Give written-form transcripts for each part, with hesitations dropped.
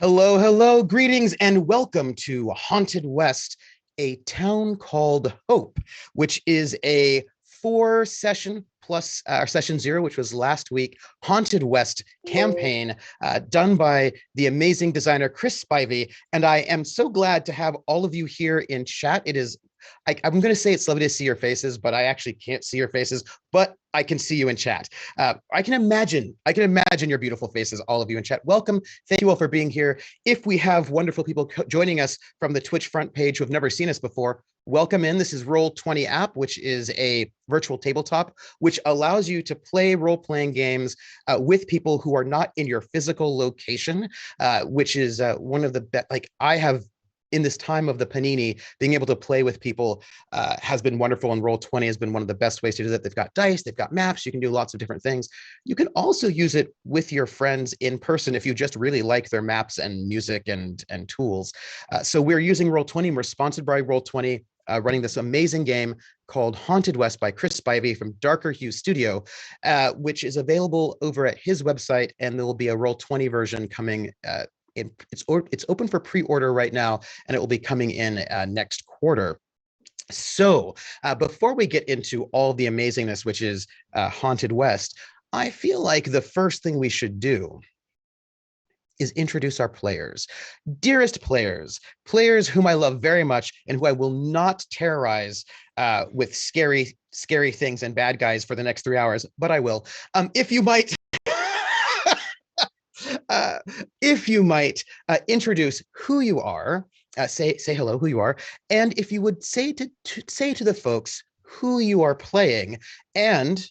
Hello, hello, greetings, and welcome to Haunted West, a town called Hope, which is a four-session plus session zero, which was last week, Haunted West campaign done by the amazing designer Chris Spivey. And I am so glad to have all of you here in chat. I'm going to say it's lovely to see your faces, but I actually can't see your faces, but I can see you in chat. I can imagine your beautiful faces, all of you in chat. Welcome. Thank you all for being here. If we have wonderful people joining us from the Twitch front page who have never seen us before, welcome in. This is Roll20 app, which is a virtual tabletop, which allows you to play role-playing games with people who are not in your physical location, which is one of the best. I have, in this time of the panini, being able to play with people has been wonderful, and Roll20 has been one of the best ways to do that. They've got dice, they've got maps, you can do lots of different things. You can also use it with your friends in person if you just really like their maps and music and tools. So we're using Roll20. We're sponsored by Roll20, running this amazing game called Haunted West by Chris Spivey from Darker Hue Studio, which is available over at his website, and there will be a Roll20 version coming it's open for pre-order right now, and it will be coming in next quarter. So before we get into all the amazingness, which is Haunted West, I feel like the first thing we should do is introduce our players. Dearest players whom I love very much and who I will not terrorize with scary things and bad guys for the next 3 hours, but I will. If you might introduce who you are, say hello, who you are, and if you would say to the folks who you are playing and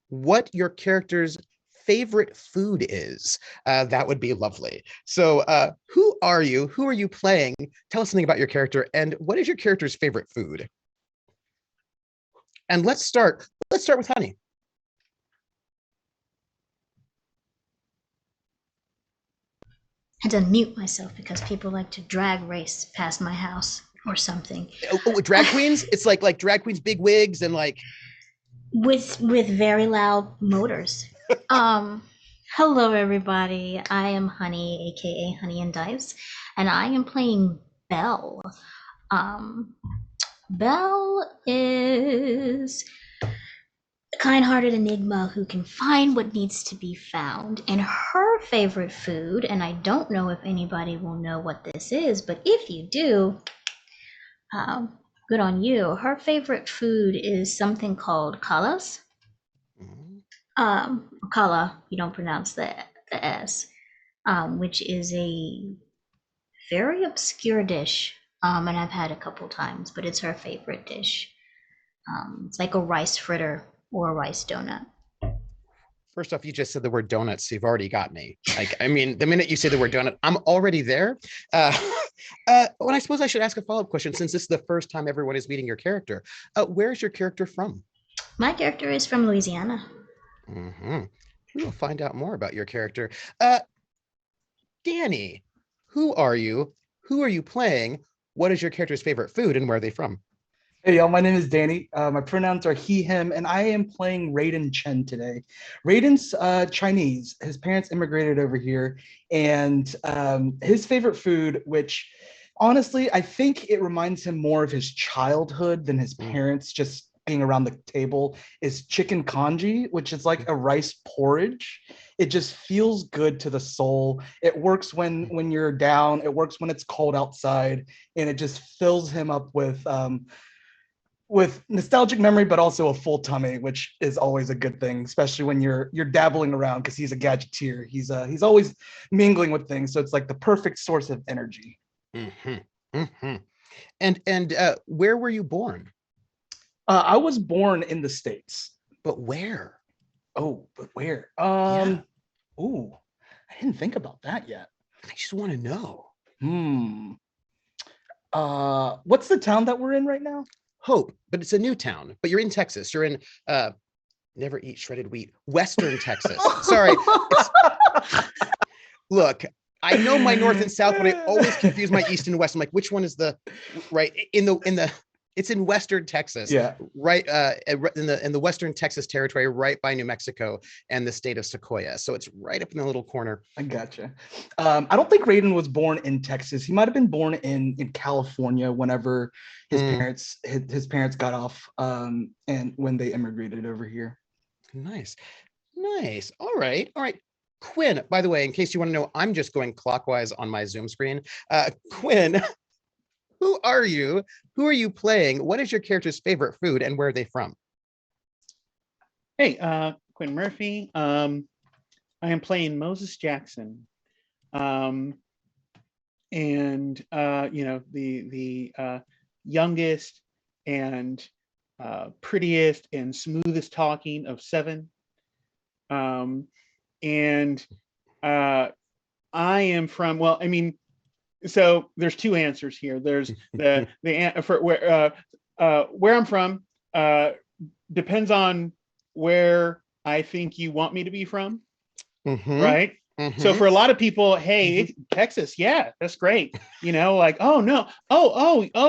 what your character's favorite food is, that would be lovely. So who are you? Who are you playing? Tell us something about your character, and what is your character's favorite food? And let's start with Honey. I had to mute myself because people like to drag race past my house or something. Oh, drag queens? It's like drag queens, big wigs, and like with very loud motors. Hello everybody. I am Honey, aka Honey and Dice, and I am playing Belle. Belle is a kind-hearted enigma who can find what needs to be found, and her favorite food, and I don't know if anybody will know what this is, but if you do, good on you. Her favorite food is something called kalas. Kala, you don't pronounce the S, which is a very obscure dish, and I've had a couple times, but it's her favorite dish. It's like a rice fritter or a rice donut. First off, you just said the word donuts, so you've already got me. I mean, the minute you say the word donut, I'm already there. Well, I suppose I should ask a follow-up question, since this is the first time everyone is meeting your character. Where's your character from? My character is from Louisiana. Mm-hmm. We'll find out more about your character. Danny, who are you? Who are you playing? What is your character's favorite food, and where are they from? Hey y'all, my name is Danny. My pronouns are he, him, and I am playing Raiden Chen today. Raiden's Chinese. His parents immigrated over here, and his favorite food, which honestly, I think it reminds him more of his childhood than his parents just being around the table, is chicken congee, which is like a rice porridge. It just feels good to the soul. It works when you're down. It works when it's cold outside, and it just fills him up with nostalgic memory, but also a full tummy, which is always a good thing, especially when you're dabbling around, because he's a gadgeteer. He's always mingling with things, so it's like the perfect source of energy. Mm-hmm. Mm-hmm. And where were you born? I was born in the States. But where? Oh, but where? Yeah. Ooh, I didn't think about that yet. I just want to know. What's the town that we're in right now? Hope, but it's a new town. But you're in Texas. You're in never eat shredded wheat. Western Texas. Sorry. Look, I know my north and south, but I always confuse my east and west. I'm like, which one is the right in the It's in Western Texas, Yeah, right in the Western Texas territory, right by New Mexico and the state of Sequoia. So it's right up in the little corner. I gotcha. I don't think Raiden was born in Texas. He might have been born in California whenever Mm, his parents got off and when they immigrated over here. nice, nice. All right, all right. Quinn, by the way, in case you want to know, I'm just going clockwise on my Zoom screen. Quinn, who are you? Who are you playing? What is your character's favorite food and where are they from? Hey, Quinn Murphy. I am playing Moses Jackson, um, and the youngest and prettiest and smoothest talking of seven. And I am from. Well, I mean, so there's two answers here. There's the for where I'm from. Depends on where I think you want me to be from, Mm-hmm, right? So mm-hmm. for a lot of people, hey, it's Texas, yeah, that's great. Like, oh no,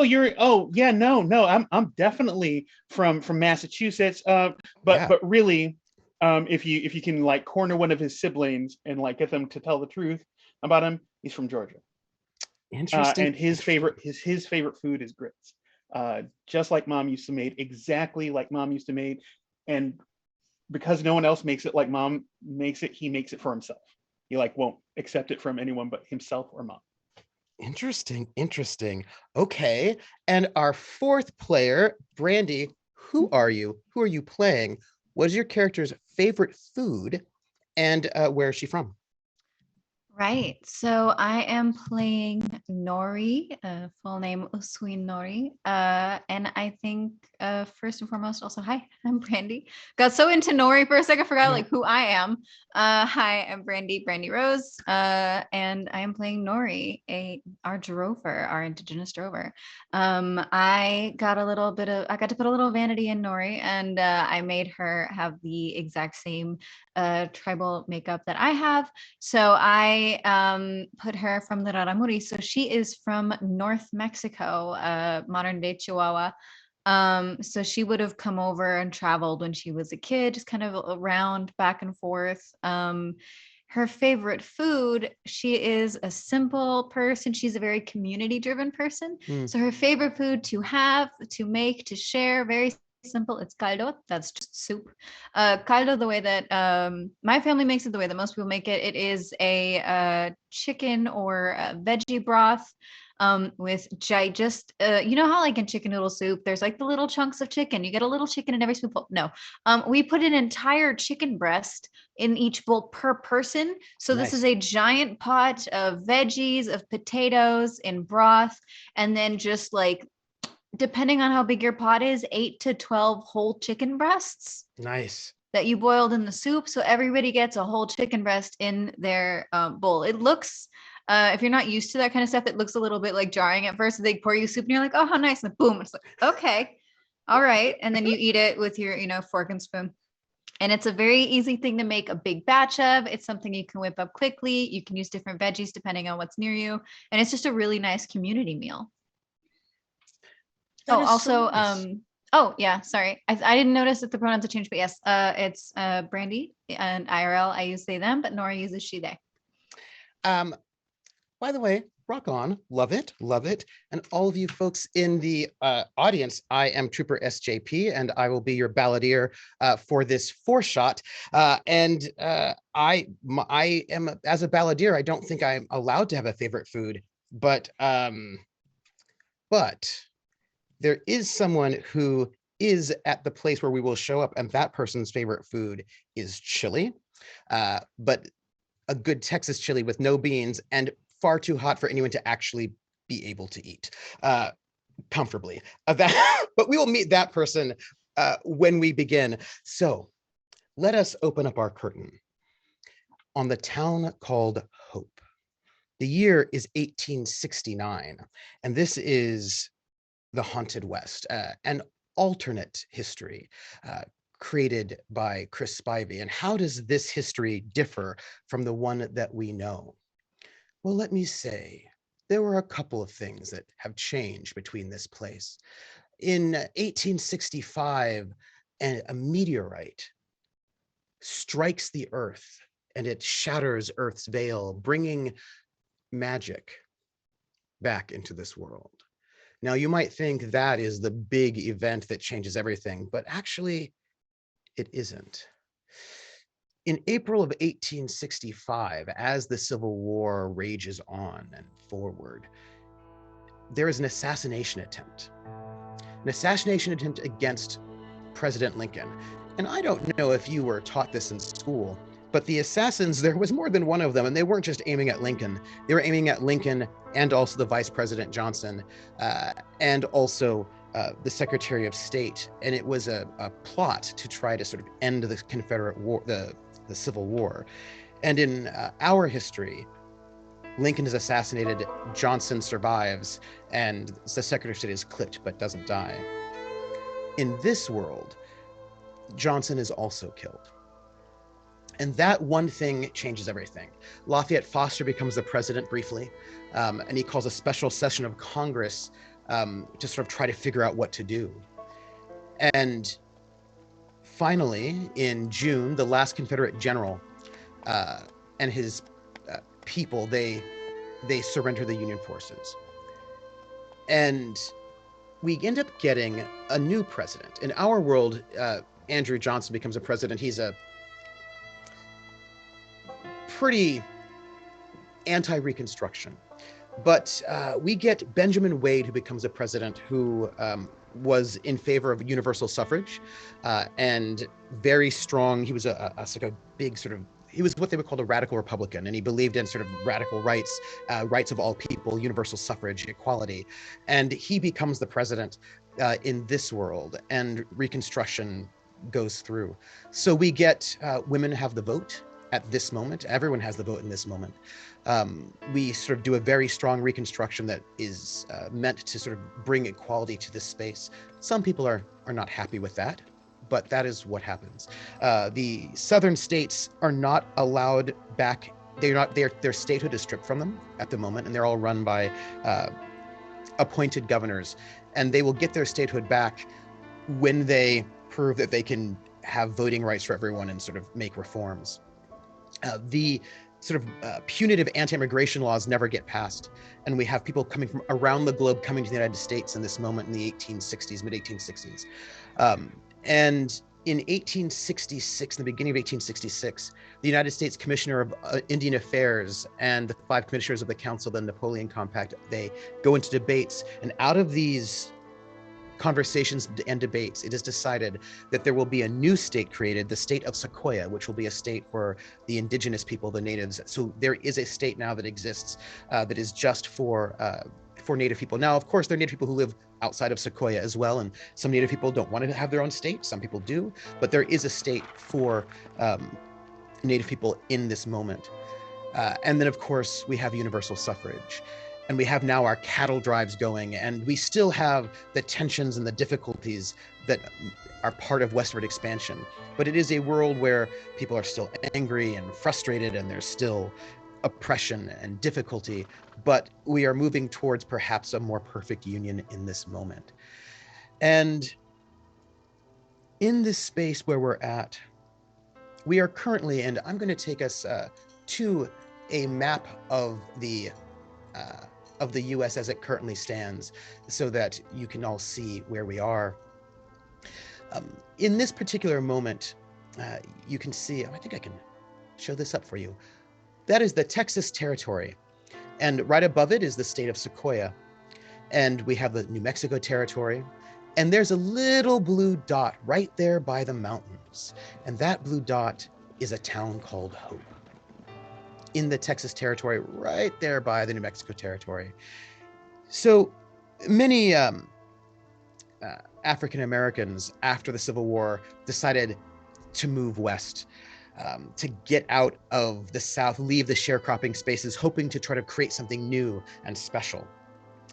you're, yeah, no, I'm definitely from Massachusetts. But Yeah, really, if you can like corner one of his siblings and like get them to tell the truth about him, he's from Georgia. interesting. And his favorite food is grits, just like mom used to make, exactly like mom used to make, and because no one else makes it like mom makes it, he makes it for himself. He like won't accept it from anyone but himself or mom. Interesting, interesting. Okay, and our fourth player, Brandy, who are you? Who are you playing? What is your character's favorite food, and where is she from? Right. So I am playing Nori, full name Usui Nori. And I think first and foremost, also, hi, I'm Brandy. Got so into Nori for a second, forgot like who I am. Hi, I'm Brandy Rose. And I am playing Nori, our drover, our indigenous drover. I got to put a little vanity in Nori, and I made her have the exact same tribal makeup that I have. So I put her from the Raramuri. So she is from North Mexico, modern day Chihuahua. So she would have come over and traveled when she was a kid, just kind of around back and forth. Her favorite food, she is a simple person. She's a very community driven person. Hmm, So her favorite food to have, to make, to share, very simple. It's caldo. That's just soup. Caldo, the way that my family makes it, the way that most people make it, it is a chicken or a veggie broth with just you know how like in chicken noodle soup, there's like the little chunks of chicken. You get a little chicken in every spoonful. No, we put an entire chicken breast in each bowl per person. So this is nice. a giant pot of veggies, of potatoes in broth, and then just like depending on how big your pot is, 8 to 12 whole chicken breasts Nice. that you boiled in the soup. So everybody gets a whole chicken breast in their bowl. It looks, if you're not used to that kind of stuff, it looks a little bit like jarring at first. They pour you soup and you're like, oh, how nice. And boom, it's like, okay, all right. And then you eat it with your, fork and spoon. And it's a very easy thing to make a big batch of. It's something you can whip up quickly. You can use different veggies depending on what's near you. And it's just a really nice community meal. That Oh, is so also, nice. oh yeah, sorry. I didn't notice that the pronouns have changed, but yes, it's Brandy and IRL. I use they them, but Nora uses she they. Um, by the way, rock on, love it, love it. And all of you folks in the audience, I am Trooper SJP, and I will be your balladeer for this four shot. I am, as a balladeer, I don't think I'm allowed to have a favorite food, but there is someone who is at the place where we will show up, and that person's favorite food is chili, but a good Texas chili with no beans and far too hot for anyone to actually be able to eat comfortably. But we will meet that person when we begin. So let us open up our curtain on the town called Hope. The year is 1869, and this is the Haunted West, an alternate history created by Chris Spivey. And how does this history differ from the one that we know? Well, let me say, there were a couple of things that have changed between this place. In 1865, a meteorite strikes the earth and it shatters Earth's veil, bringing magic back into this world. Now, you might think that is the big event that changes everything, but actually, it isn't. In April of 1865, as the Civil War rages on and forward, there is an assassination attempt against President Lincoln. And I don't know if you were taught this in school, but the assassins, there was more than one of them, and they weren't just aiming at Lincoln. They were aiming at Lincoln and also the Vice President Johnson, and also the Secretary of State. And it was a plot to try to sort of end the Confederate War, the Civil War. And in our history, Lincoln is assassinated, Johnson survives, and the Secretary of State is clipped but doesn't die. In this world, Johnson is also killed. And that one thing changes everything. Lafayette Foster becomes the president briefly, and he calls a special session of Congress to sort of try to figure out what to do. And finally, in June, the last Confederate general and his people, they surrender the Union forces. And we end up getting a new president. In our world, Andrew Johnson becomes a president. He's a pretty anti-Reconstruction. But we get Benjamin Wade, who becomes a president, who was in favor of universal suffrage and very strong. He was a big sort of, he was what they would call a radical Republican, and he believed in sort of radical rights, rights of all people, universal suffrage, equality. And he becomes the president in this world, and Reconstruction goes through. So we get women have the vote at this moment. Everyone has the vote in this moment. We sort of do a very strong Reconstruction that is meant to sort of bring equality to this space. Some people are not happy with that, but that is what happens. The southern states are not allowed back. Their statehood is stripped from them at the moment, and they're all run by appointed governors, and they will get their statehood back when they prove that they can have voting rights for everyone and sort of make reforms. The sort of punitive anti-immigration laws never get passed, and we have people coming from around the globe coming to the United States in this moment in the 1860s, mid-1860s. And in 1866, in the beginning of 1866, the United States Commissioner of Indian Affairs and the 5 commissioners of the Council of the Napoleon Compact, they go into debates, and out of these conversations and debates, it is decided that there will be a new state created, the state of Sequoia, which will be a state for the indigenous people, the natives. So there is a state now that exists that is just for Native people. Now, of course, there are Native people who live outside of Sequoia as well, and some Native people don't want to have their own state. Some people do, but there is a state for Native people in this moment. And then, of course, we have universal suffrage. And we have now our cattle drives going, and we still have the tensions and the difficulties that are part of westward expansion. But it is a world where people are still angry and frustrated, and there's still oppression and difficulty, but we are moving towards perhaps a more perfect union in this moment. And in this space where we're at, we are currently, and I'm going to take us to a map of the U.S. as it currently stands, so that you can all see where we are. In this particular moment, you can see, I think I can show this up for you. That is the Texas territory. And right above it is the state of Sequoia. And we have the New Mexico territory. And there's a little blue dot right there by the mountains. And that blue dot is a town called Hope, in the Texas territory, right there by the New Mexico territory. So many African Americans after the Civil War decided to move west, to get out of the South, leave the sharecropping spaces, hoping to try to create something new and special.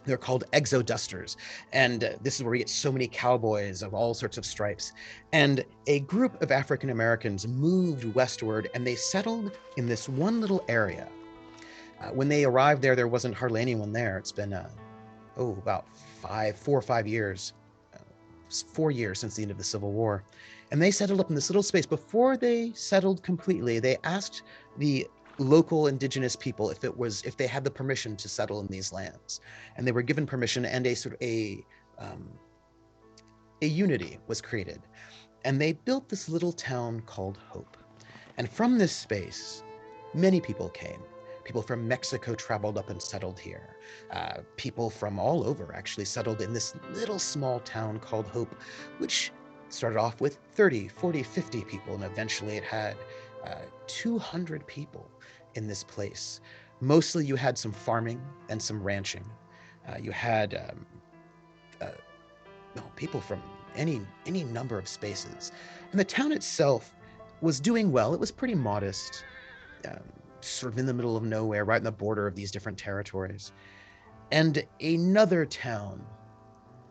They're called exodusters. And this is where we get so many cowboys of all sorts of stripes. And a group of African Americans moved westward, and they settled in this one little area. When they arrived there wasn't hardly anyone there. It's been, about 4 or 5 years 4 years since the end of the Civil War. And they settled up in this little space. Before they settled completely, they asked the local indigenous people if they had the permission to settle in these lands. And they were given permission, and a sort of a unity was created. And they built this little town called Hope. And from this space, many people came. People from Mexico traveled up and settled here. People from all over actually settled in this little small town called Hope, which started off with 30, 40, 50 people, and eventually it had 200 people in this place. Mostly you had some farming and some ranching. You had people from any number of spaces. And the town itself was doing well. It was pretty modest, sort of in the middle of nowhere, right in the border of these different territories. And another town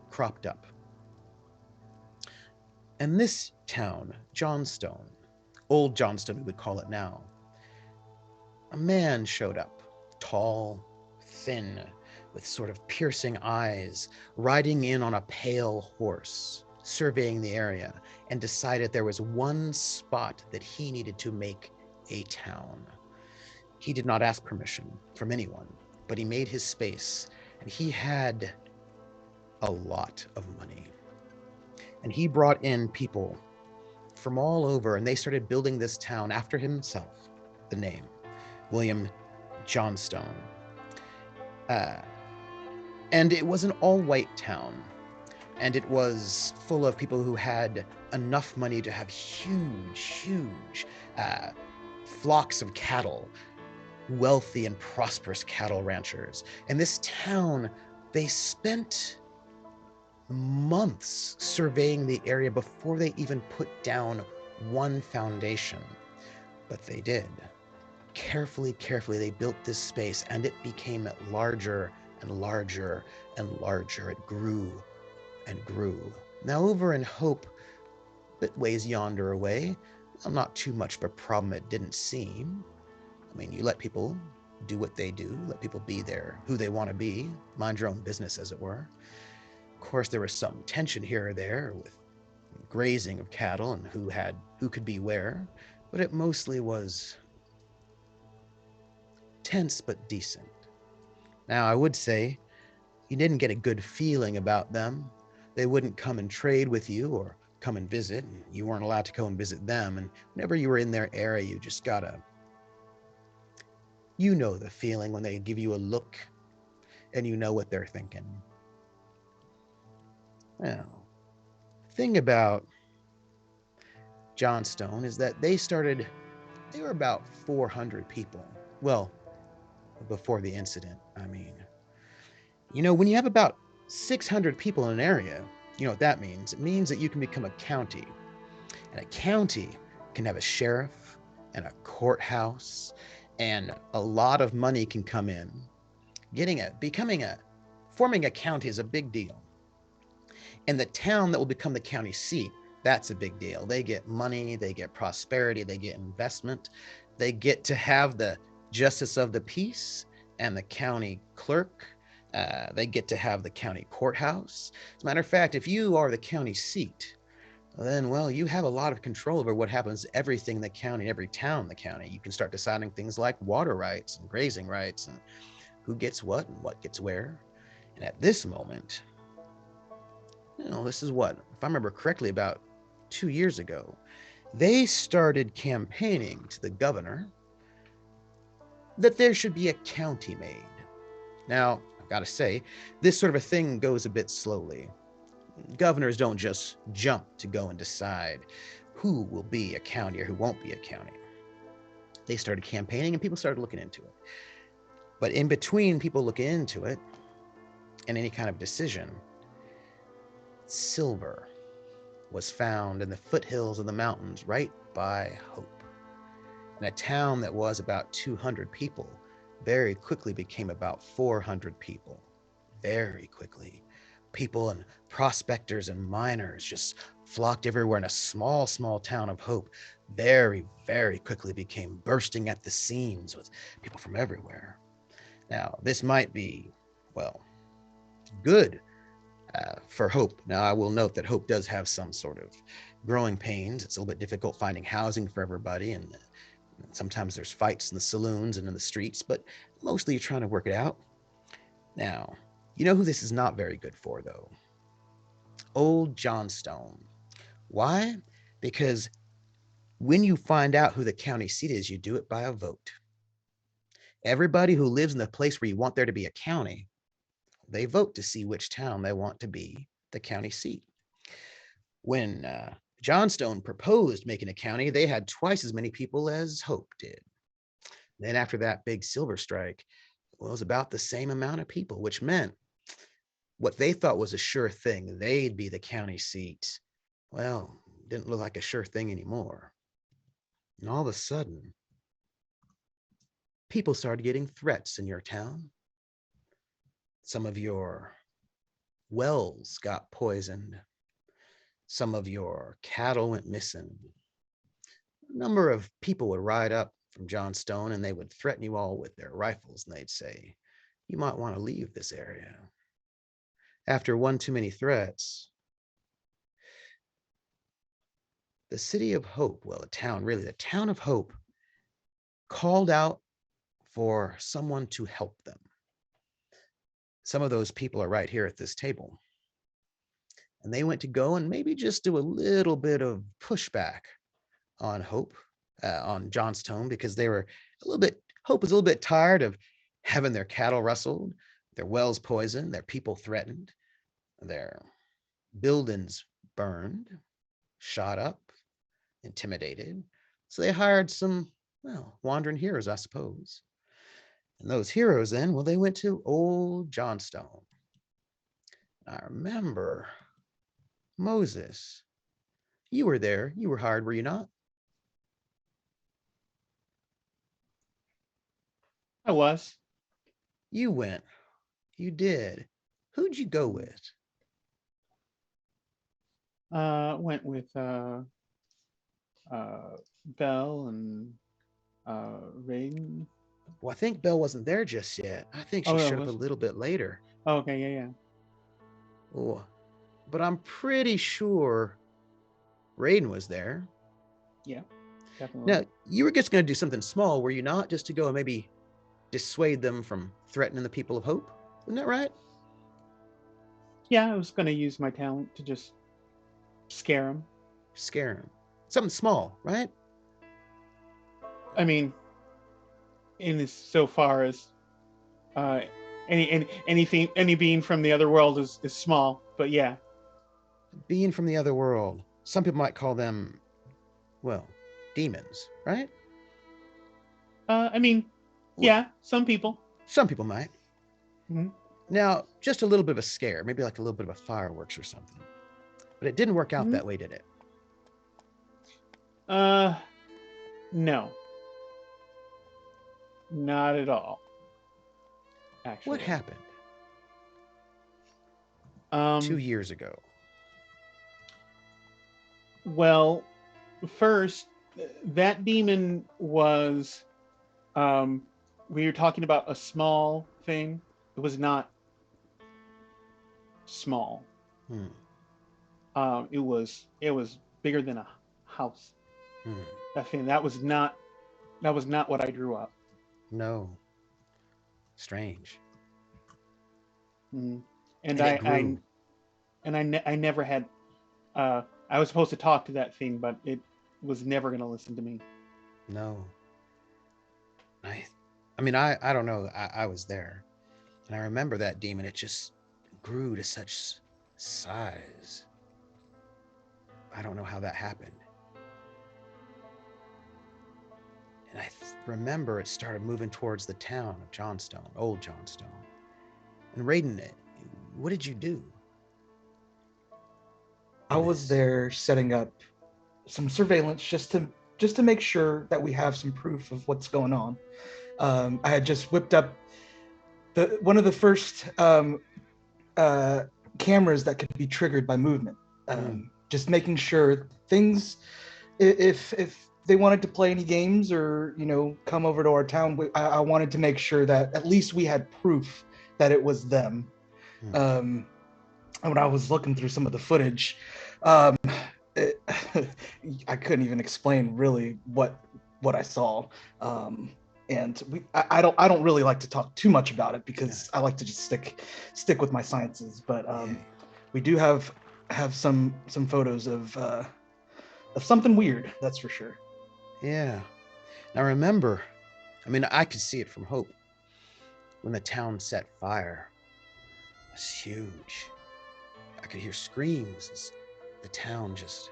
cropped up. And this town, Johnstone, Old Johnstone we would call it now, a man showed up, tall, thin, with sort of piercing eyes, riding in on a pale horse, surveying the area, and decided there was one spot that he needed to make a town. He did not ask permission from anyone, but he made his space, and he had a lot of money. And he brought in people from all over, and they started building this town after himself, the name, William Johnstone. And it was an all-white town, and it was full of people who had enough money to have huge flocks of cattle, wealthy and prosperous cattle ranchers. And this town, they spent months surveying the area before they even put down one foundation. But they did. Carefully, they built this space, and it became larger and larger and larger. It grew and grew. Now over in Hope, that ways yonder away, well, not too much of a problem it didn't seem. I mean, you let people do what they do, let people be there who they want to be, mind your own business, as it were. Of course, there was some tension here or there with grazing of cattle and who could be where, but it mostly was tense but decent. Now, I would say you didn't get a good feeling about them. They wouldn't come and trade with you or come and visit. And you weren't allowed to go and visit them. And whenever you were in their area, you just you know the feeling when they give you a look and you know what they're thinking. Now, the thing about Johnstone is that they were about 400 people. Well, before the incident, I mean. You know, when you have about 600 people in an area, you know what that means? It means that you can become a county. And a county can have a sheriff and a courthouse, and a lot of money can come in. Forming a county is a big deal. And the town that will become the county seat, that's a big deal. They get money, they get prosperity, they get investment. They get to have the justice of the peace and the county clerk. They get to have the county courthouse. As a matter of fact, if you are the county seat, then, well, you have a lot of control over what happens to everything in the county, every town in the county. You can start deciding things like water rights and grazing rights and who gets what and what gets where. And at this moment, this is what, if I remember correctly, about 2 years ago, they started campaigning to the governor that there should be a county made. Now, I've got to say, this sort of a thing goes a bit slowly. Governors don't just jump to go and decide who will be a county or who won't be a county. They started campaigning and people started looking into it. But in between people looking into it and any kind of decision, silver was found in the foothills of the mountains right by Hope. And a town that was about 200 people very quickly became about 400 people. Very quickly. People and prospectors and miners just flocked everywhere, in a small town of Hope very, very quickly became bursting at the seams with people from everywhere. Now, this might be, well, good for Hope. Now, I will note that Hope does have some sort of growing pains. It's a little bit difficult finding housing for everybody, and sometimes there's fights in the saloons and in the streets, but mostly you're trying to work it out. Now, you know who this is not very good for, though? Old Johnstone. Why? Because when you find out who the county seat is, you do it by a vote. Everybody who lives in the place where you want there to be a county, they vote to see which town they want to be the county seat. When Johnstone proposed making a county, they had twice as many people as Hope did. Then after that big silver strike, well, it was about the same amount of people, which meant what they thought was a sure thing, they'd be the county seat, well, didn't look like a sure thing anymore. And all of a sudden, people started getting threats in your town. Some of your wells got poisoned. Some of your cattle went missing. A number of people would ride up from Johnstone and they would threaten you all with their rifles, and they'd say, you might want to leave this area. After one too many threats, the city of Hope, well, the town of Hope called out for someone to help them. Some of those people are right here at this table. And they went to go and maybe just do a little bit of pushback on Hope, on Johnstone, because Hope was a little bit tired of having their cattle rustled, their wells poisoned, their people threatened, their buildings burned, shot up, intimidated. So they hired some, well, wandering heroes, I suppose. And those heroes then, well, they went to old Johnstone. I remember, Moses, you were there. You were hired, were you not? I was. You went. You did. Who'd you go with? Went with Belle and Raiden. Well, I think Belle wasn't there just yet. I think she showed up a little bit later. Oh, okay, yeah. Oh, but I'm pretty sure Raiden was there. Yeah, definitely. Now, you were just going to do something small, were you not? Just to go and maybe dissuade them from threatening the people of Hope? Isn't that right? Yeah, I was going to use my talent to just scare them. Scare them. Something small, right? I mean, in so far as any being from the other world is small, but yeah. Being from the other world. Some people might call them, well, demons, right? I mean, yeah, some people. Some people might. Mm-hmm. Now, just a little bit of a scare, maybe like a little bit of a fireworks or something. But it didn't work out that way, did it? No. Not at all. Actually. What happened? 2 years ago. Well, first, that demon was, we were talking about a small thing. It was not small. It was bigger than a house. That was not what I drew up. No. Strange. And I never had. I was supposed to talk to that thing, but it was never going to listen to me. No. I mean, I don't know. I was there, and I remember that demon. It just grew to such size. I don't know how that happened. And I remember it started moving towards the town of Johnstone, old Johnstone. And Raiden, what did you do? I was there setting up some surveillance just to make sure that we have some proof of what's going on. I had just whipped up one of the first cameras that could be triggered by movement. Just making sure things, if they wanted to play any games or come over to our town, I wanted to make sure that at least we had proof that it was them. when I was looking through some of the footage, um, it, I couldn't even explain really what I saw. And I don't really like to talk too much about it because I like to just stick with my sciences. But we do have some photos of something weird, that's for sure. Yeah. Now remember, I mean, I could see it from Hope. When the town set fire, it was huge. I could hear screams as the town just,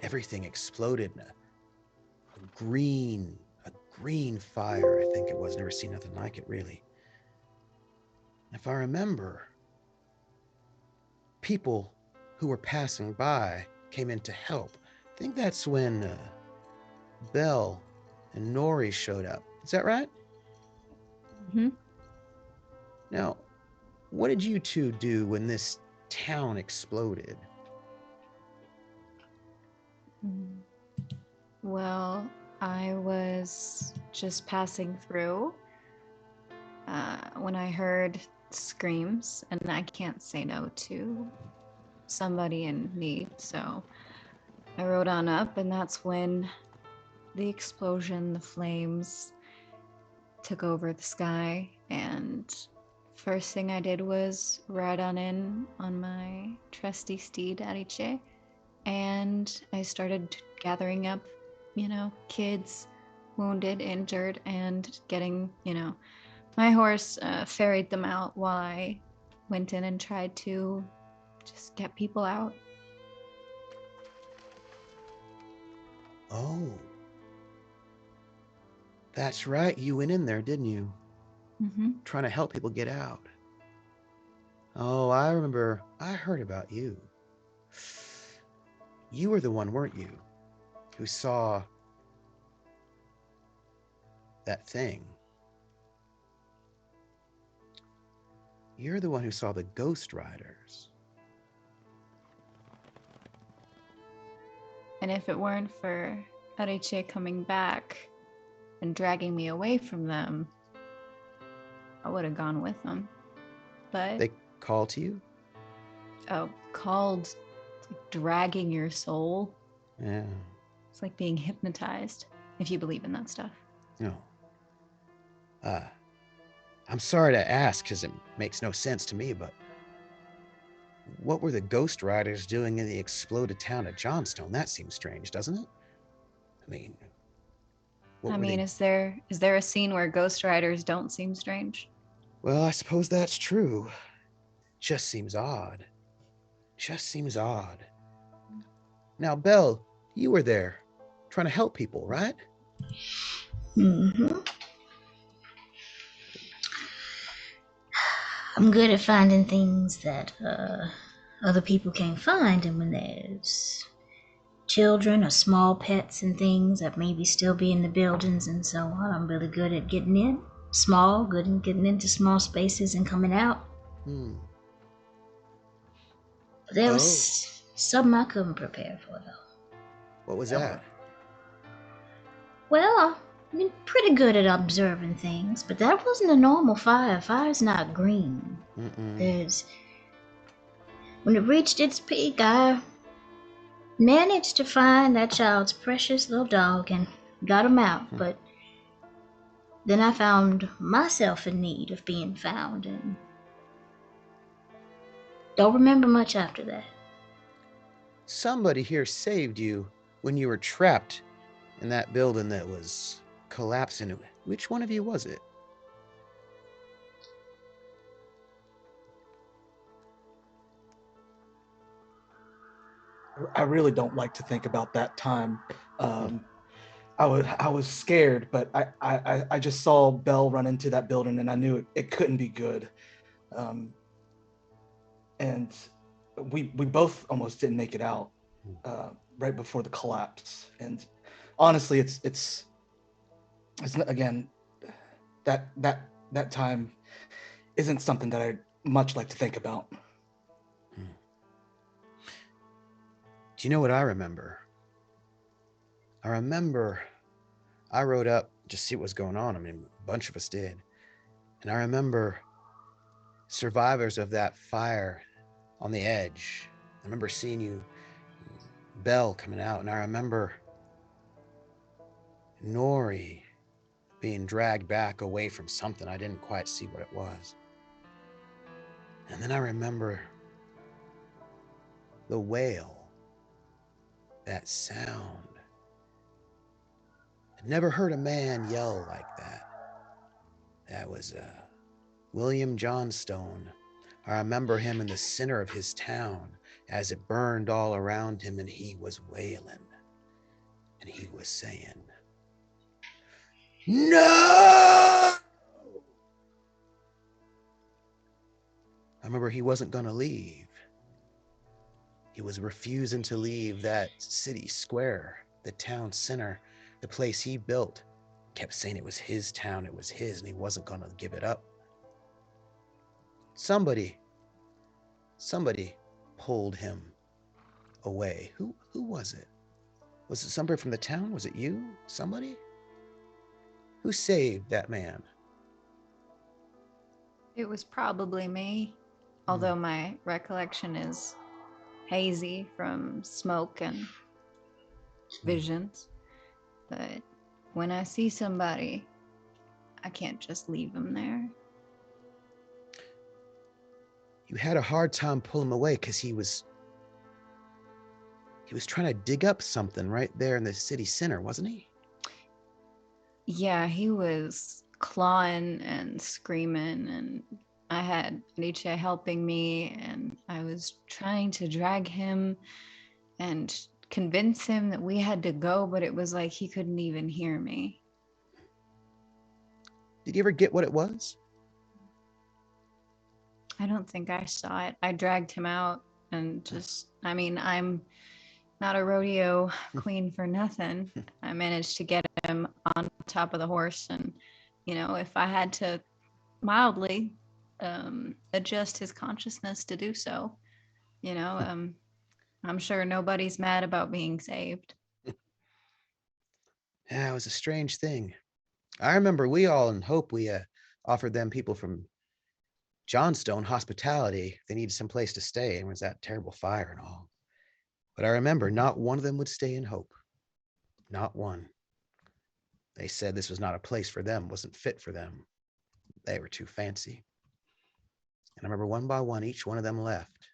everything exploded in a green fire, I think it was. Never seen nothing like it, really. If I remember, people who were passing by came in to help. I think that's when Belle and Nori showed up. Is that right? Hmm. Now, what did you two do when this town exploded? Well, I was just passing through when I heard screams, and I can't say no to somebody in need. So I rode on up, and that's when the explosion, the flames took over the sky. And first thing I did was ride on in on my trusty steed, Ariche, and I started gathering up, kids, wounded, injured, and getting, my horse ferried them out while I went in and tried to just get people out. Oh, that's right. You went in there, didn't you? Mm-hmm. Trying to help people get out. Oh, I remember. I heard about you. You were the one, weren't you, who saw that thing? You're the one who saw the ghost riders. And if it weren't for Ariche coming back and dragging me away from them, I would have gone with them. But They called to you? called dragging your soul. Yeah. It's like being hypnotized, if you believe in that stuff. No. I'm sorry to ask because it makes no sense to me, but what were the ghost riders doing in the exploded town of Johnstone? That seems strange, doesn't it? I mean, Is there a scene where ghost riders don't seem strange? Well, I suppose that's true. Just seems odd. Just seems odd. Now, Belle, you were there, trying to help people, right? Mm-hmm. I'm good at finding things that other people can't find, and when there's children or small pets and things that maybe still be in the buildings and so on, I'm really good at getting in. Good at getting into small spaces and coming out. Hmm. But there was something I couldn't prepare for, though. What was that? Well, I've been pretty good at observing things, but that wasn't a normal fire. Fire's not green. Mm-mm. When it reached its peak, I managed to find that child's precious little dog and got him out, but then I found myself in need of being found and don't remember much after that. Somebody here saved you when you were trapped in that building that was collapsing. Which one of you was it? I really don't like to think about that time. I was scared, but I just saw Belle run into that building, and I knew it couldn't be good. And we both almost didn't make it out right before the collapse. And honestly, it's again that time isn't something that I much like to think about. Do you know what I remember? I remember I rode up to see what was going on. I mean, a bunch of us did. And I remember survivors of that fire on the edge. I remember seeing you, Belle coming out, and I remember Nori being dragged back away from something. I didn't quite see what it was. And then I remember the wail, that sound. I'd never heard a man yell like that. That was William Johnstone. I remember him in the center of his town as it burned all around him, and he was wailing. And he was saying, "No!" I remember he wasn't going to leave. He was refusing to leave that city square, the town center, the place he built. Kept saying it was his town, it was his, and he wasn't going to give it up. Somebody pulled him away. Who was it? Was it somebody from the town? Was it you? Somebody? Who saved that man? It was probably me, although my recollection is hazy from smoke and visions. But when I see somebody, I can't just leave them there. You had a hard time pulling him away because he was trying to dig up something right there in the city center, wasn't he? Yeah, he was clawing and screaming, and I had Nietzsche helping me, and I was trying to drag him and convince him that we had to go, but it was like he couldn't even hear me. Did you ever get what it was? I don't think I saw it. I dragged him out and just, I mean, I'm not a rodeo queen for nothing. I managed to get him on top of the horse, and, you know, if I had to mildly adjust his consciousness to do so, you know, I'm sure nobody's mad about being saved. Yeah, it was a strange thing. I remember we all in Hope, we offered them people from Johnstone hospitality. They needed some place to stay, and it was that terrible fire and all. But I remember not one of them would stay in Hope. Not one. They said this was not a place for them, wasn't fit for them. They were too fancy. And I remember one by one, each one of them left.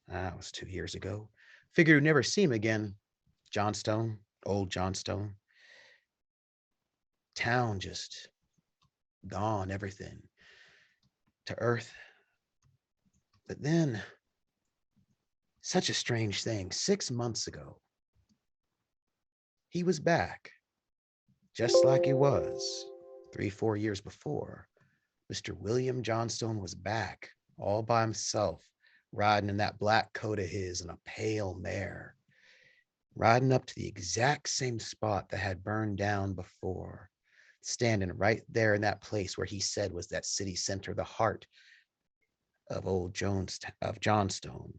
That was 2 years ago. Figured we'd never see him again. Johnstone, old Johnstone. Town just gone, everything to earth. But then, such a strange thing, 6 months ago, he was back, just like he was 3-4 years before. Mr. William Johnstone was back, all by himself, riding in that black coat of his and a pale mare, riding up to the exact same spot that had burned down before, standing right there in that place where he said was that city center, the heart of Johnstone.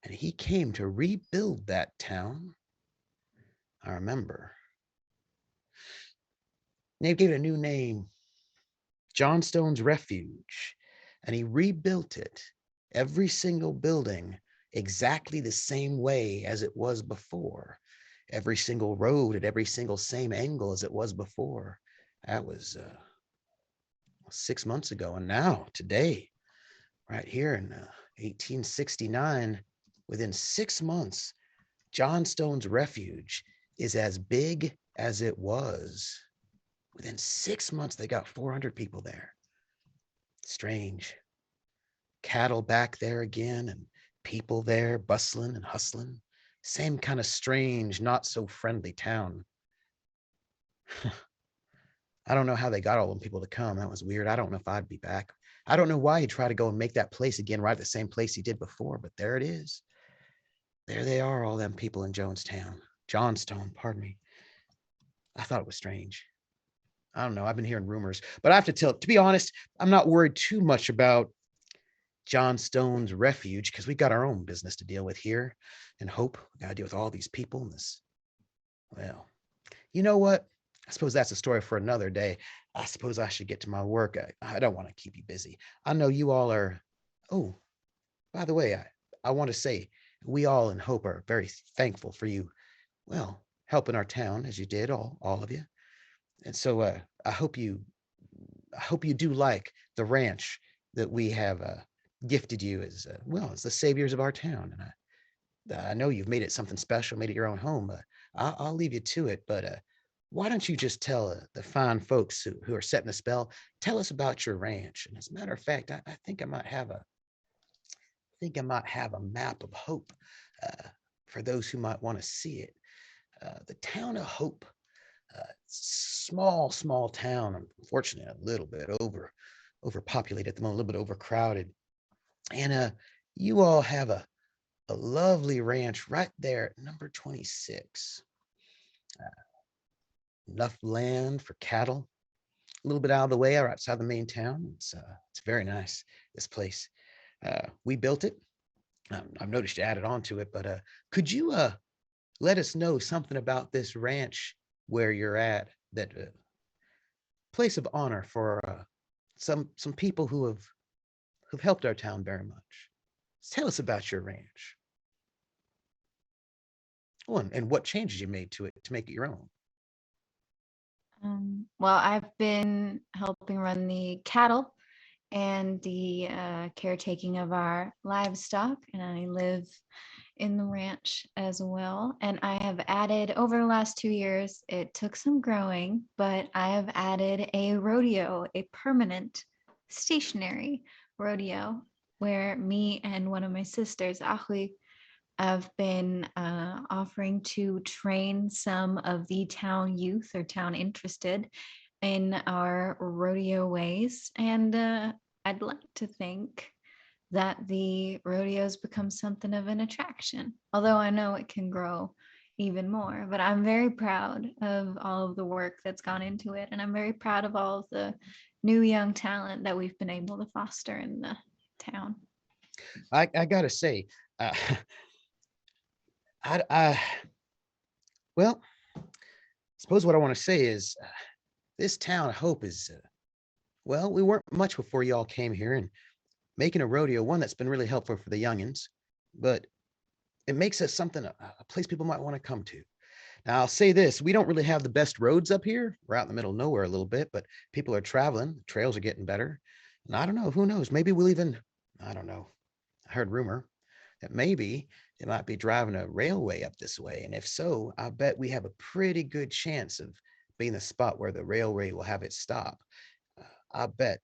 And he came to rebuild that town. I remember. They gave it a new name, Johnstone's Refuge, and he rebuilt it, every single building, exactly the same way as it was before. Every single road at every single same angle as it was before. That was 6 months ago. And now, today, right here in 1869, within 6 months, Johnstone's Refuge is as big as it was. Within 6 months, they got 400 people there. Strange. Cattle back there again, and people there bustling and hustling. Same kind of strange, not so friendly town. I don't know how they got all them people to come. That was weird. I don't know if I'd be back. I don't know why he'd try to go and make that place again, right at the same place he did before, but there it is. There they are, all them people in Johnstone, pardon me. I thought it was strange. I don't know. I've been hearing rumors, but I have to be honest, I'm not worried too much about Johnstone's Refuge because we got our own business to deal with here and Hope. We got to deal with all these people in this. Well, you know what? I suppose that's a story for another day. I suppose I should get to my work. I don't want to keep you busy. I know you all are Oh, by the way, I want to say we all in Hope are very thankful for you, well, helping our town as you did, all of you. And so I hope you do like the ranch that we have gifted you as well as the saviors of our town. And I know you've made it something special, made it your own home. I'll leave you to it. But why don't you just tell the fine folks who are setting the spell, tell us about your ranch? And as a matter of fact, I think I might have a map of Hope for those who might want to see it. The town of Hope, small town. Unfortunately, a little bit overpopulated at the moment, a little bit overcrowded. And you all have a lovely ranch right there at number 26. Enough land for cattle, a little bit out of the way, or outside the main town. It's very nice, this place. We built it. I've noticed you added on to it, but could you let us know something about this ranch where you're at, that place of honor for some people who've helped our town very much. Tell us about your ranch. Oh, and what changes you made to it to make it your own. Well, I've been helping run the cattle and the caretaking of our livestock, and I live in the ranch as well. And I have added over the last 2 years, it took some growing, but I have added a rodeo, a permanent stationary rodeo, where me and one of my sisters, Ahui, have been offering to train some of the town youth or town interested in our rodeo ways. And I'd like to think that the rodeos become something of an attraction, although I know it can grow even more. But I'm very proud of all of the work that's gone into it. And I'm very proud of all of the new young talent that we've been able to foster in the town. I gotta say, I well, suppose what I want to say is this town of Hope is well, we weren't much before y'all came here, and making a rodeo, one that's been really helpful for the youngins, but it makes us something, a place people might want to come to. Now, I'll say this, we don't really have the best roads up here. We're out in the middle of nowhere a little bit, but people are traveling, the trails are getting better. And I don't know, who knows? Maybe we'll even, I don't know, I heard rumor that maybe they might be driving a railway up this way. And if so, I bet we have a pretty good chance of being the spot where the railway will have its stop. Uh, I bet,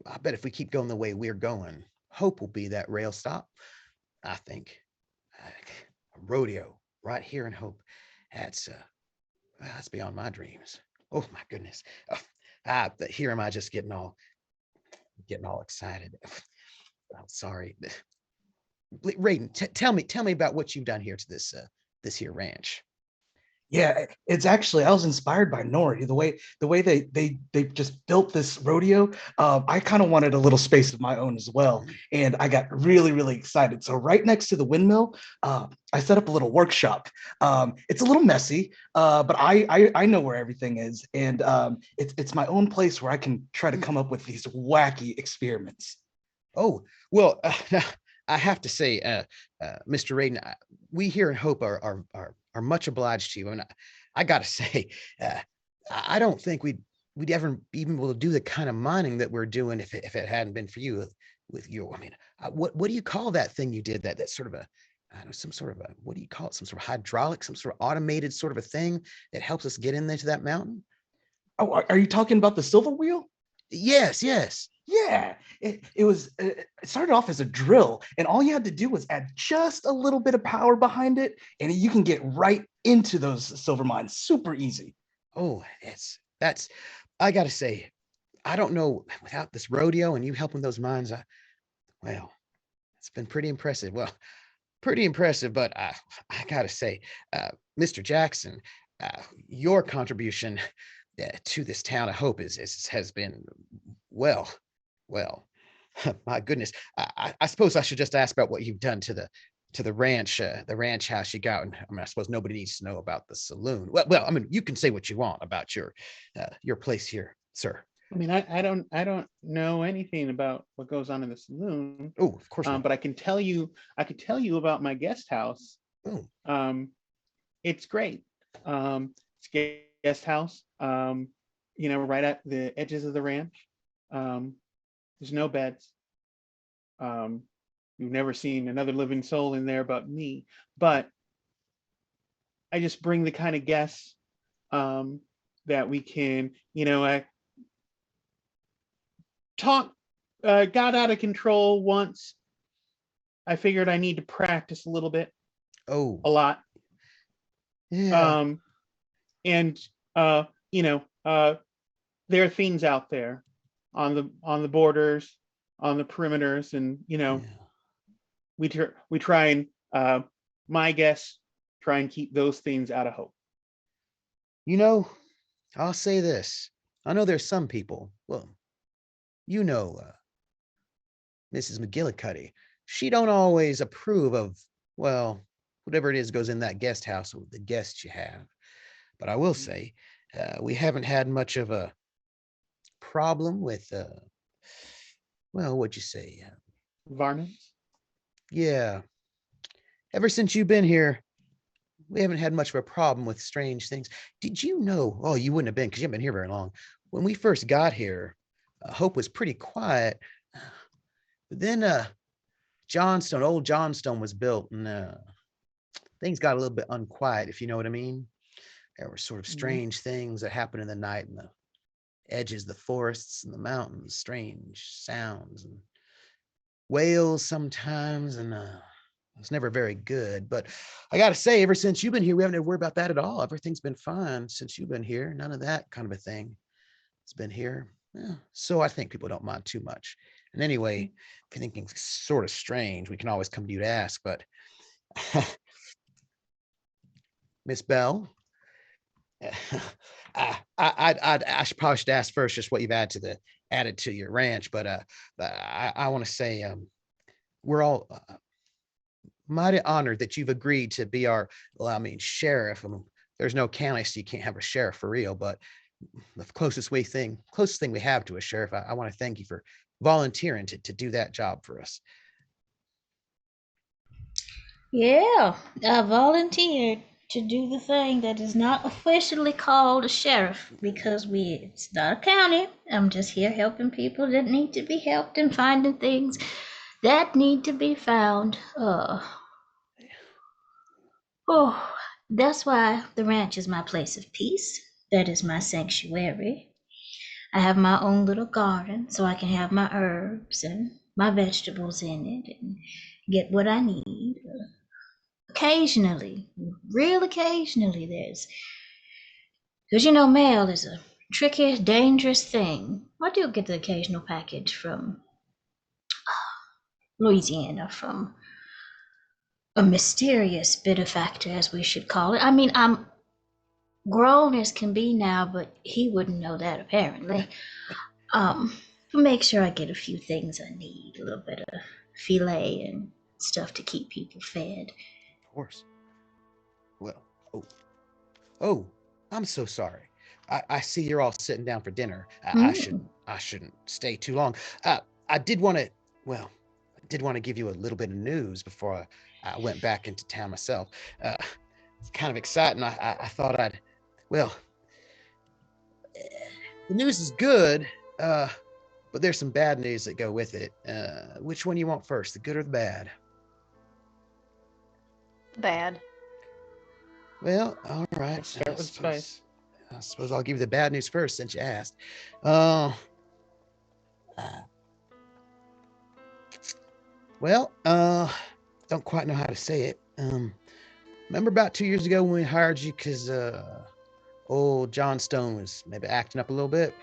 I bet if we keep going the way we're going, Hope will be that rail stop. I think a rodeo right here in Hope. That's beyond my dreams. Oh my goodness. But here am I just getting all excited. I'm sorry. Raiden, tell me about what you've done here to this here ranch. Yeah, it's actually, I was inspired by Nori. The way they just built this rodeo. I kind of wanted a little space of my own as well, and I got really excited. So right next to the windmill, I set up a little workshop. It's a little messy, but I know where everything is, and it's my own place where I can try to come up with these wacky experiments. Oh, well, I have to say, Mr. Raiden, we here in Hope are much obliged to you. And I got to say, I don't think we'd ever even be able to do the kind of mining that we're doing if it hadn't been for you. With you, I mean, what do you call that thing you did? That sort of a, I don't know, some sort of a, what do you call it? Some sort of hydraulic, some sort of automated sort of a thing that helps us get in there to that mountain. Oh, are you talking about the silver wheel? Yes, yes. Yeah, it started off as a drill, and all you had to do was add just a little bit of power behind it, and you can get right into those silver mines super easy. Oh, that's I gotta say, I don't know, without this rodeo and you helping those mines, well, it's been pretty impressive. Well, pretty impressive, but I gotta say, Mr. Jackson, your contribution to this town of Hope has been well, well. My goodness, I suppose I should just ask about what you've done to the ranch house you got. And I mean, I suppose nobody needs to know about the saloon. Well, I mean, you can say what you want about your place here, sir. I mean, I don't know anything about what goes on in the saloon, Oh, of course not. but I can tell you about my guest house. Oh, It's great. It's a guest house, right at the edges of the ranch. There's no beds. Um, you've never seen another living soul in there but me. But I just bring the kind of guests that we can, talk. Got out of control once. I figured I need to practice a little bit, oh, a lot. yeah, Um, and uh, you know, uh, there are things out there on the borders, on the perimeters, and yeah. we try and my guess try and keep those things out of hope. You know, I'll say this. I know there's some people. Well, you know, Mrs. McGillicuddy. She don't always approve of, well, whatever it is goes in that guest house with the guests you have. But I will say, we haven't had much of a problem with, well, what'd you say? Varmints. Yeah, ever since you've been here, we haven't had much of a problem with strange things. Did you know? Oh, you wouldn't have been because you haven't been here very long. When we first got here, Hope was pretty quiet. But then old Johnstone was built, and things got a little bit unquiet, if you know what I mean. There were sort of Mhm. strange things that happened in the night in the edges, the forests and the mountains, strange sounds and wails sometimes, and it's never very good. But I got to say, ever since you've been here, we haven't had to worry about that at all. Everything's been fine since you've been here. None of that kind of a thing has been here. Yeah, so I think people don't mind too much. And anyway, if anything's sort of strange, we can always come to you to ask. But Miss Bell, I should probably should ask first just what you've added to your ranch. But I want to say we're all mighty honored that you've agreed to be our, well, I mean, sheriff. I mean, there's no county, so you can't have a sheriff for real. But the closest thing we have to a sheriff. I want to thank you for volunteering to do that job for us. Yeah, I volunteered to do the thing that is not officially called a sheriff because it's not a county. I'm just here helping people that need to be helped and finding things that need to be found. Oh, that's why the ranch is my place of peace. That is my sanctuary. I have my own little garden so I can have my herbs and my vegetables in it and get what I need. Occasionally, real occasionally, because mail is a tricky, dangerous thing. I do get the occasional package from Louisiana from a mysterious benefactor, as we should call it. I mean, I'm grown as can be now, but he wouldn't know that apparently. Um, make sure I get a few things I need, a little bit of filet and stuff to keep people fed. Of course. Well, oh, oh, I'm so sorry. I see you're all sitting down for dinner. Mm. I shouldn't stay too long. I did want to, well, I did want to give you a little bit of news before I went back into town myself. It's kind of exciting. I thought well, the news is good, but there's some bad news that go with it. Which one you want first, the good or the bad? Bad. Well, all right. Let's start with spice. I suppose I'll give you the bad news first since you asked. Uh, uh, don't quite know how to say it. Remember about 2 years ago when we hired you because old John Stone was maybe acting up a little bit?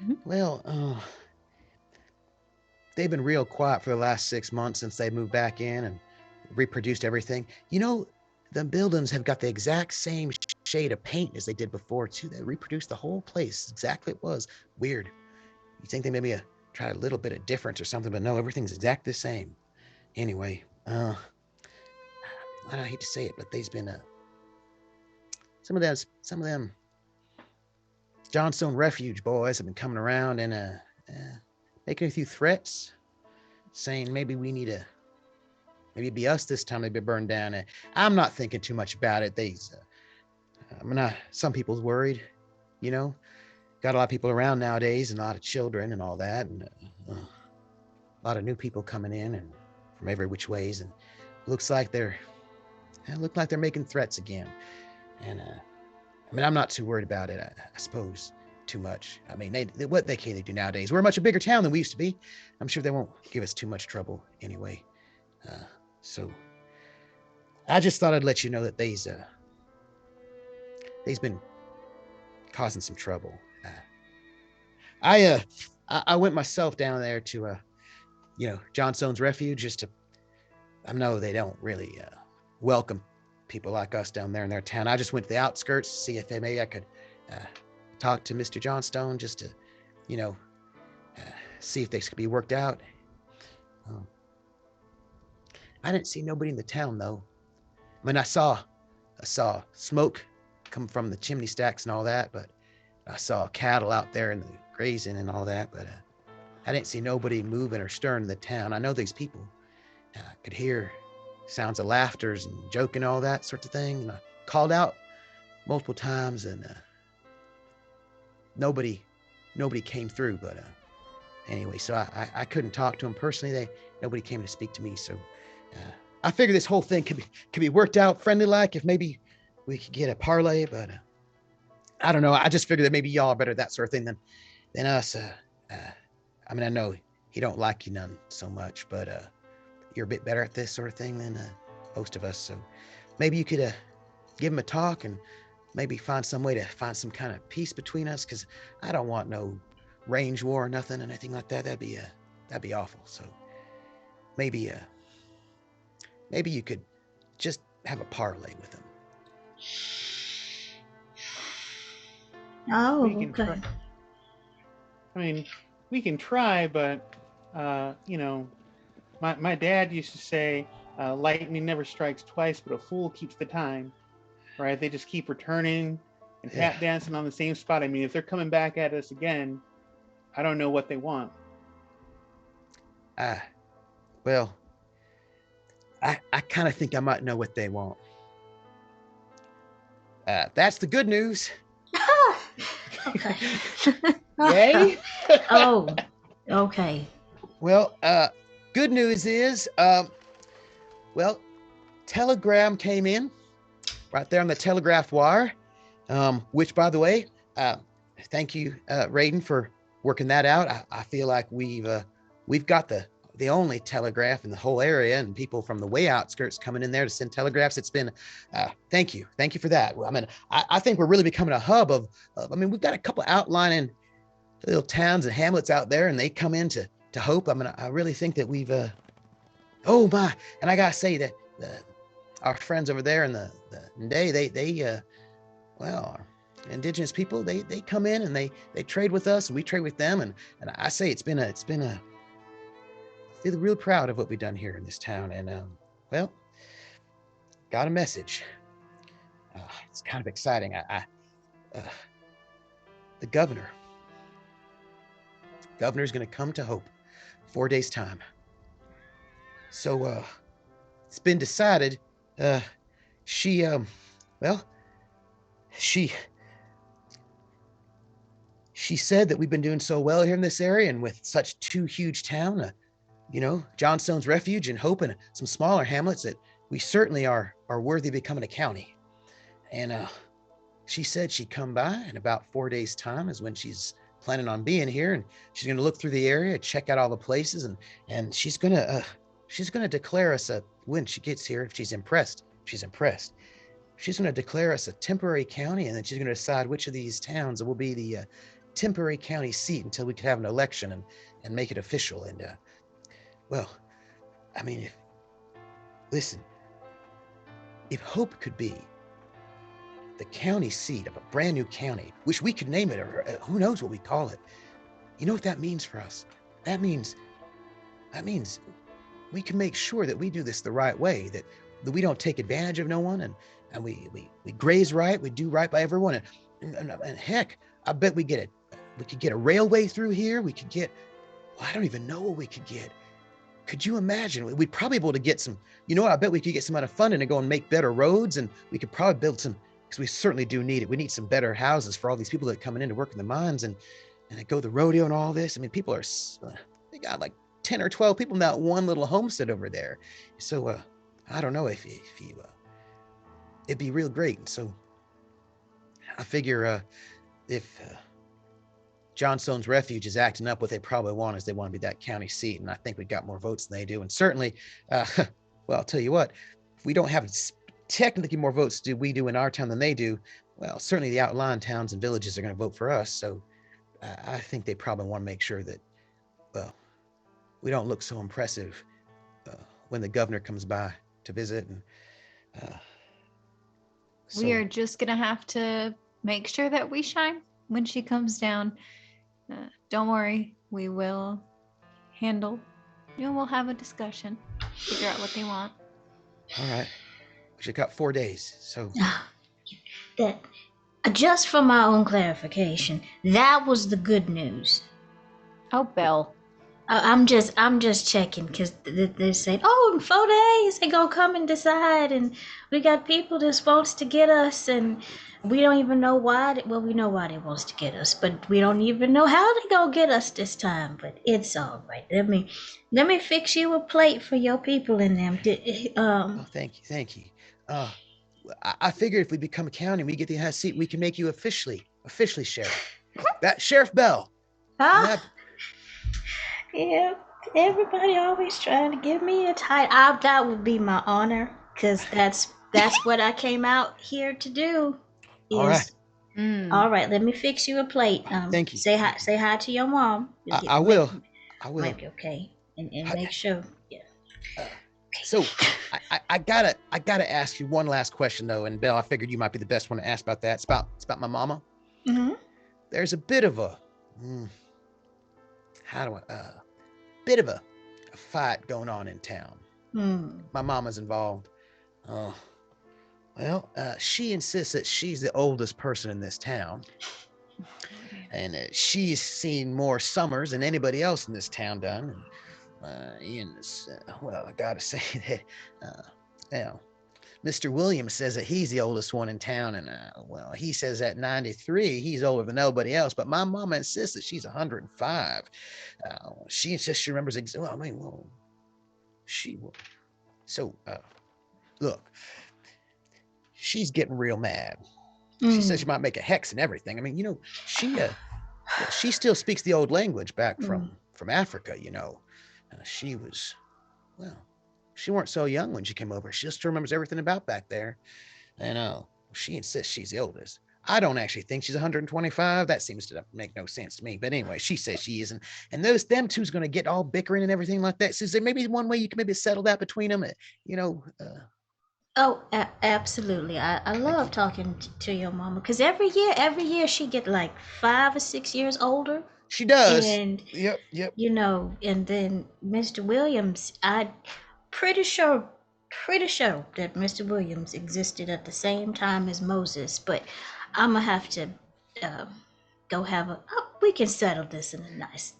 Mhm. Well, they've been real quiet for the last 6 months since they moved back in and reproduced everything. The buildings have got the exact same shade of paint as they did before too. They reproduced the whole place exactly it was. Weird. You think they maybe tried a little bit of difference or something, but no, everything's exactly the same. Anyway, I hate to say it, but there's been some of them Johnstone Refuge boys have been coming around and making a few threats, saying maybe we need to, maybe it'd be us this time they'd be burned down. I'm not thinking too much about it. Some people's worried, you know, got a lot of people around nowadays and a lot of children and all that, and a lot of new people coming in and from every which ways, and looks like they're making threats again. And I'm not too worried about it. I suppose too much. I mean, what they do nowadays. We're a much bigger town than we used to be. I'm sure they won't give us too much trouble anyway. So I just thought I'd let you know that they's been causing some trouble. I went myself down there to Johnstone's Refuge, just to, I know they don't really welcome people like us down there in their town. I just went to the outskirts to see if maybe I could talk to Mr. Johnstone, just to, see if they could be worked out. I didn't see nobody in the town though. I mean, I saw smoke come from the chimney stacks and all that, but I saw cattle out there and the grazing and all that, but I didn't see nobody moving or stirring in the town. I know these people could hear sounds of laughters and joking, all that sort of thing. And I called out multiple times, and nobody came through. But anyway, so I couldn't talk to them personally. Nobody came to speak to me. So I figured this whole thing could be worked out friendly like, if maybe we could get a parlay. But I don't know. I just figured that maybe y'all are better at that sort of thing than us. I mean, I know he don't like you none so much, but you're a bit better at this sort of thing than most of us. So maybe you could give him a talk and maybe find some way to find some kind of peace between us, because I don't want no range war or nothing, anything like that. That'd be awful. So maybe you could just have a parlay with him. Oh, We can okay. try. I mean, we can try, but my dad used to say, lightning never strikes twice, but a fool keeps the time. Right? They just keep returning and tap dancing on the same spot. I mean, if they're coming back at us again, I don't know what they want. Well, I kind of think I might know what they want. That's the good news. Okay. Yay? Oh, okay. Well, good news is, telegram came in right there on the telegraph wire, which, by the way, thank you, Raiden, for working that out. I feel like we've got the only telegraph in the whole area, and people from the way outskirts coming in there to send telegraphs. It's been, thank you for that. I mean, I think we're really becoming a hub of I mean, we've got a couple outlying little towns and hamlets out there, and they come in to Hope. I mean, I really think that we've, oh my, and I gotta say that our friends over there in the day, they our indigenous people, they come in and they trade with us, and we trade with them, and I say it's been a I feel real proud of what we've done here in this town. And got a message. It's kind of exciting. The governor's going to come to Hope 4 days time. So it's been decided. She said that we've been doing so well here in this area, and with such two huge town, Johnstone's Refuge and Hope and some smaller hamlets, that we certainly are worthy of becoming a county. And she said she'd come by in about 4 days time is when she's planning on being here, and she's going to look through the area, check out all the places, and she's going to declare us when she gets here, if she's impressed, she's going to declare us a temporary county, and then she's going to decide which of these towns will be the temporary county seat until we can have an election and make it official. And I mean, if Hope could be the county seat of a brand new county, which we could name it, or who knows what we call it, you know what that means for us? That means we can make sure that we do this the right way, that we don't take advantage of no one, and we graze right, we do right by everyone, and heck, I bet we could get a railway through here. We could get, well, I don't even know what we could get. Could you imagine? We'd probably be able to get some, I bet we could get some amount of funding to go and make better roads, and we could probably build some, because we certainly do need it. We need some better houses for all these people that are coming in to work in the mines and they go to the rodeo and all this. I mean, people are, they got like 10 or 12 people in that one little homestead over there. So I don't know if you, it'd be real great. So I figure if Johnstone's Refuge is acting up, what they probably want is they want to be that county seat. And I think we got more votes than they do. And certainly, well, I'll tell you what, if we don't have technically more votes do we do in our town than they do, well, certainly the outlying towns and villages are going to vote for us. So I think they probably want to make sure that, well, we don't look so impressive when the governor comes by to visit. And we are just going to have to make sure that we shine when she comes down. Don't worry, we will handle, we'll have a discussion, figure out what they want. All right. We got 4 days, so. That, just for my own clarification, that was the good news. Oh, Belle. I'm just checking, because they said, oh, in 4 days they gonna come and decide, and we got people that's supposed to get us, and we don't even know why. Well, we know why they wants to get us, but we don't even know how they gonna get us this time. But it's all right. Let me fix you a plate for your people in them. Oh, thank you. I figured if we become a county, we get the high seat, we can make you officially sheriff. That Sheriff Bell. Yeah, everybody always trying to give me a title. That would be my honor, because that's what I came out here to do. All right. All right, let me fix you a plate. Thank you. Say hi to your mom. I will. Might be okay, and make sure. Yeah. So I gotta ask you one last question though, and Belle, I figured you might be the best one to ask about that. It's about my mama. Mm-hmm. There's a bit of a bit of a fight going on in town. My mama's involved. Well, she insists that she's the oldest person in this town, and she's seen more summers than anybody else in this town done. Well, I gotta say that, Mr. Williams says that he's the oldest one in town, and well, he says at 93 he's older than nobody else. But my mama insists that she's 105. She insists she remembers look, she's getting real mad. She says she might make a hex and everything. I mean, she still speaks the old language back from Africa. She weren't so young when she came over. She just remembers everything about back there. And she insists she's the oldest. I don't actually think she's 125. That seems to make no sense to me. But anyway, she says she is. And them two's going to get all bickering and everything like that. So is there maybe one way you can maybe settle that between them? Oh, absolutely. I love talking to your mama, because every year she get like 5 or 6 years older. She does. And yep. And then Mr. Williams, I'm pretty sure that Mr. Williams existed at the same time as Moses, but I'm gonna have to go have we can settle this in a nice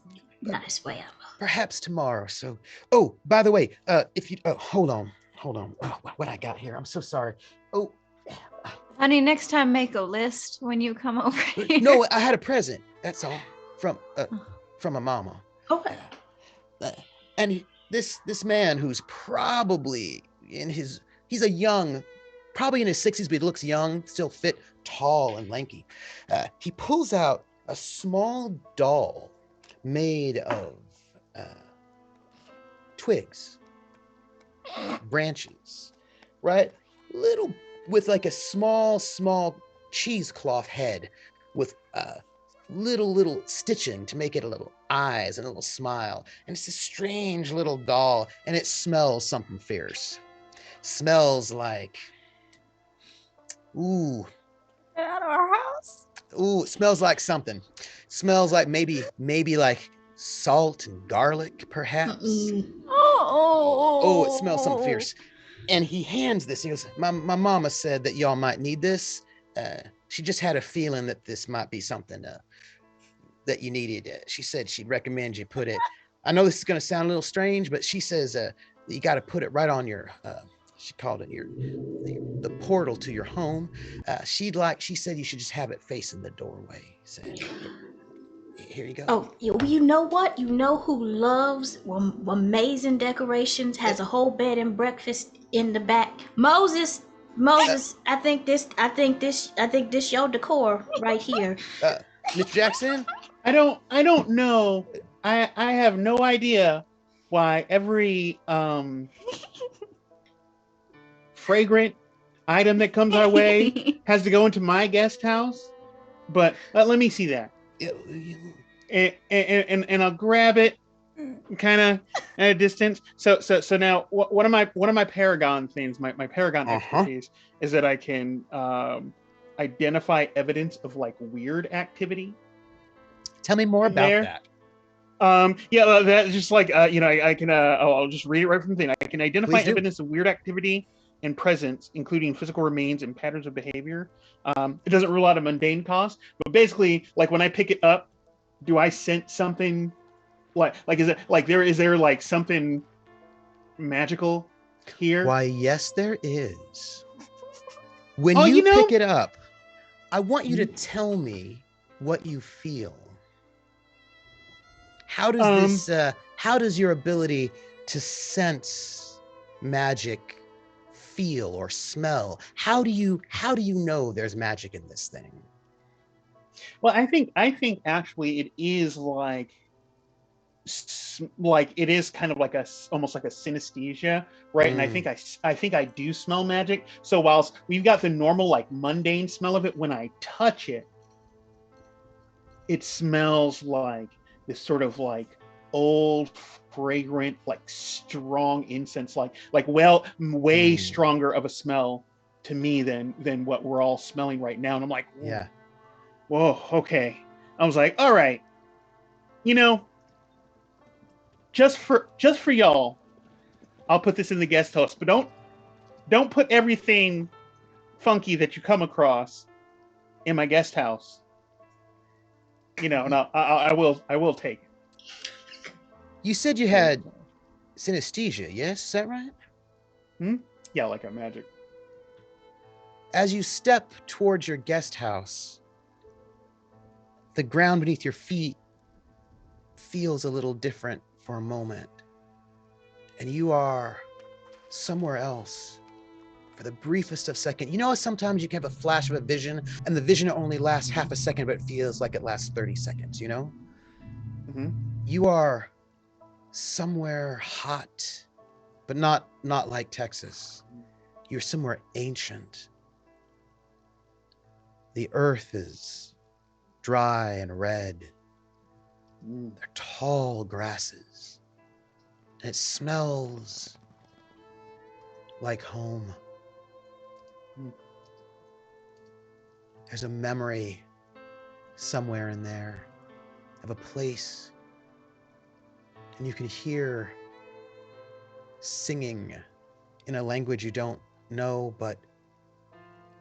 way. Perhaps tomorrow. So, by the way, if you hold on. What I got here? I'm so sorry. Oh, honey, next time make a list when you come over here. No, I had a present. That's all from a mama. Okay. And this man who's probably he's probably in his 60s, but he looks young, still fit, tall and lanky. He pulls out a small doll made of twigs, branches, right? Little, with like a small cheesecloth head with little stitching to make it a little eyes and a little smile. And it's a strange little doll, and it smells something fierce. Smells like, ooh. Get out of our house. Ooh, it smells like something. Smells like maybe like salt and garlic, perhaps. Oh, it smells something fierce. And he hands this. He goes, my mama said that y'all might need this. She just had a feeling that this might be something that you needed. She said she'd recommend you put it. I know this is going to sound a little strange, but she says you got to put it right on your, she called it the portal to your home. She said you should just have it facing the doorway. So here you go. Oh, you know what? You know who loves amazing decorations, has a whole bed and breakfast in the back? Moses, I think this your decor right here. Mr. Jackson? I don't know. I have no idea why every fragrant item that comes our way has to go into my guest house. But let me see that. And I'll grab it kind of at a distance. So now one of my Paragon things, my Paragon expertise is that I can identify evidence of like weird activity. Tell me more about that. That's just like I can I'll just read it right from the thing. I can identify evidence of weird activity and presence, including physical remains and patterns of behavior. It doesn't rule out a mundane cost, but basically, like when I pick it up, do I sense something? Like is there like something magical here? Why, yes, there is. When you pick it up, I want you to tell me what you feel. How does how does your ability to sense magic feel or smell? How do you know there's magic in this thing? Well, I think actually it is like it is kind of like almost like a synesthesia, right? And I think I do smell magic. So whilst we've got the normal like mundane smell of it, when I touch it, it smells like this sort of like old, fragrant, like strong incense, like way stronger of a smell to me than what we're all smelling right now. And I'm like, whoa, okay. I was like, all right, just for y'all, I'll put this in the guest house, but don't put everything funky that you come across in my guest house. And I will take it. You said you had synesthesia, yes? Is that right? Yeah, like a magic. As you step towards your guest house, the ground beneath your feet feels a little different for a moment. And you are somewhere else for the briefest of second. You know, sometimes you can have a flash of a vision, and the vision only lasts half a second, but it feels like it lasts 30 seconds, you know? You are somewhere hot, but not like Texas. You're somewhere ancient. The earth is dry and red. They're tall grasses. And it smells like home. There's a memory somewhere in there of a place, and you can hear singing in a language you don't know, but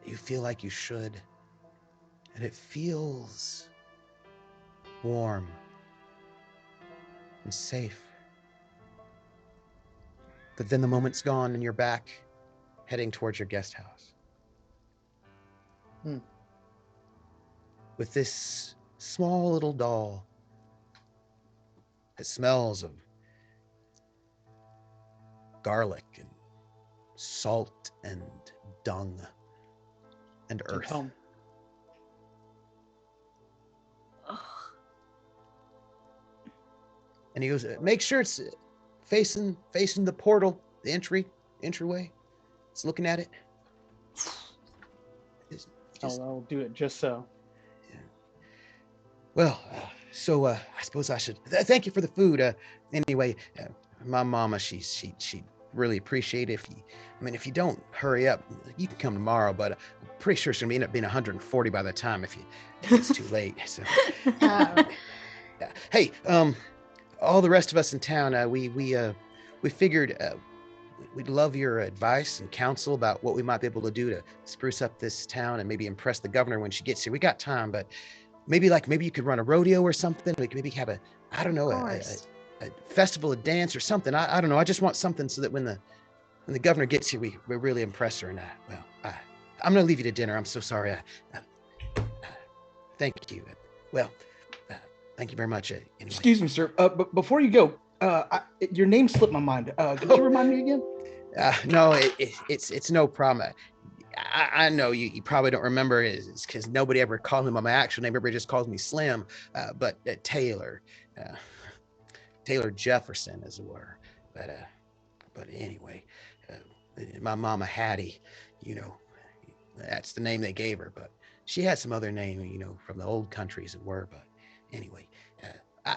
you feel like you should. And it feels warm and safe. But then the moment's gone and you're back heading towards your guest house. With this small little doll that smells of garlic and salt and dung and earth. And he goes, make sure it's facing the portal, the entryway. It's looking at it. I'll do it just so. Yeah. Well, so I suppose I should thank you for the food. Anyway, my mama, she really appreciate it. If you don't hurry up, you can come tomorrow, but I'm pretty sure it's gonna end up being 140 by the time if it's too late. So, hey, all the rest of us in town, we figured we'd love your advice and counsel about what we might be able to do to spruce up this town and maybe impress the governor when she gets here. We got time, but maybe you could run a rodeo or something. We could maybe have a, I don't know, a festival of dance or something. I don't know. I just want something so that when the governor gets here, we really impress her. And I'm going to leave you to dinner. I'm so sorry. Thank you. Well, thank you very much. Anyway. Excuse me, sir. But before you go, your name slipped my mind. Could you remind me again? No, it's no problem. I know you probably don't remember it because nobody ever called me by my actual name. Everybody just calls me Slim. But Taylor Jefferson, as it were. But anyway, my mama Hattie, that's the name they gave her. But she had some other name, from the old country, as it were. But anyway,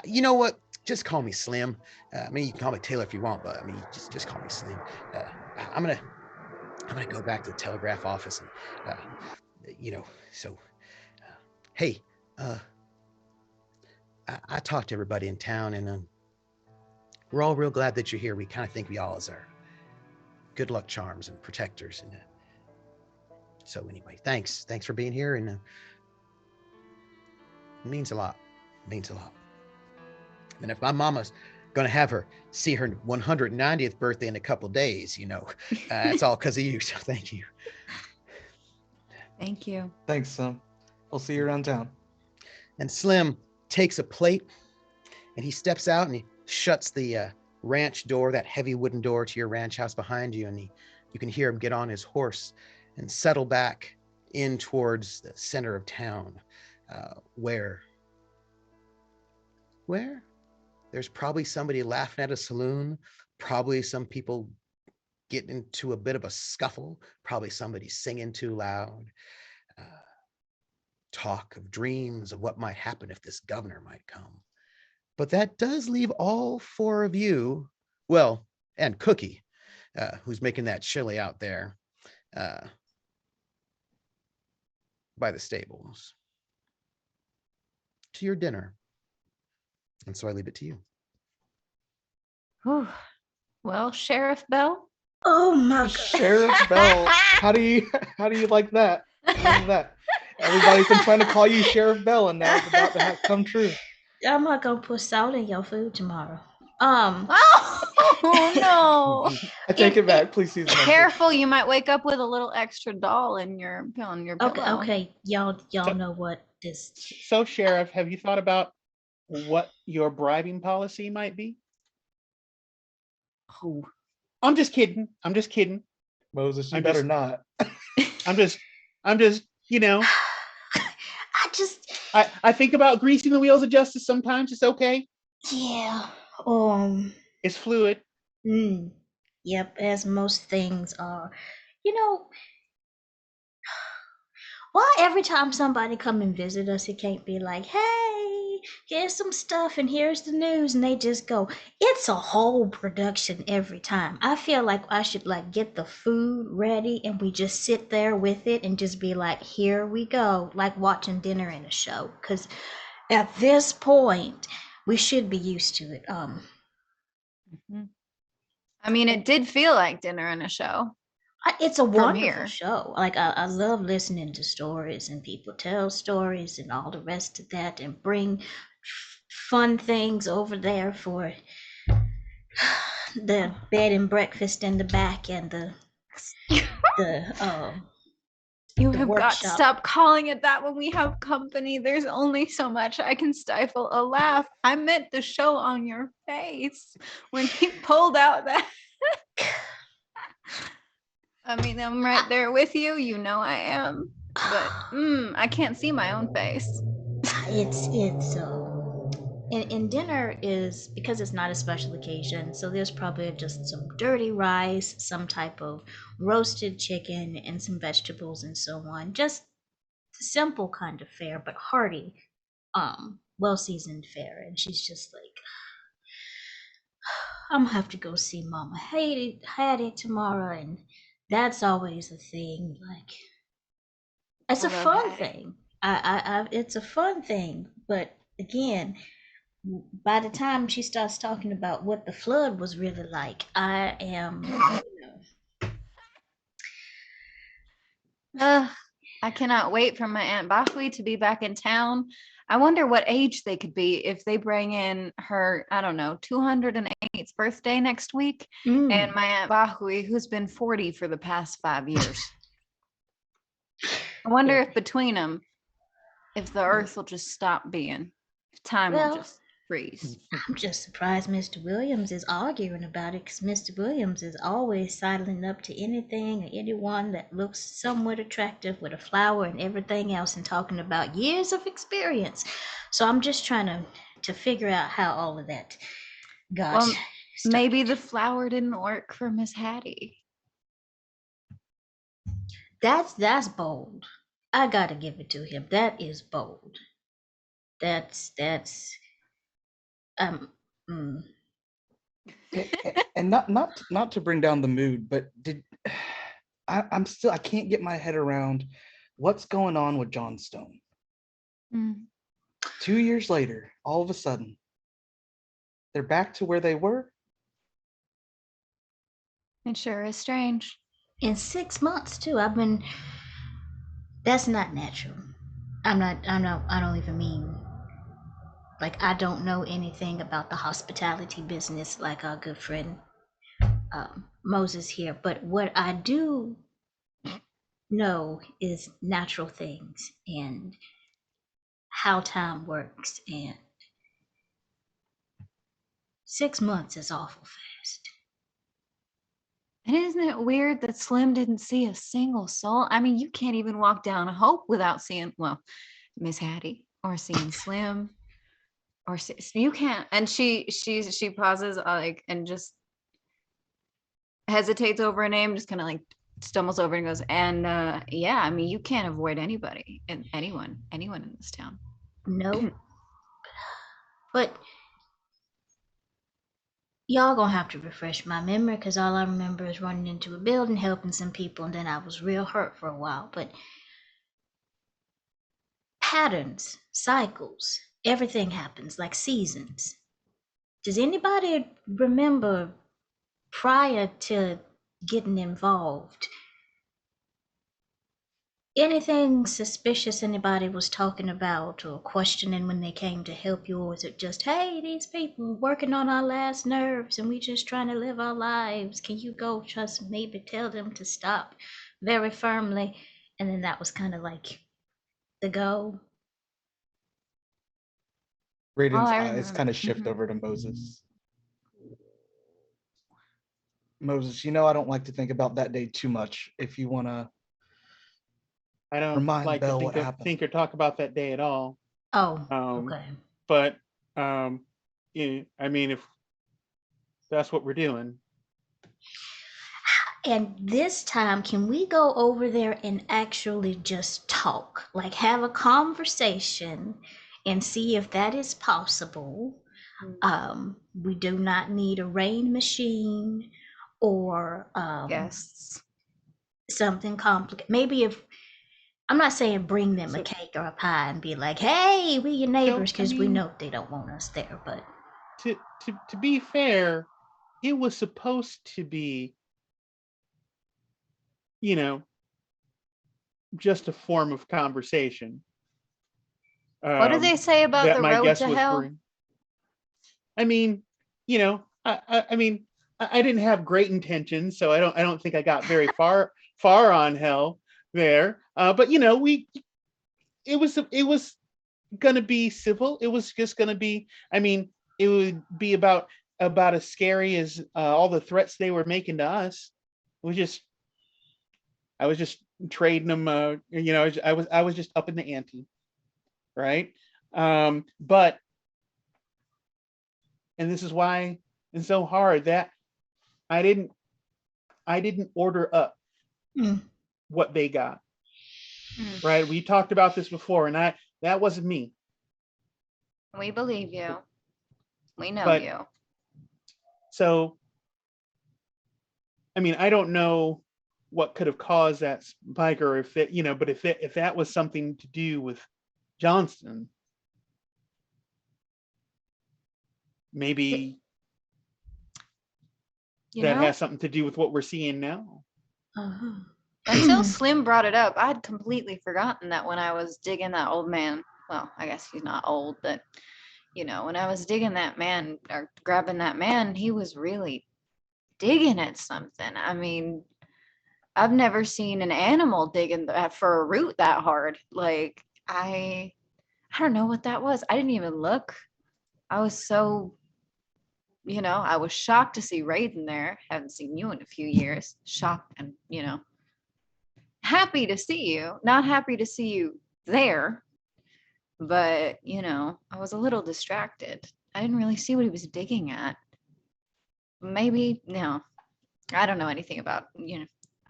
you know what? Just call me Slim. You can call me Taylor if you want, but just call me Slim. I'm gonna go back to the telegraph office and, hey, I talked to everybody in town, and we're all real glad that you're here. We kind of think we all as our good luck charms and protectors, and so anyway, thanks for being here, and it means a lot. And if my mama's gonna have her see her 190th birthday in a couple of days, that's all because of you. So thank you. Thank you. Thanks, Slim. I'll see you around town. And Slim takes a plate and he steps out and he shuts the ranch door, that heavy wooden door to your ranch house behind you. And you can hear him get on his horse and settle back in towards the center of town, where there's probably somebody laughing at a saloon, probably some people get into a bit of a scuffle, probably somebody singing too loud, talk of dreams of what might happen if this governor might come. But that does leave all four of you, well, and Cookie, who's making that chili out there by the stables, to your dinner. And so I leave it to you. Whew. Well, Sheriff Bell. Oh my God. Sheriff Bell. How do you like that? Everybody's been trying to call you Sheriff Bell, and now it's about to come true. I'm not gonna put salt in your food tomorrow. Oh no! I take it back. Please season. Careful, you might wake up with a little extra doll on your pillow. Okay, y'all know what this. So, Sheriff, have you thought about what your bribing policy might be? Oh, I'm just kidding. Moses, you better not. I'm just, I think about greasing the wheels of justice sometimes. It's okay. Yeah. It's fluid. Yep, as most things are. Why every time somebody come and visit us, it can't be like, hey, here's some stuff and here's the news, and they just go. It's a whole production every time. I feel like I should get the food ready and we just sit there with it and just be like, here we go, like watching dinner in a show. Because at this point, we should be used to it. It did feel like dinner in a show. It's a wonderful show. I love listening to stories and people tell stories and all the rest of that, and bring fun things over there for the bed and breakfast in the back and the you have got to stop calling it that when we have company. There's only so much I can stifle a laugh. I meant the show on your face when he pulled out that. I'm right there with you. I am, but I can't see my own face. And dinner is, because it's not a special occasion, so there's probably just some dirty rice, some type of roasted chicken, and some vegetables and so on. Just simple kind of fare, but hearty, well-seasoned fare. And she's just like, I'm gonna have to go see Mama Hattie tomorrow, and that's always a thing. It's a fun thing. It's a fun thing, but again, by the time she starts talking about what the flood was really like, I am I cannot wait for my Aunt Bahui to be back in town. I wonder what age they could be if they bring in her, I don't know, 208th birthday next week, and my Aunt Bahui, who's been 40 for the past 5 years. I wonder if between them, if the earth will just stop being, if time will Well, just freeze. I'm just surprised Mr. Williams is arguing about it, because Mr. Williams is always sidling up to anything or anyone that looks somewhat attractive with a flower and everything else and talking about years of experience. So I'm just trying to figure out how all of that got Well, started. maybe the flower didn't work for Miss Hattie. That's bold. I gotta give it to him. That is bold. That's um mm. And not to bring down the mood, but I can't get my head around what's going on with Johnstone. 2 years later, all of a sudden, they're back to where they were. It sure is strange. In 6 months too. That's not natural. I don't even mean, like, I don't know anything about the hospitality business like our good friend Moses here, but what I do know is natural things and how time works, and 6 months is awful fast. And isn't it weird that Slim didn't see a single soul? I mean, you can't even walk down Hope without seeing, well, Miss Hattie or seeing Slim, or you can't. And she pauses, like, and just hesitates over a name, just kind of like stumbles over and goes, and yeah, I mean, you can't avoid anybody and anyone in this town. No. But y'all gonna have to refresh my memory, because all I remember is running into a building, helping some people, and then I was real hurt for a while. But patterns, cycles, everything happens like seasons. Does anybody remember prior to getting involved anything suspicious anybody was talking about or questioning when they came to help you? Or was it just, hey, these people working on our last nerves and we just trying to live our lives, can you go just maybe tell them to stop very firmly? And then that was kind of like the go. Raiden's I eyes remember. kind of shift over to Moses. Moses, I don't like to think about that day too much. If you want to I don't remind like Belle to what happened. think or talk about that day at all. Oh, okay. But yeah, I mean, if that's what we're doing. And this time, can we go over there and actually just talk? Like, have a conversation and see if that is possible. We do not need a rain machine or Guests. something complicated. Maybe if, I'm not saying bring them a cake or a pie and be like, hey, we your neighbors, because we know they don't want us there. But to be fair, it was supposed to be, just a form of conversation. What do they say about the road to hell? I mean, I mean, I didn't have great intentions, so I don't think I got very far on hell there. But it was gonna be civil. It was just gonna be, I mean, it would be about as scary as all the threats they were making to us. I was just trading them. I was just up in the ante, right? But, and this is why it's so hard, that I didn't order up what they got. Right? We talked about this before, and that wasn't me. We believe you. We know you. So, I mean, I don't know what could have caused that spike, or if it, but if that was something to do with Johnston, maybe that has something to do with what we're seeing now. Until Slim brought it up, I'd completely forgotten that when I was digging that old man, well, I guess he's not old, but when I was digging that man or grabbing that man, he was really digging at something. I mean, I've never seen an animal digging for a root that hard. Like I don't know what that was. I didn't even look. I was so, I was shocked to see Raiden there. Haven't seen you in a few years. Shocked and, happy to see you. Not happy to see you there, but, I was a little distracted. I didn't really see what he was digging at. Maybe, no, I don't know anything about,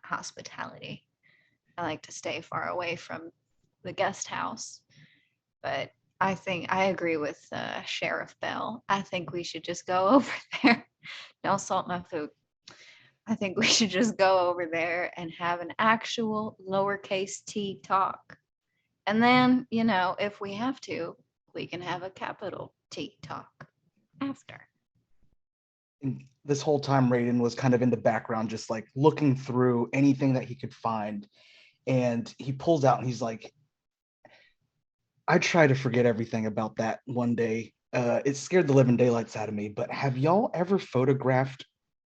hospitality. I like to stay far away from the guest house. But I think I agree with Sheriff Bell. I think we should just go over there. Don't salt my food. I think we should just go over there and have an actual lowercase t talk. And then, if we have to, we can have a capital T talk after. And this whole time, Raiden was kind of in the background, just like looking through anything that he could find. And he pulls out and he's like, I try to forget everything about that one day. It scared the living daylights out of me, but have y'all ever photographed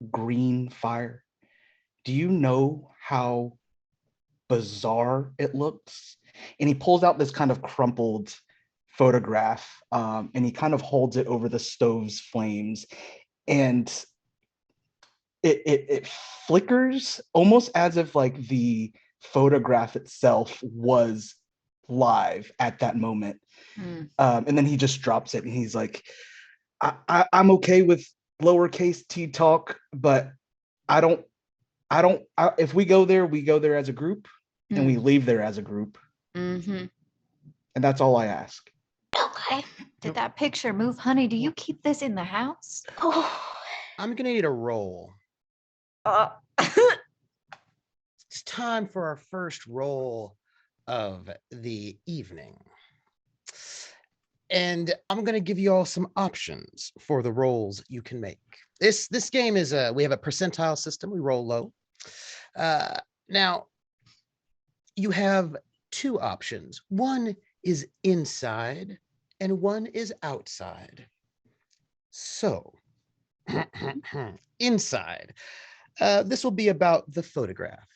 green fire? Do you know how bizarre it looks? And he pulls out this kind of crumpled photograph, and he kind of holds it over the stove's flames, and it flickers almost as if like the photograph itself was live at that moment. And then he just drops it and he's like, I'm okay with lowercase t talk, but if we go there as a group, and we leave there as a group. Mm-hmm. And that's all I ask. Okay. Did that picture move, honey? Do you keep this in the house? Oh, I'm gonna need a roll. It's time for our first roll of the evening. And I'm going to give you all some options for the rolls you can make. This game is we have a percentile system. We roll low. Now, you have two options. One is inside and one is outside. So, inside, this will be about the photograph.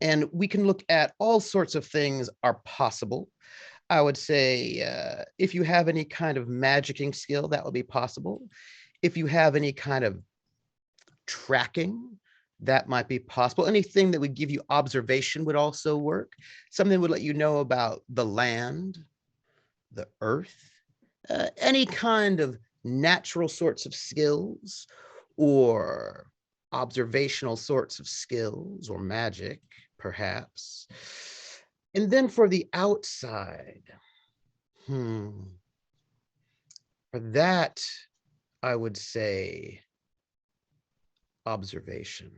And we can look at all sorts of things are possible. I would say if you have any kind of magicking skill, that would be possible. If you have any kind of tracking, that might be possible. Anything that would give you observation would also work. Something that would let you know about the land, the earth, any kind of natural sorts of skills or observational sorts of skills or magic, perhaps. And then for the outside, for that, I would say observation.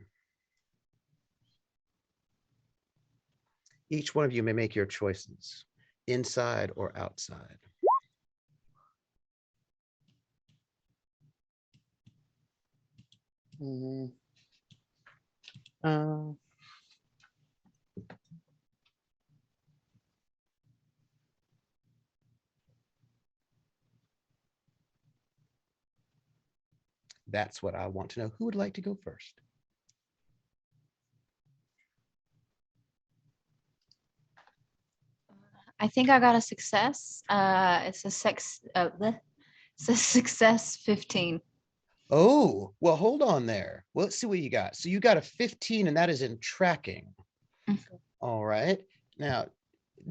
Each one of you may make your choices, inside or outside. That's what I want to know. Who would like to go first? I think I got a success. It's a success 15. Oh, well, hold on there. Well, let's see what you got. So you got a 15, and that is in tracking. Mhm. All right. Now,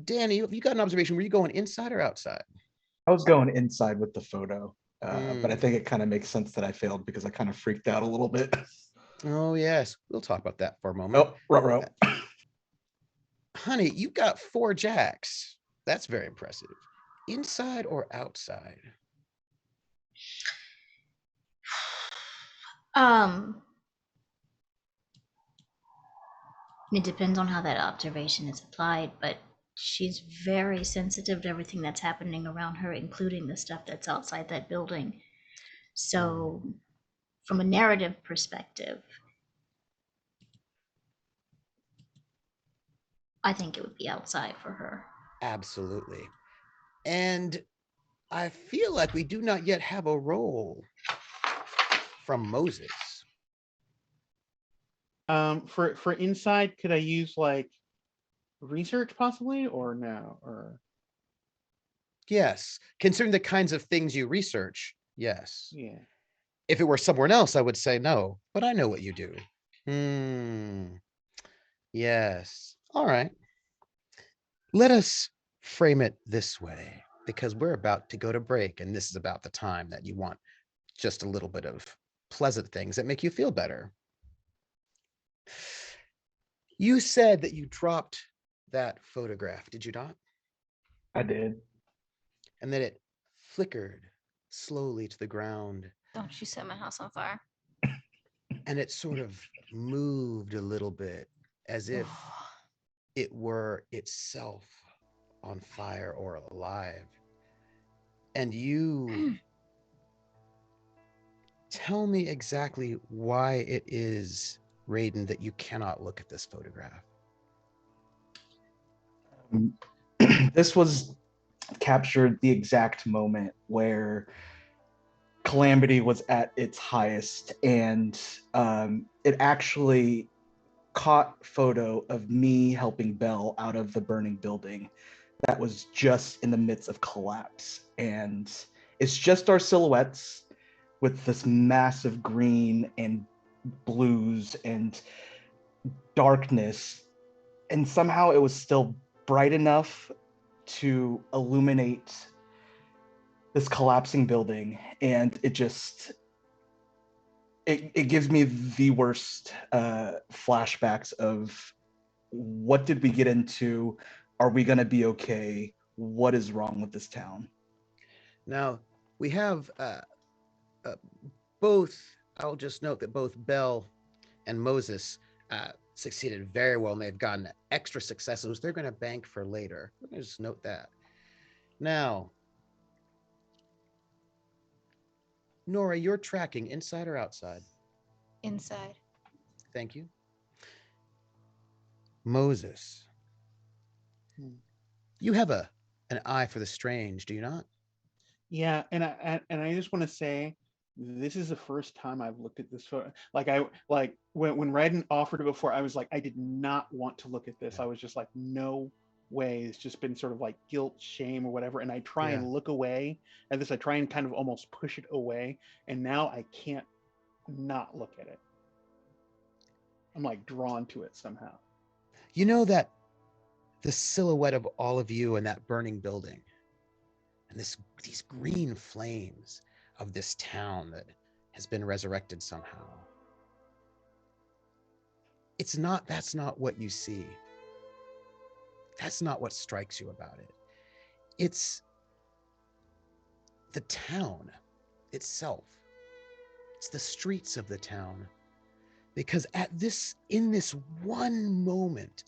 Danny, you got an observation. Were you going inside or outside? I was going inside with the photo, but I think it kind of makes sense that I failed because I kind of freaked out a little bit. Oh, yes. We'll talk about that for a moment. Oh, ruh-roh. Honey, you got 4 jacks. That's very impressive. Inside or outside? It depends on how that observation is applied, but she's very sensitive to everything that's happening around her, including the stuff that's outside that building. So, from a narrative perspective, I think it would be outside for her. Absolutely. And I feel like we do not yet have a roll from Moses. For inside, could I use like research possibly, or no? Or Yes, considering the kinds of things you research, yes. yeah. If it were somewhere else, I would say no, but I know what you do. Yes. All right. Let us frame it this way, because we're about to go to break, and this is about the time that you want just a little bit of pleasant things that make you feel better. You said that you dropped that photograph, did you not? I did. And that it flickered slowly to the ground, Don't you set my house on fire. and it sort of moved a little bit as if it were itself on fire or alive. And you tell me exactly why it is, Raiden, that you cannot look at this photograph. This was captured the exact moment where calamity was at its highest, and it actually caught photo of me helping Belle out of the burning building that was just in the midst of collapse. And it's just our silhouettes with this massive green and blues and darkness. And somehow it was still bright enough to illuminate this collapsing building. And it just, it gives me the worst flashbacks of what did we get into? Are we going to be okay? What is wrong with this town? Now, we have both, I'll just note that both Belle and Moses succeeded very well, and they've gotten extra successes they're going to bank for later. Let me just note that. Now, Nora, you're tracking inside or outside? Inside. Thank you. Moses, you have an eye for the strange, do you not? Yeah, and I just want to say this is the first time I've looked at this photo. Like when Raiden offered it before, I was like, I did not want to look at this. I was just like, no way. It's just been sort of like guilt, shame, or whatever. And I try and look away at this. I try and kind of almost push it away. And now I can't not look at it. I'm like drawn to it somehow. You know that the silhouette of all of you in that burning building, and these green flames of this town that has been resurrected somehow. That's not what you see. That's not what strikes you about it. It's the town itself. It's the streets of the town. Because in this one moment,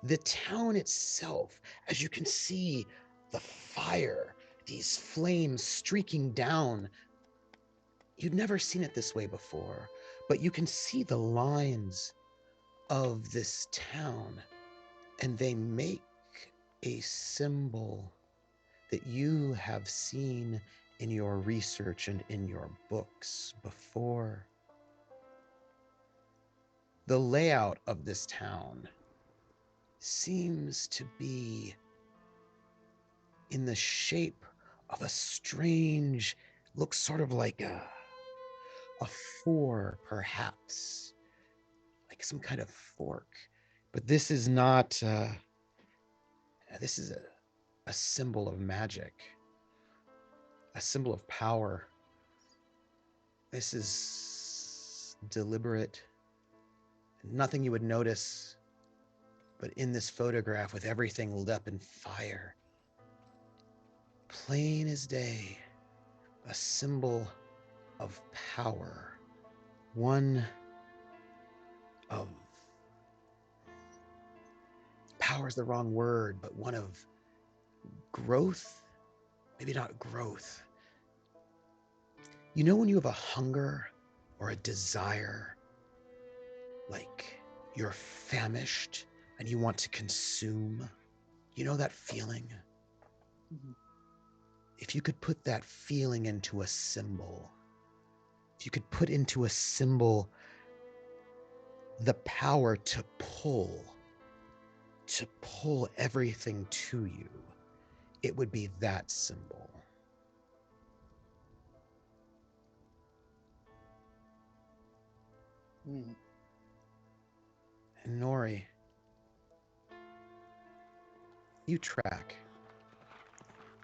the town itself, as you can see, the fire, these flames streaking down. You'd never seen it this way before, but you can see the lines of this town, and they make a symbol that you have seen in your research and in your books before. The layout of this town seems to be in the shape of a strange, looks sort of like a four, perhaps, like some kind of fork. But this is not, this is a symbol of magic, a symbol of power. This is deliberate, nothing you would notice, but in this photograph with everything lit up in fire, plain as day, a symbol of power, one of, power is the wrong word, but one of growth, maybe not growth. You know when you have a hunger or a desire, like you're famished and you want to consume. You know that feeling? Mhm. If you could put that feeling into a symbol, if you could put into a symbol the power to pull everything to you, it would be that symbol. Mm. And Nori, you track.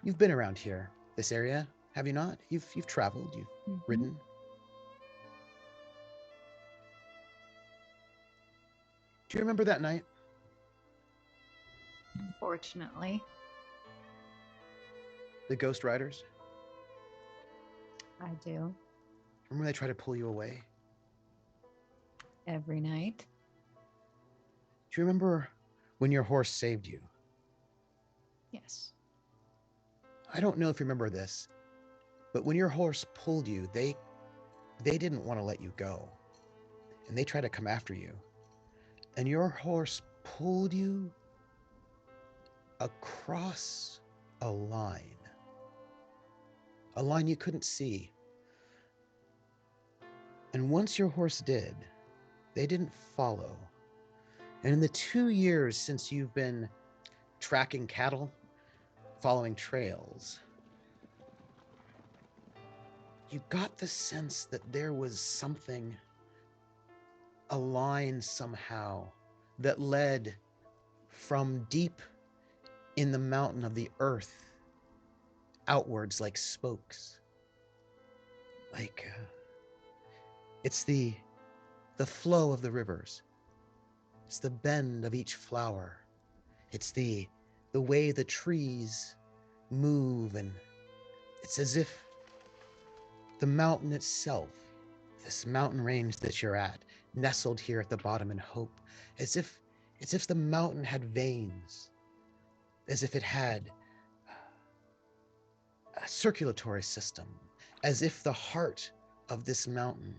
You've been around here, this area, have you not? You've traveled, you've ridden. Do you remember that night? Unfortunately, The Ghost Riders? I do. Remember when they tried to pull you away? Every night. Do you remember when your horse saved you? Yes. I don't know if you remember this, but when your horse pulled you, they didn't want to let you go. And they tried to come after you. And your horse pulled you across a line you couldn't see. And once your horse did, they didn't follow. And in the 2 years since you've been tracking cattle, following trails, you got the sense that there was something, a line somehow, that led from deep in the mountain of the earth outwards like spokes. Like, it's the flow of the rivers. It's the bend of each flower. It's the way the trees move, and it's as if the mountain itself, this mountain range that you're at, nestled here at the bottom in Hope, as if the mountain had veins, as if it had a circulatory system, as if the heart of this mountain,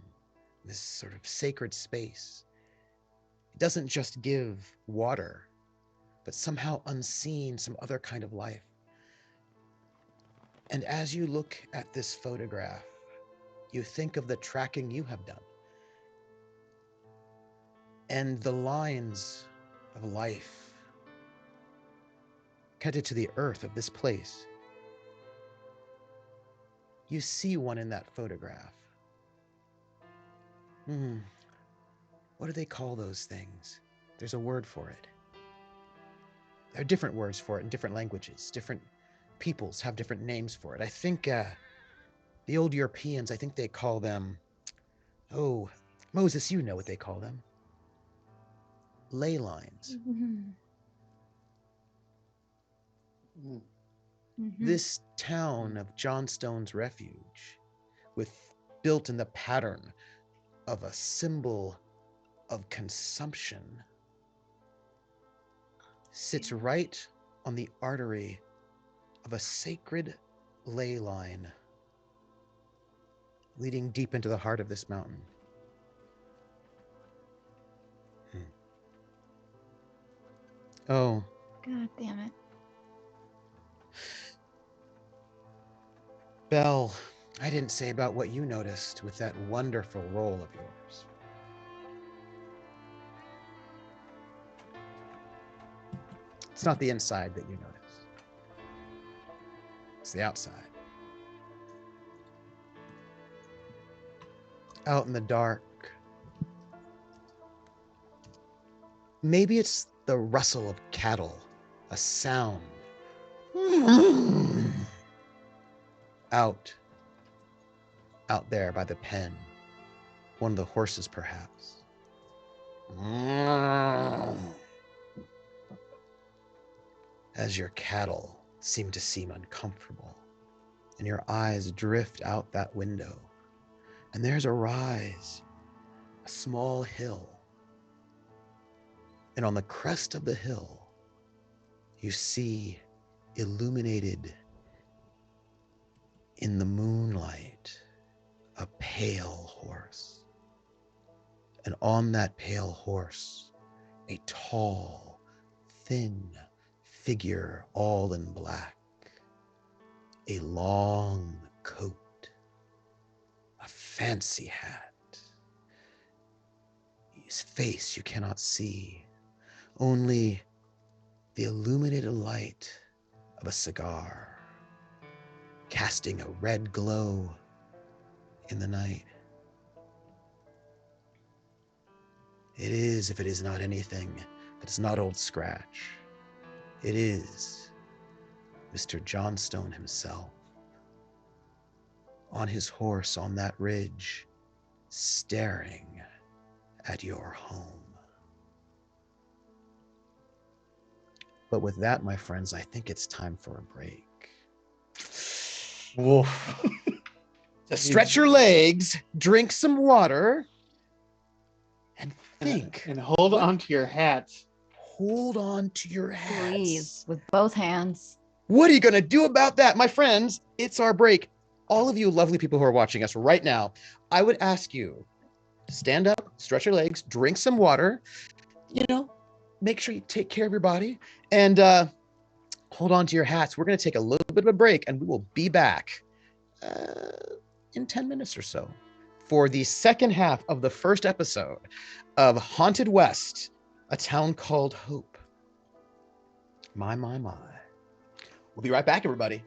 this sort of sacred space, doesn't just give water, but somehow unseen, some other kind of life. And as you look at this photograph, you think of the tracking you have done and the lines of life connected to the earth of this place. You see one in that photograph. What do they call those things? There's a word for it. There are different words for it in different languages. Different peoples have different names for it. I think the old Europeans, I think they call them, oh, Moses, you know what they call them. Ley lines. Mm-hmm. Mm. This town of Johnstone's Refuge, built in the pattern of a symbol of consumption, sits right on the artery of a sacred ley line leading deep into the heart of this mountain. Oh. God damn it. Belle, I didn't say about what you noticed with that wonderful roll of yours. It's not the inside that you notice. It's the outside. Out in the dark. Maybe it's the rustle of cattle, a sound. Out there by the pen. One of the horses, perhaps. As your cattle seem uncomfortable, and your eyes drift out that window, and there's a rise, a small hill, and on the crest of the hill, you see, illuminated in the moonlight, a pale horse. And on that pale horse, a tall, thin figure all in black, a long coat, a fancy hat. His face you cannot see, only the illuminated light of a cigar, casting a red glow in the night. It is, if it is not anything, that is not Old Scratch. It is Mr. Johnstone himself, on his horse on that ridge, staring at your home. But with that, my friends, I think it's time for a break. Woof. To stretch your legs, drink some water, and think. And hold on to your hats. Hold on to your hats. Please, with both hands. What are you going to do about that? My friends, it's our break. All of you lovely people who are watching us right now, I would ask you to stand up, stretch your legs, drink some water, make sure you take care of your body, and hold on to your hats. We're going to take a little bit of a break, and we will be back in 10 minutes or so for the second half of the first episode of Haunted West, A Town Called Hope. My. We'll be right back, everybody.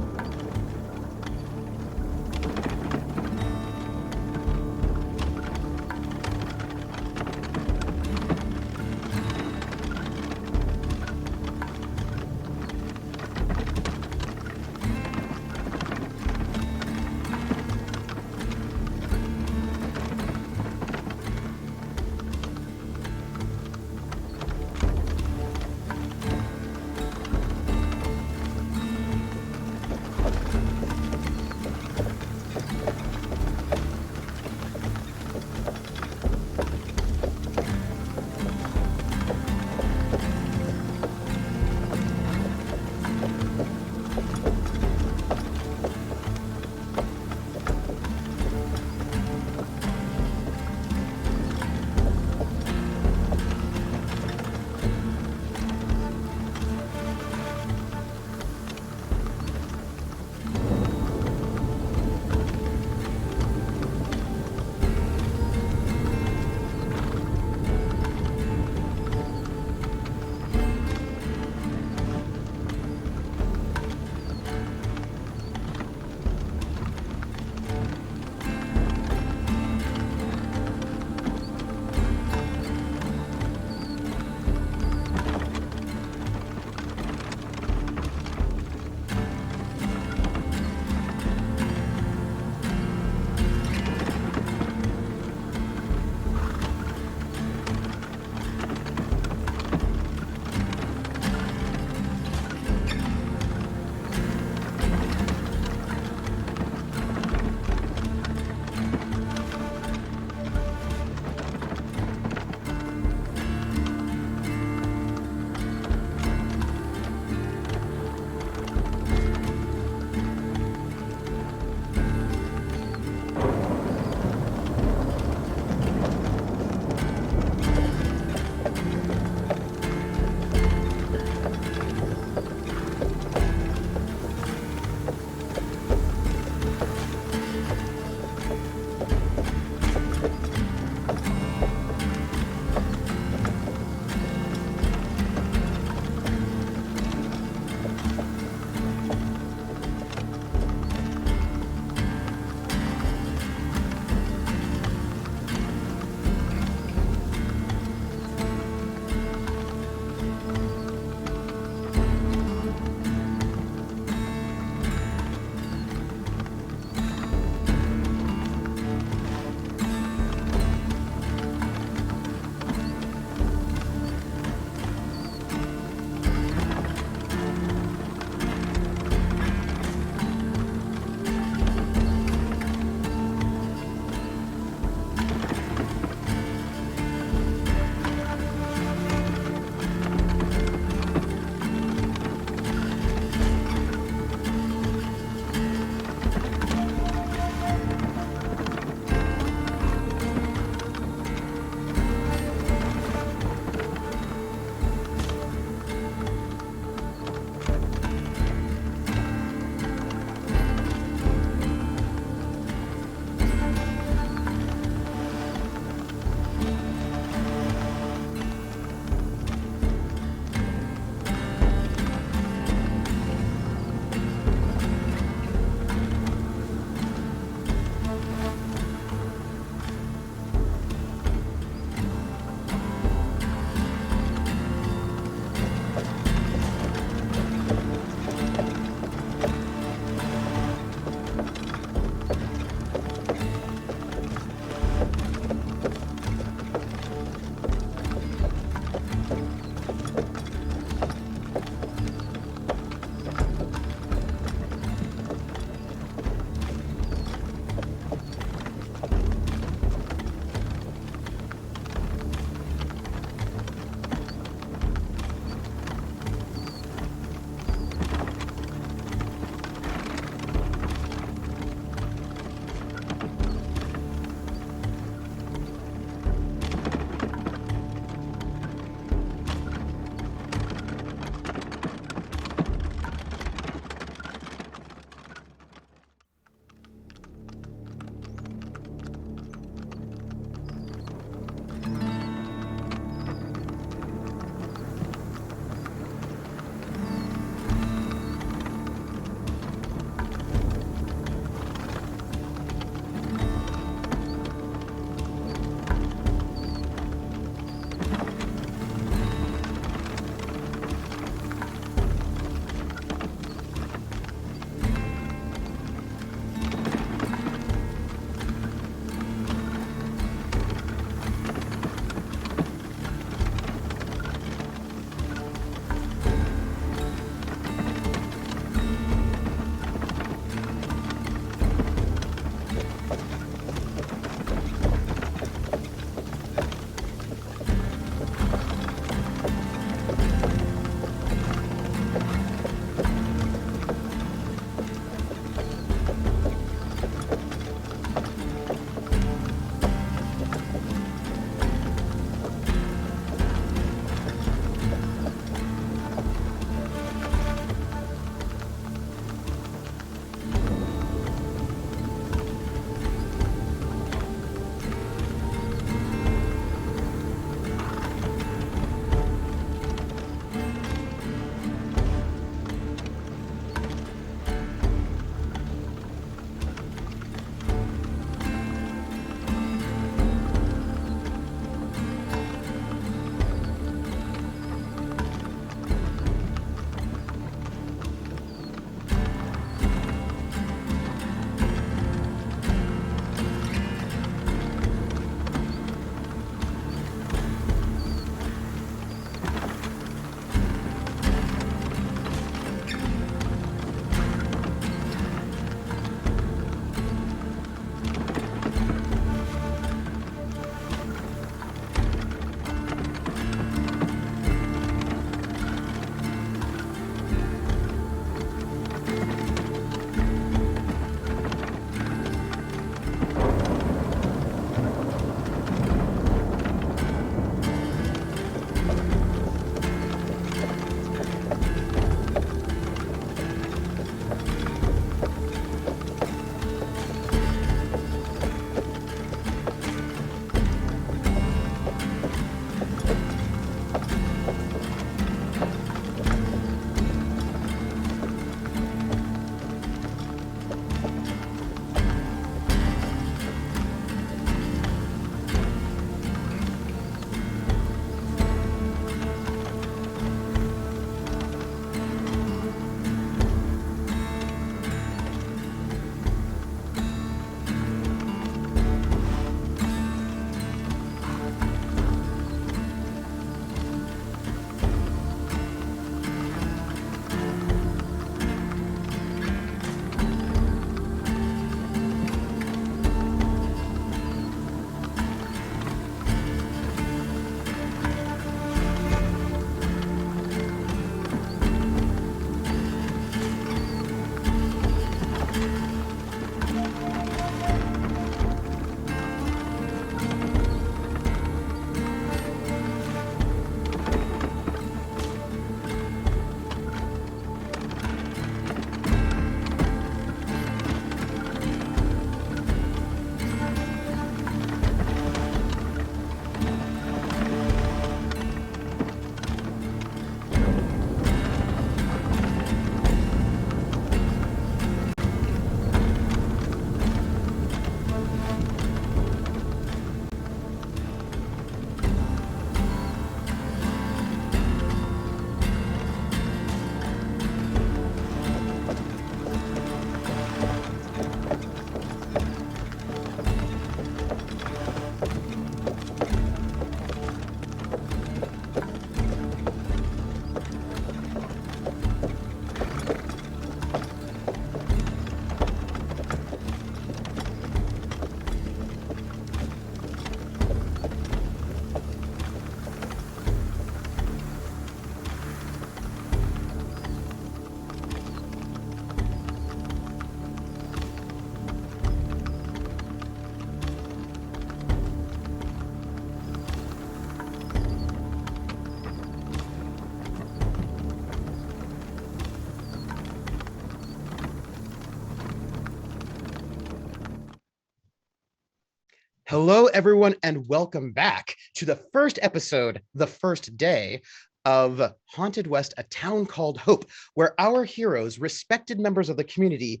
Hello, everyone, and welcome back to the first episode, the first day of Haunted West, a town called Hope, where our heroes, respected members of the community,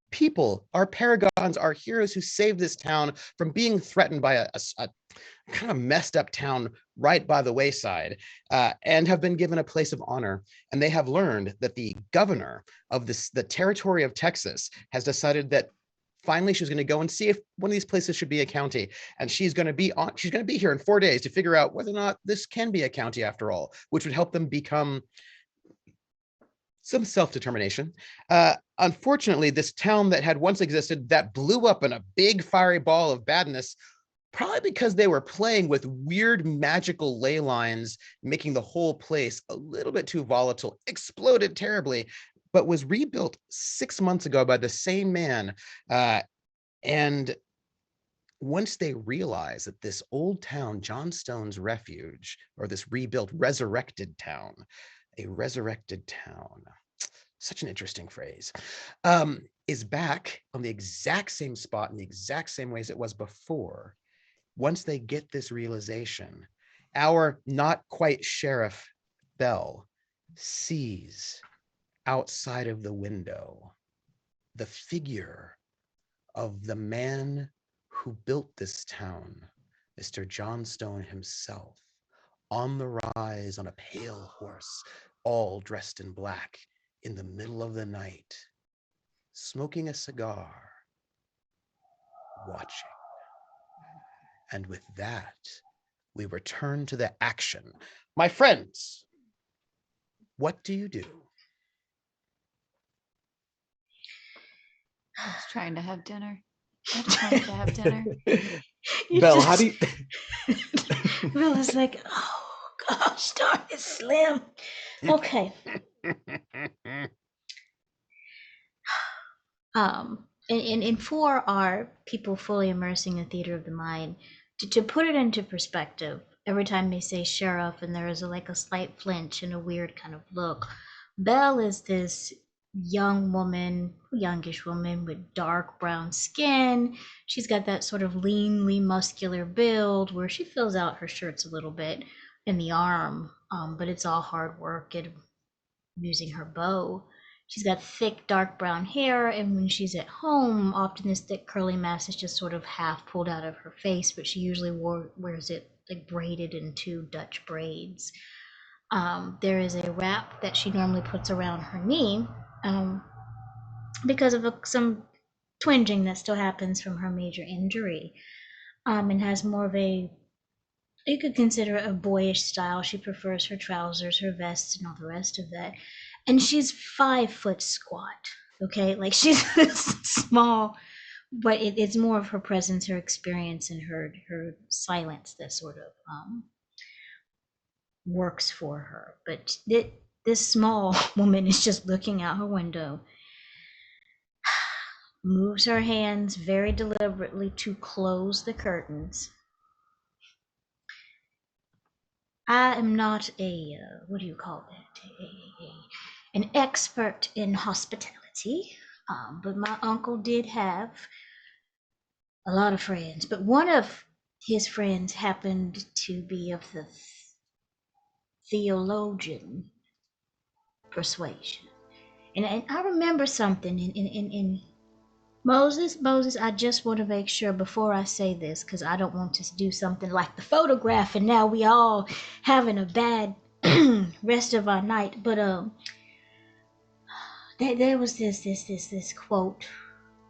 people, our paragons, our heroes who saved this town from being threatened by a kind of messed up town right by the wayside, and have been given a place of honor. And they have learned that the governor of the territory of Texas has decided that finally she's going to go and see if one of these places should be a county, and she's going to be here in 4 days to figure out whether or not this can be a county after all, which would help them become some self-determination. Unfortunately, this town that had once existed that blew up in a big fiery ball of badness, probably because they were playing with weird magical ley lines, making the whole place a little bit too volatile, exploded terribly, but was rebuilt 6 months ago by the same man. And once they realized that this old town, Johnstone's Refuge, or this rebuilt, resurrected town, a resurrected town, such an interesting phrase, is back on the exact same spot in the exact same ways it was before. Once they get this realization, our not quite sheriff, Belle, sees outside of the window the figure of the man who built this town, Mr. Johnstone himself, on the rise on a pale horse, all dressed in black, in the middle of the night, smoking a cigar, watching. And with that, we return to the action. My friends, what do you do? I was trying to have dinner. I just wanted to have dinner. Belle, how do you? Bill is like, oh gosh, darn it, Slim. Okay. And for our people fully immersing the theater of the mind, to put it into perspective, every time they say sheriff and there is like a slight flinch and a weird kind of look, Belle is this youngish woman with dark brown skin. She's got that sort of leanly muscular build where she fills out her shirts a little bit in the arm, but it's all hard work and using her bow. She's got thick dark brown hair, and when she's at home, often this thick curly mass is just sort of half pulled out of her face, but she usually wears it like braided into Dutch braids. There is a wrap that she normally puts around her knee, because of some twinging that still happens from her major injury, and has more of a, you could consider it a boyish style. She prefers her trousers, her vests, and all the rest of that. And she's 5 foot squat. Okay, like she's small, but it's more of her presence, her experience, and her silence that sort of works for her. But this small woman is just looking out her window, moves her hands very deliberately to close the curtains. I am not a, what do you call that? An expert in hospitality, but my uncle did have a lot of friends. But one of his friends happened to be of the theologian persuasion. And I remember something in Moses, I just want to make sure before I say this, because I don't want to do something like the photograph and now we all having a bad rest of our night. But there was this quote,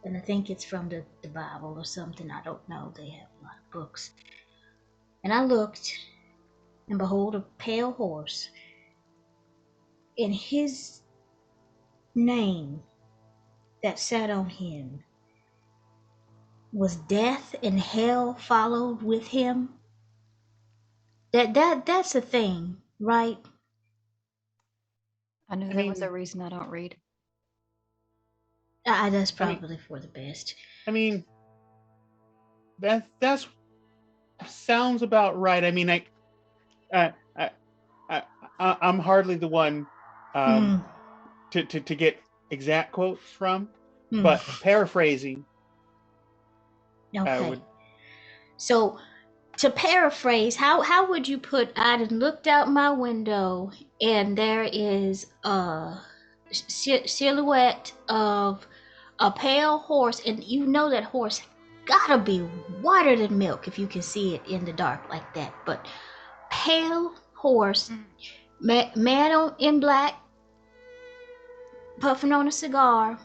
and I think it's from the Bible or something. I don't know. They have a lot of books. And I looked, and behold, a pale horse, and his name that sat on him was death, and hell followed with him. That's a thing, right? I knew there was a reason I don't read. That's probably for the best. I mean, that's sounds about right. I mean, I'm hardly the one to get exact quotes from, but paraphrasing. Okay. So to paraphrase, how would you put I done looked out my window and there is a silhouette of a pale horse, and you know that horse gotta be whiter than milk if you can see it in the dark like that. But pale horse, man in black, puffing on a cigar,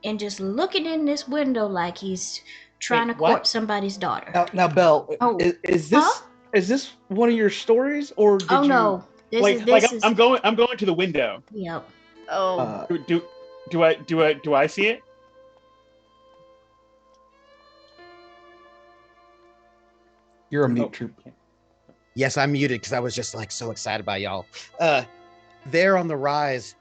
and just looking in this window like he's trying to Wait, what? court somebody's daughter. Now, Belle, Oh. is this one of your stories, or did Oh you? no, this Like is I'm going to the window. Yep. Oh. Do I see it? You're a mute troop. Yes, I'm muted because I was just like so excited by y'all. There on the rise,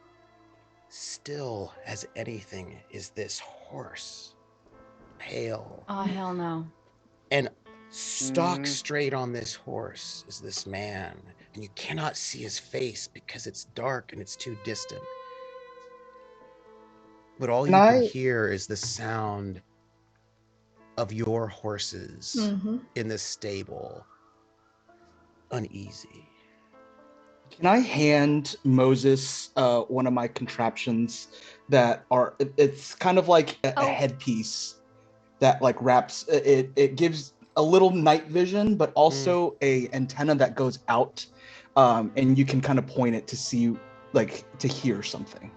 still as anything, is this horse, pale, Oh, hell no. and stock straight on this horse is this man, and you cannot see his face because it's dark and it's too distant. But all you can hear is the sound of your horses in the stable, uneasy. Can I hand Moses one of my contraptions that are? It's kind of like a headpiece that like wraps. It gives a little night vision, but also a antenna that goes out, and you can kind of point it to see, like to hear something.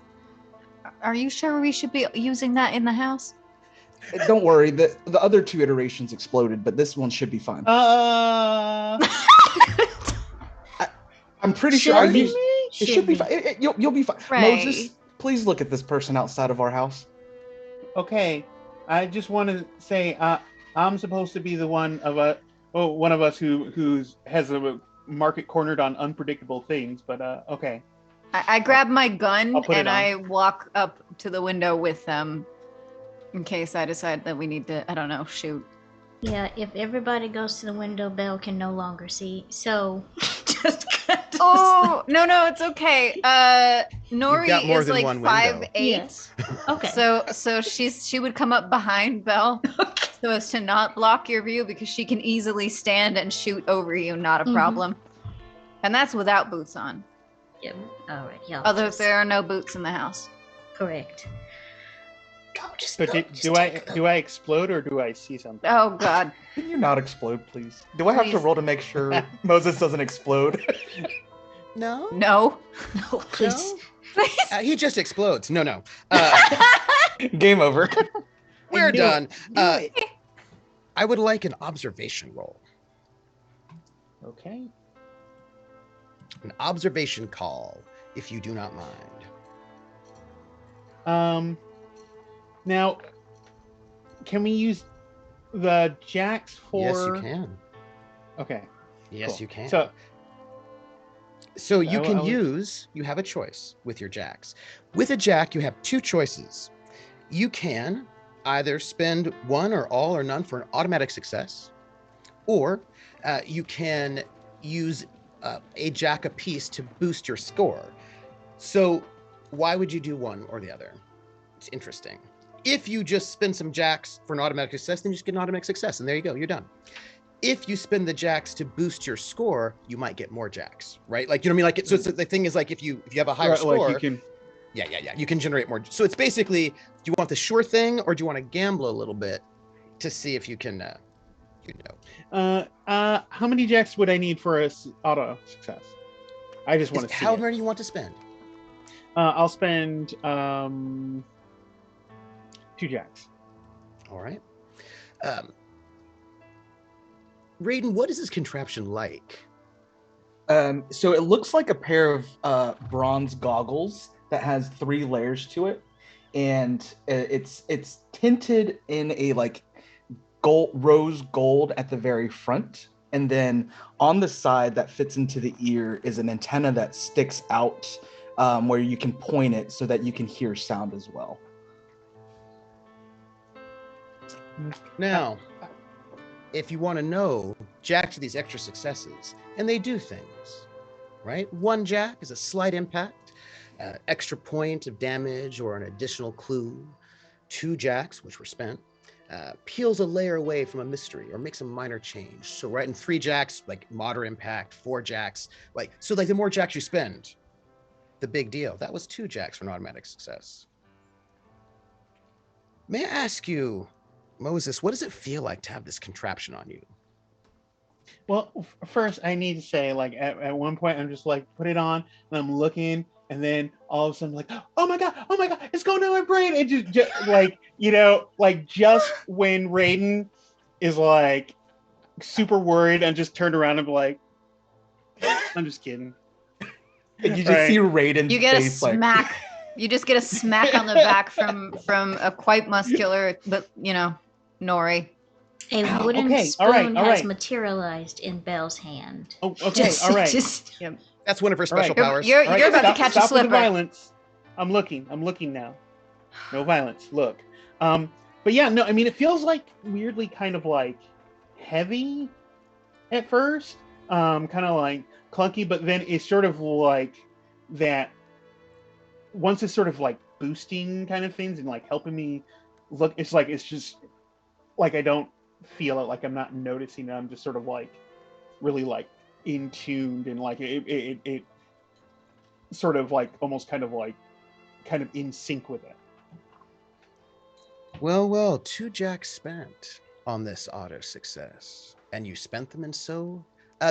Are you sure we should be using that in the house? Don't worry, the other two iterations exploded, but this one should be fine. I'm pretty sure. It should be fine. You'll be fine. Right. Moses, please look at this person outside of our house. Okay, I just want to say I'm supposed to be the one of us who has a market cornered on unpredictable things, but okay. I grab my gun and on. I walk up to the window with them in case I decide that we need to, I don't know, shoot. Yeah, if everybody goes to the window, Belle can no longer see. So just Oh no, it's okay. Nori more is than like one window. 5'8". Yes. Okay. So she would come up behind Belle so as to not block your view because she can easily stand and shoot over you, not a problem. And that's without boots on. Yeah. All right. Yeah. Although there are no boots in the house. Correct. Don't just. But do I explode or do I see something? Oh God. Can you not explode, please? Do I have to Please. roll to make sure Moses doesn't explode? No, No. No, please. he just explodes. No. Game over. We're done. Knew it. I would like an observation roll. Okay. An observation call, if you do not mind. Now, can we use the jacks for? Yes, you can. Okay. Yes, Cool. you can. So you can you have a choice with your jacks. With a jack, you have two choices. You can either spend one or all or none for an automatic success, or you can use a jack apiece to boost your score. So why would you do one or the other? It's interesting. If you just spend some jacks for an automatic success, then you just get an automatic success, and there you go, you're done. If you spend the jacks to boost your score, you might get more jacks, right? Like, you know what I mean? Like, so it's, the thing is, like, if you have a higher score, like you can. you can generate more. So it's basically, do you want the sure thing, or do you want to gamble a little bit to see if you can, How many jacks would I need for a auto success? I just want to see. How many you want to spend? I'll spend 2 jacks. All right. Raiden, what is this contraption like? So it looks like a pair of bronze goggles that has 3 layers to it, and it's tinted in a like rose gold at the very front, and then on the side that fits into the ear is an antenna that sticks out where you can point it so that you can hear sound as well. Now, if you want to know, jacks are these extra successes, and they do things, right? 1 jack is a slight impact, extra point of damage or an additional clue. 2 jacks, which were spent, peels a layer away from a mystery or makes a minor change. So right in 3 jacks, like moderate impact, 4 jacks, like so like the more jacks you spend, the big deal. That was 2 jacks for an automatic success. May I ask you, Moses, what does it feel like to have this contraption on you? Well, first I need to say, like at one point, I'm just like put it on, and I'm looking, and then all of a sudden, like, oh my god, it's going to my brain. It just like like just when Raiden is like super worried, and just turned around and be like, I'm just kidding. And you just see Raiden's You get a face like smack. You just get a smack on the back from a quite muscular, but Nori. A wooden Okay, spoon all right. has materialized in Belle's hand. Oh, okay, all right. That's one of her All right. special powers. You're All right, about to catch a stop with the slipper. violence. I'm looking now. No violence. Look. But yeah, no, I mean, it feels like weirdly kind of like heavy at first, kind of like clunky, but then it's sort of like that. Once it's sort of like boosting kind of things and like helping me look, it's just like I don't feel it, like I'm not noticing it. I'm just sort of like really like in tuned, and like it sort of like almost kind of in sync with it. Well, 2 jacks spent on this auto success, and you spent them in so.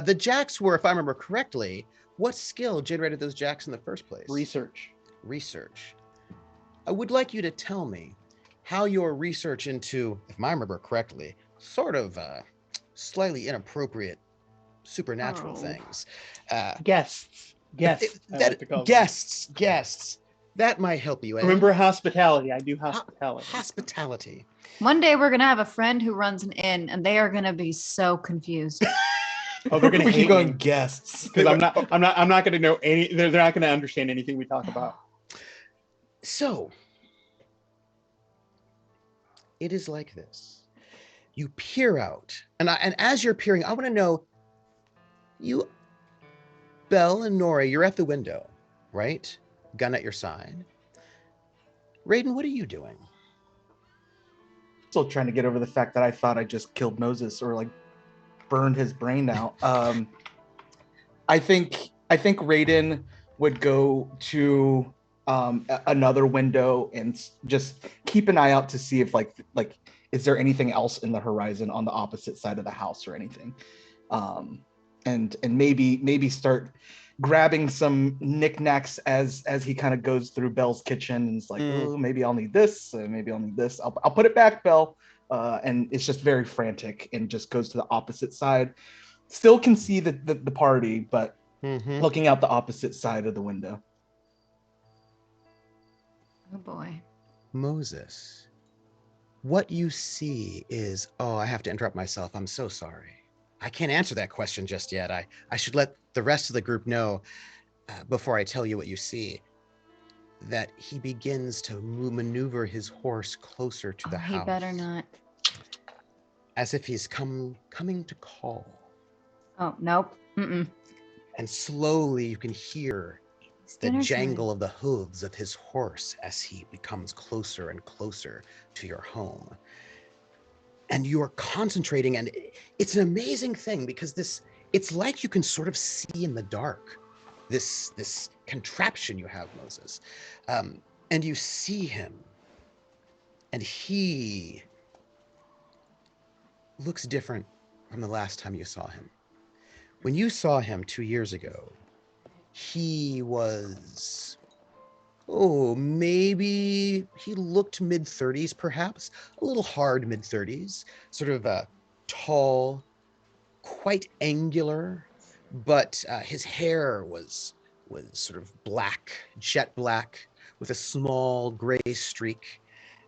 The jacks were, if I remember correctly, what skill generated those jacks in the first place? Research. I would like you to tell me how your research into, if I remember correctly, sort of slightly inappropriate supernatural things. Guests. Guests. That might help you. Remember hospitality. I do hospitality. Hospitality. One day we're gonna have a friend who runs an inn, and they are gonna be so confused. Oh, they're gonna keep going guests because I'm not gonna know any. They're not gonna understand anything we talk about. So it is like this. You peer out, and as you're peering, I want to know. You, Belle and Nora, you're at the window, right? Gun at your side. Raiden, what are you doing? still trying to get over the fact that I thought I just killed Moses or like burned his brain out. I think Raiden would go to another window and just keep an eye out to see if like is there anything else in the horizon on the opposite side of the house or anything, and maybe start grabbing some knickknacks as he kind of goes through Belle's kitchen and it's like, oh, maybe I'll need this, maybe I'll need this. I'll put it back, Belle. And it's just very frantic and just goes to the opposite side. Still can see the party, but looking out the opposite side of the window. Oh boy. Moses, what you see is, I have to interrupt myself. I'm so sorry. I can't answer that question just yet. I should let the rest of the group know before I tell you what you see, that he begins to maneuver his horse closer to the house. He better not. As if he's coming to call. Oh, nope. Mm-mm. And slowly you can hear the jangle of the hooves of his horse as he becomes closer and closer to your home. And you're concentrating, and it's an amazing thing because it's like you can sort of see in the dark this contraption you have, Moses. And you see him, and he looks different from the last time you saw him. When you saw him 2 years ago, he was, maybe he looked mid-30s, perhaps, a little hard mid-30s, sort of tall, quite angular, but his hair was sort of black, jet black, with a small gray streak,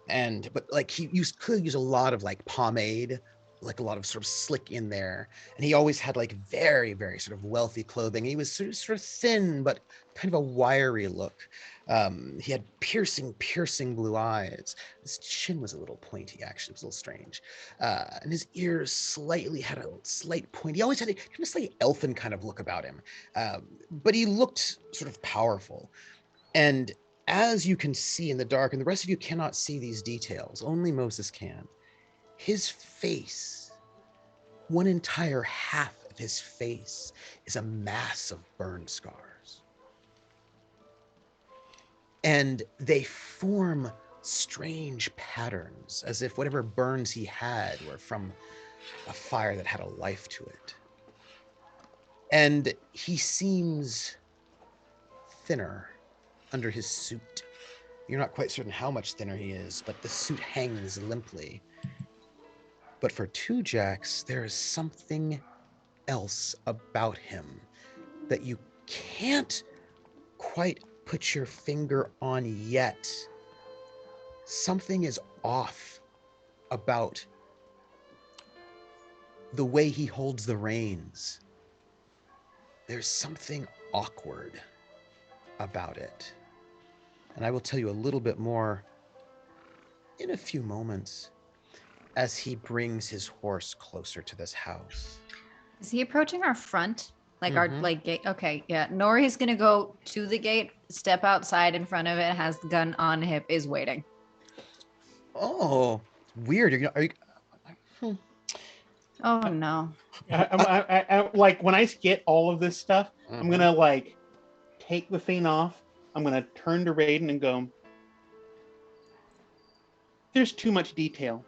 but like he could use a lot of like pomade, like a lot of sort of slick in there, and he always had like very, very sort of wealthy clothing. He was sort of thin, but kind of a wiry look. He had piercing blue eyes. His chin was a little pointy, actually. It was a little strange. And his ears had a slight point. He always had a kind of slightly elfin kind of look about him. But he looked sort of powerful. And as you can see in the dark, and the rest of you cannot see these details, only Moses can, his face, one entire half of his face is a mass of burn scars. And they form strange patterns, as if whatever burns he had were from a fire that had a life to it. And he seems thinner under his suit. You're not quite certain how much thinner he is, but the suit hangs limply. But for Two Jacks, there is something else about him that you can't quite put your finger on yet. Something is off about the way he holds the reins. There's something awkward about it. And I will tell you a little bit more in a few moments as he brings his horse closer to this house. Is he approaching our front? Like our Mhm. like gate? Okay, yeah. Nori's gonna go to the gate, step outside in front of it, has the gun on hip, is waiting. Oh, weird. Are you, hmm. Oh no. Like when I get all of this stuff, I'm gonna like take the thing off. I'm gonna turn to Raiden and go, there's too much detail.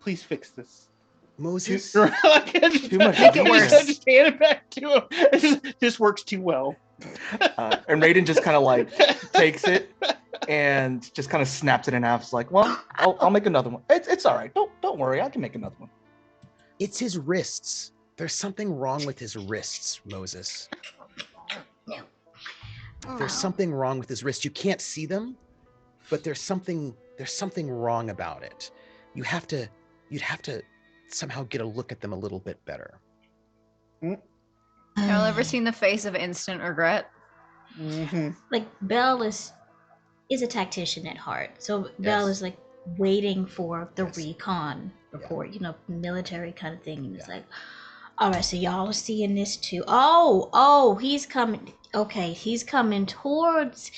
Please fix this. Moses? Too much Make it worse. Just hand it back to him. This works too well. And Raiden just kind of like takes it and just kind of snaps it in half. It's like, well, I'll make another one. It's all right. Don't worry. I can make another one. It's his wrists. There's something wrong with his wrists, Moses. There's something wrong with his wrists. You can't see them, but there's something wrong about it. You'd have to somehow get a look at them a little bit better. Y'all ever seen the face of instant regret? Mm-hmm. Like Belle is a tactician at heart, so Belle Yes. is like waiting for the Yes. recon report, military kind of thing, and it's Yeah. like, all right, so y'all are seeing this too. Oh, he's coming. Okay, he's coming towards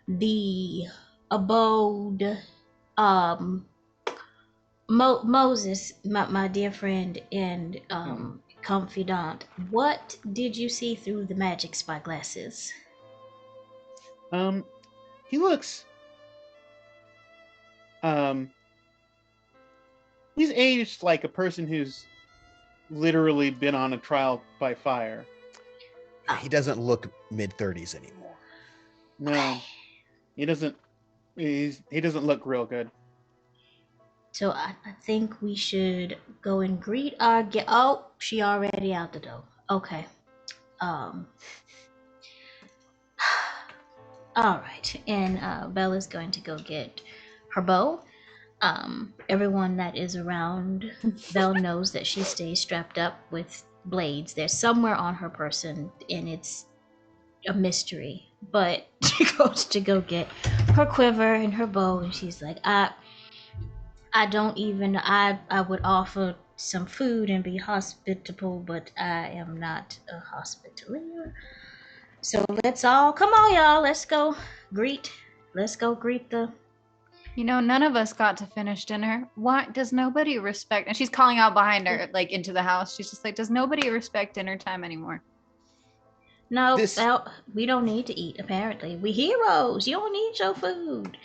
the abode. Moses, my dear friend and confidant, what did you see through the magic spyglasses? He looks he's aged like a person who's literally been on a trial by fire. He doesn't look mid-30s anymore. No. He doesn't look real good. So I think we should go and greet our guest. Oh, she already out the door. Okay. All right. And Bella's going to go get her bow. Everyone that is around Belle knows that she stays strapped up with blades. They're somewhere on her person, and it's a mystery. But she goes to go get her quiver and her bow, and she's like, I would offer some food and be hospitable, but I am not a hospitalier. So let's all come on, y'all. Let's go greet the. None of us got to finish dinner. Why does nobody respect? And she's calling out behind her, like into the house. She's just like, does nobody respect dinner time anymore? No, we don't need to eat. Apparently, we heroes. You don't need your food.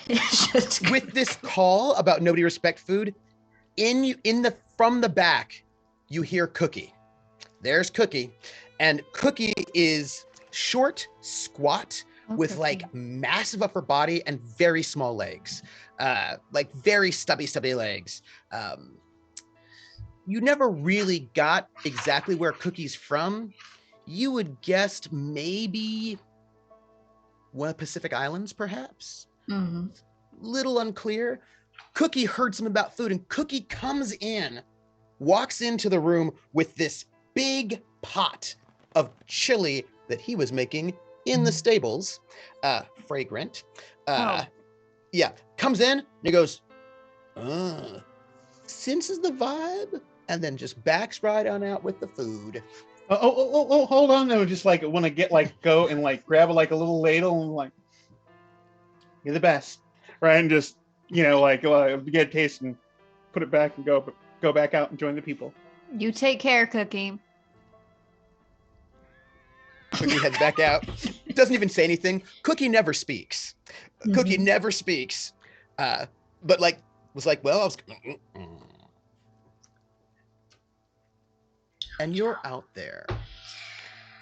It's just With this call about nobody respect food, from the back, you hear Cookie. There's Cookie, and Cookie is short, squat, with like massive upper body and very small legs, like very stubby legs. You never really got exactly where Cookie's from. You would guess maybe one of the Pacific Islands, perhaps. Mm-hmm. Little unclear. Cookie heard something about food, and Cookie comes in, walks into the room with this big pot of chili that he was making in the stables, fragrant. Yeah, comes in and he goes, senses the vibe, and then just backs right on out with the food. Oh, hold on. I just like want to get like go and like grab like a little ladle and like, you're the best, right? And just like get a taste and put it back and go back out and join the people. You take care, Cookie. Cookie heads back out. Doesn't even say anything. Cookie never speaks. Cookie never speaks. But like was like, well, I was. And you're out there.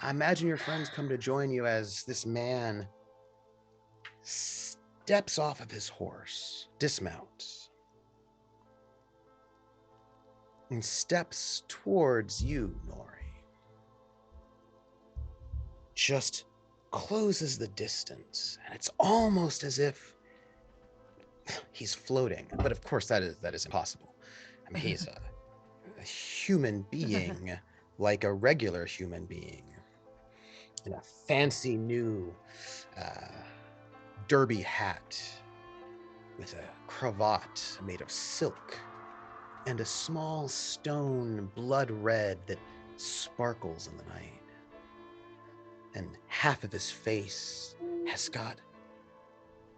I imagine your friends come to join you as this man steps off of his horse, dismounts, and steps towards you, Nori. Just closes the distance, and it's almost as if he's floating. But of course, that is impossible. I mean, he's a human being, like a regular human being, in a fancy new derby hat with a cravat made of silk and a small stone blood red that sparkles in the night. And half of his face has got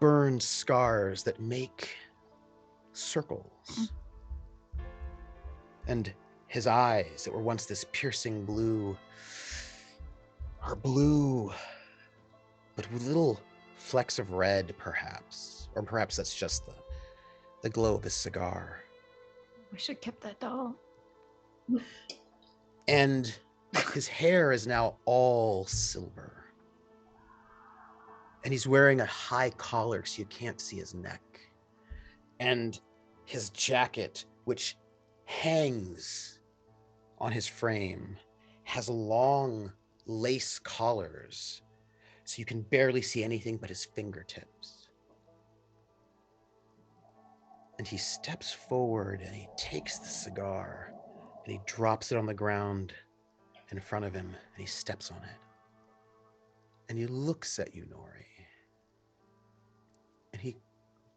burned scars that make circles. And his eyes that were once this piercing blue are blue, but with little flecks of red, perhaps. Or perhaps that's just the glow of his cigar. We should have kept that doll. And his hair is now all silver. And he's wearing a high collar so you can't see his neck. And his jacket, which hangs on his frame, has long lace collars so you can barely see anything but his fingertips. And he steps forward and he takes the cigar and he drops it on the ground in front of him and he steps on it. And he looks at you, Nori. And he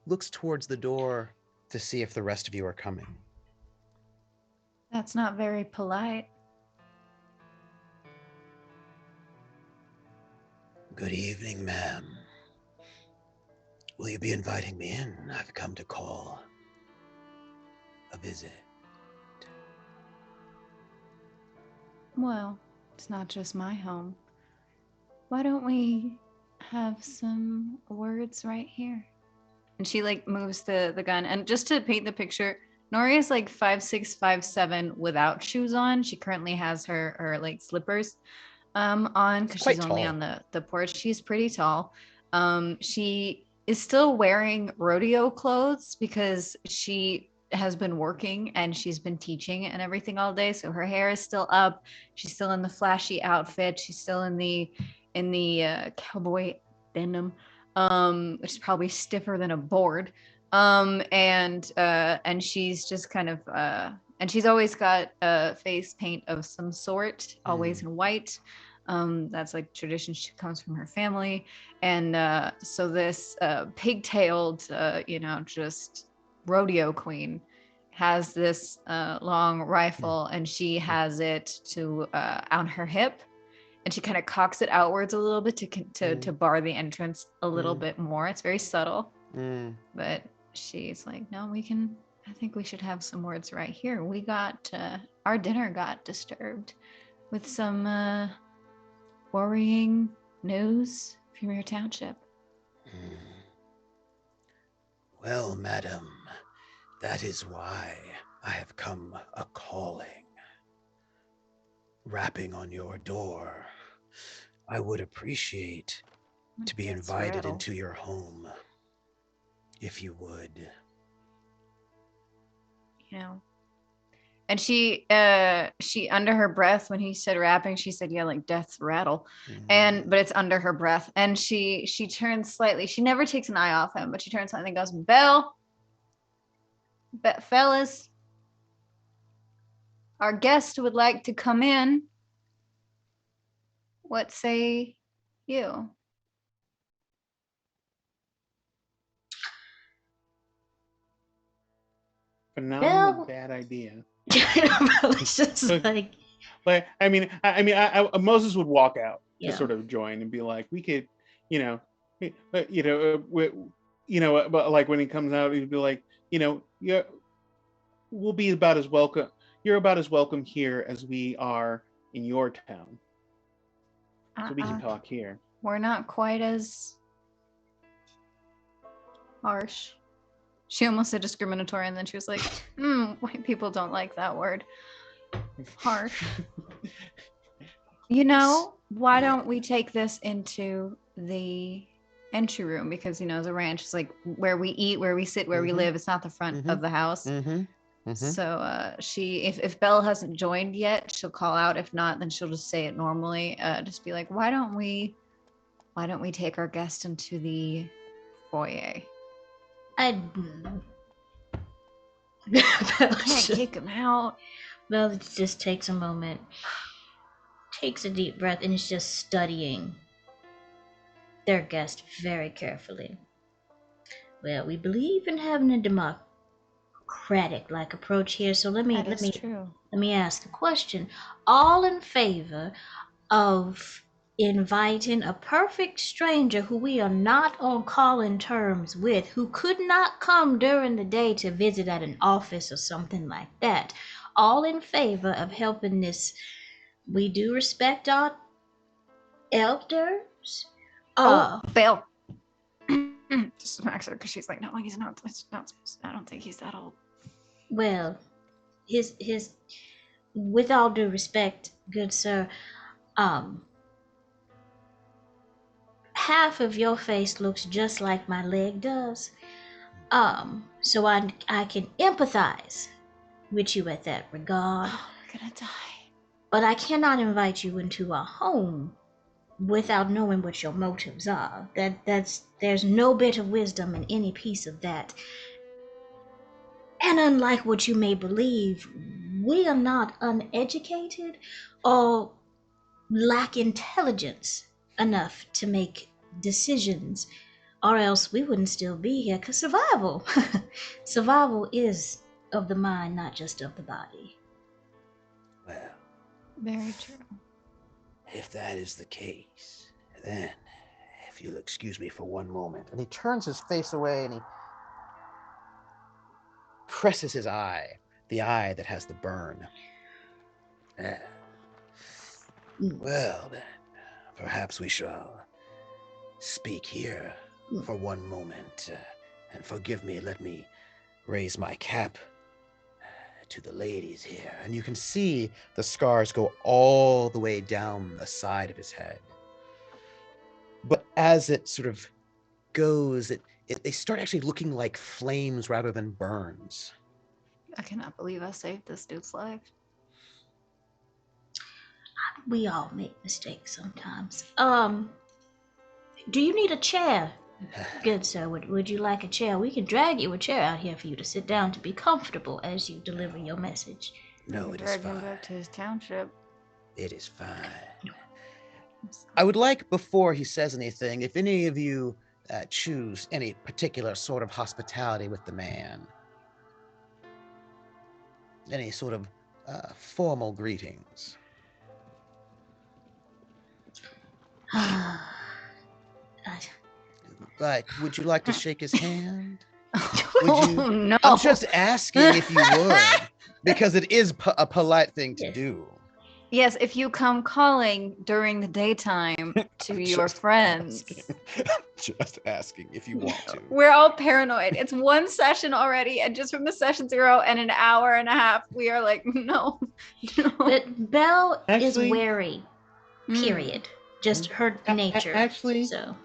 looks towards the door to see if the rest of you are coming. That's not very polite. Good evening, ma'am. Will you be inviting me in? I've come to call a visit. Well, it's not just my home. Why don't we have some words right here? And she like moves the gun. And just to paint the picture, Nori is like 5'6", 5'7" without shoes on. She currently has her like slippers on because she's only on the porch. She's pretty tall. She is still wearing rodeo clothes because she has been working and she's been teaching and everything all day. So her hair is still up. She's still in the flashy outfit. She's still in the cowboy denim, which is probably stiffer than a board. And she's just kind of and she's always got a face paint of some sort, always in white. That's like tradition. She comes from her family. And so this pigtailed, just rodeo queen has this long rifle and she has it on her hip. And she kind of cocks it outwards a little bit to bar the entrance a little bit more. It's very subtle. But she's like, no, I think we should have some words right here. We got, our dinner got disturbed with some worrying news from your township. Well, madam, that is why I have come a-calling, rapping on your door. I would appreciate to be invited into your home, if you would. And she under her breath, when he said rapping, she said, yeah, like death's rattle. But it's under her breath. And she turns slightly. She never takes an eye off him, but she turns slightly and goes, fellas, our guest would like to come in. What say you? Phenomenal bad idea. It's just like Moses would walk out to sort of join and be like, we could, but like when he comes out, he'd be like, yeah, we'll be about as welcome. You're about as welcome here as we are in your town. So we can talk here. We're not quite as harsh. She almost said discriminatory, and then she was like, white people don't like that word. Harsh. Why don't we take this into the entry room? Because, the ranch is like where we eat, where we sit, where we live. It's not the front of the house. So if Belle hasn't joined yet, she'll call out. If not, then she'll just say it normally. Just be like, why don't we take our guest into the foyer? I can't kick him out. Belle just takes a moment, takes a deep breath, and is just studying their guest very carefully. Well, we believe in having a democratic-like approach here, so let me ask the question. All in favor of inviting a perfect stranger who we are not on calling terms with, who could not come during the day to visit at an office or something like that, all in favor of helping this? We do respect our elders. Belle. Just smacks her because she's like, no, he's not. It's not. I don't think he's that old. Well, his. With all due respect, good sir, half of your face looks just like my leg does. So I can empathize with you at that regard. Oh, we're gonna die. But I cannot invite you into our home without knowing what your motives are. There's no bit of wisdom in any piece of that. And unlike what you may believe, we are not uneducated or lack intelligence enough to make decisions, or else we wouldn't still be here, because survival is of the mind, not just of the body. Well, very true. If that is the case, then if you'll excuse me for one moment. And he turns his face away and he presses his eye, the eye that has the burn. Well, then, perhaps we shall speak here for one moment. And forgive me, let me raise my cap to the ladies here. And you can see the scars go all the way down the side of his head. But as it sort of goes, they start actually looking like flames rather than burns. I cannot believe I saved this dude's life. We all make mistakes sometimes. Do you need a chair? Good sir, would you like a chair? We can drag you a chair out here for you to sit down to be comfortable as you deliver your message. No, it is drag fine. him back to his township. It is fine. I would like, before he says anything, if any of you choose any particular sort of hospitality with the man, any sort of formal greetings. Like, would you like to shake his hand? Would you? No. I'm just asking if you would, because it is a polite thing to do. Yes, if you come calling during the daytime to your friends. Just asking if you want to. We're all paranoid. It's one session already, and just from the session 0 and an hour and a half, we are like, no. But Belle is Actually- wary, period. Just her nature. Actually, So,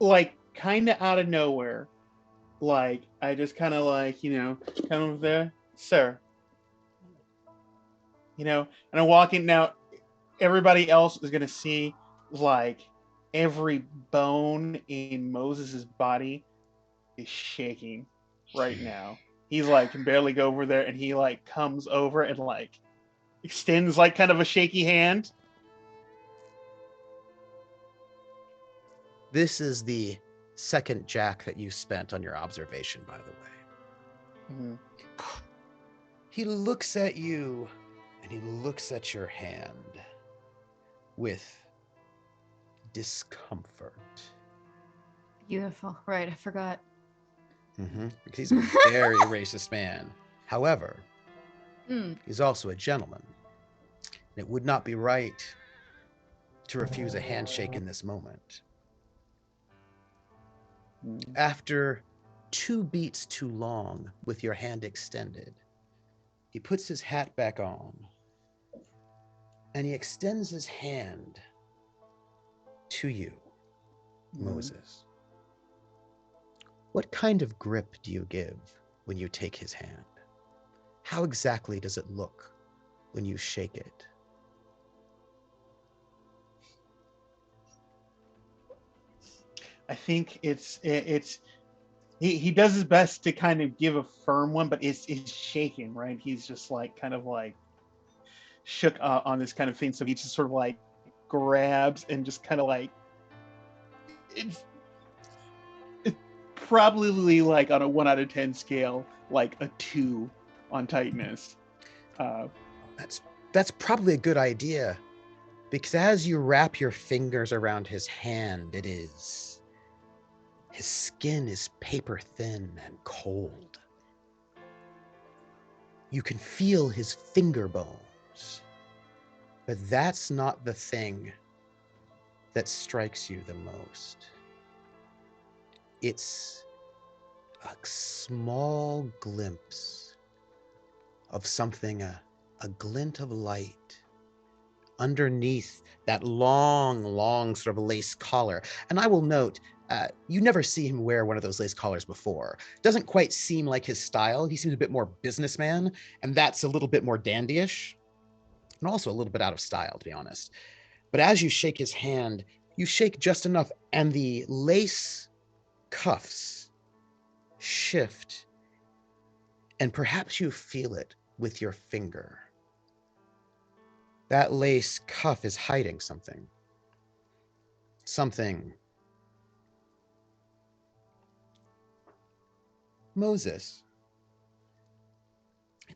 like kind of out of nowhere, like I just kind of like, come over there, sir. And I'm walking now. Everybody else is gonna see like every bone in Moses's body is shaking right now. He's like can barely go over there, and he like comes over and like extends like kind of a shaky hand. This is the second jack that you spent on your observation, by the way. Mm-hmm. He looks at you and he looks at your hand with discomfort. Beautiful. Right, I forgot. Because he's a very racist man. However, he's also a gentleman. And it would not be right to refuse a handshake in this moment. After 2 beats too long with your hand extended, he puts his hat back on and he extends his hand to you, Moses. What kind of grip do you give when you take his hand? How exactly does it look when you shake it? I think he does his best to kind of give a firm one, but it's shaking, right? He's just like kind of like shook on this kind of thing, so he just sort of like grabs and just kind of like it's probably like on a 1 out of 10 scale, like a 2 on tightness. That's probably a good idea, because as you wrap your fingers around his hand, his skin is paper thin and cold. You can feel his finger bones, but that's not the thing that strikes you the most. It's a small glimpse of something, a glint of light underneath that long sort of lace collar. And I will note, you never see him wear one of those lace collars before. Doesn't quite seem like his style. He seems a bit more businessman, and that's a little bit more dandyish, and also a little bit out of style, to be honest. But as you shake his hand, you shake just enough, and the lace cuffs shift, and perhaps you feel it with your finger. That lace cuff is hiding something. Something. Moses,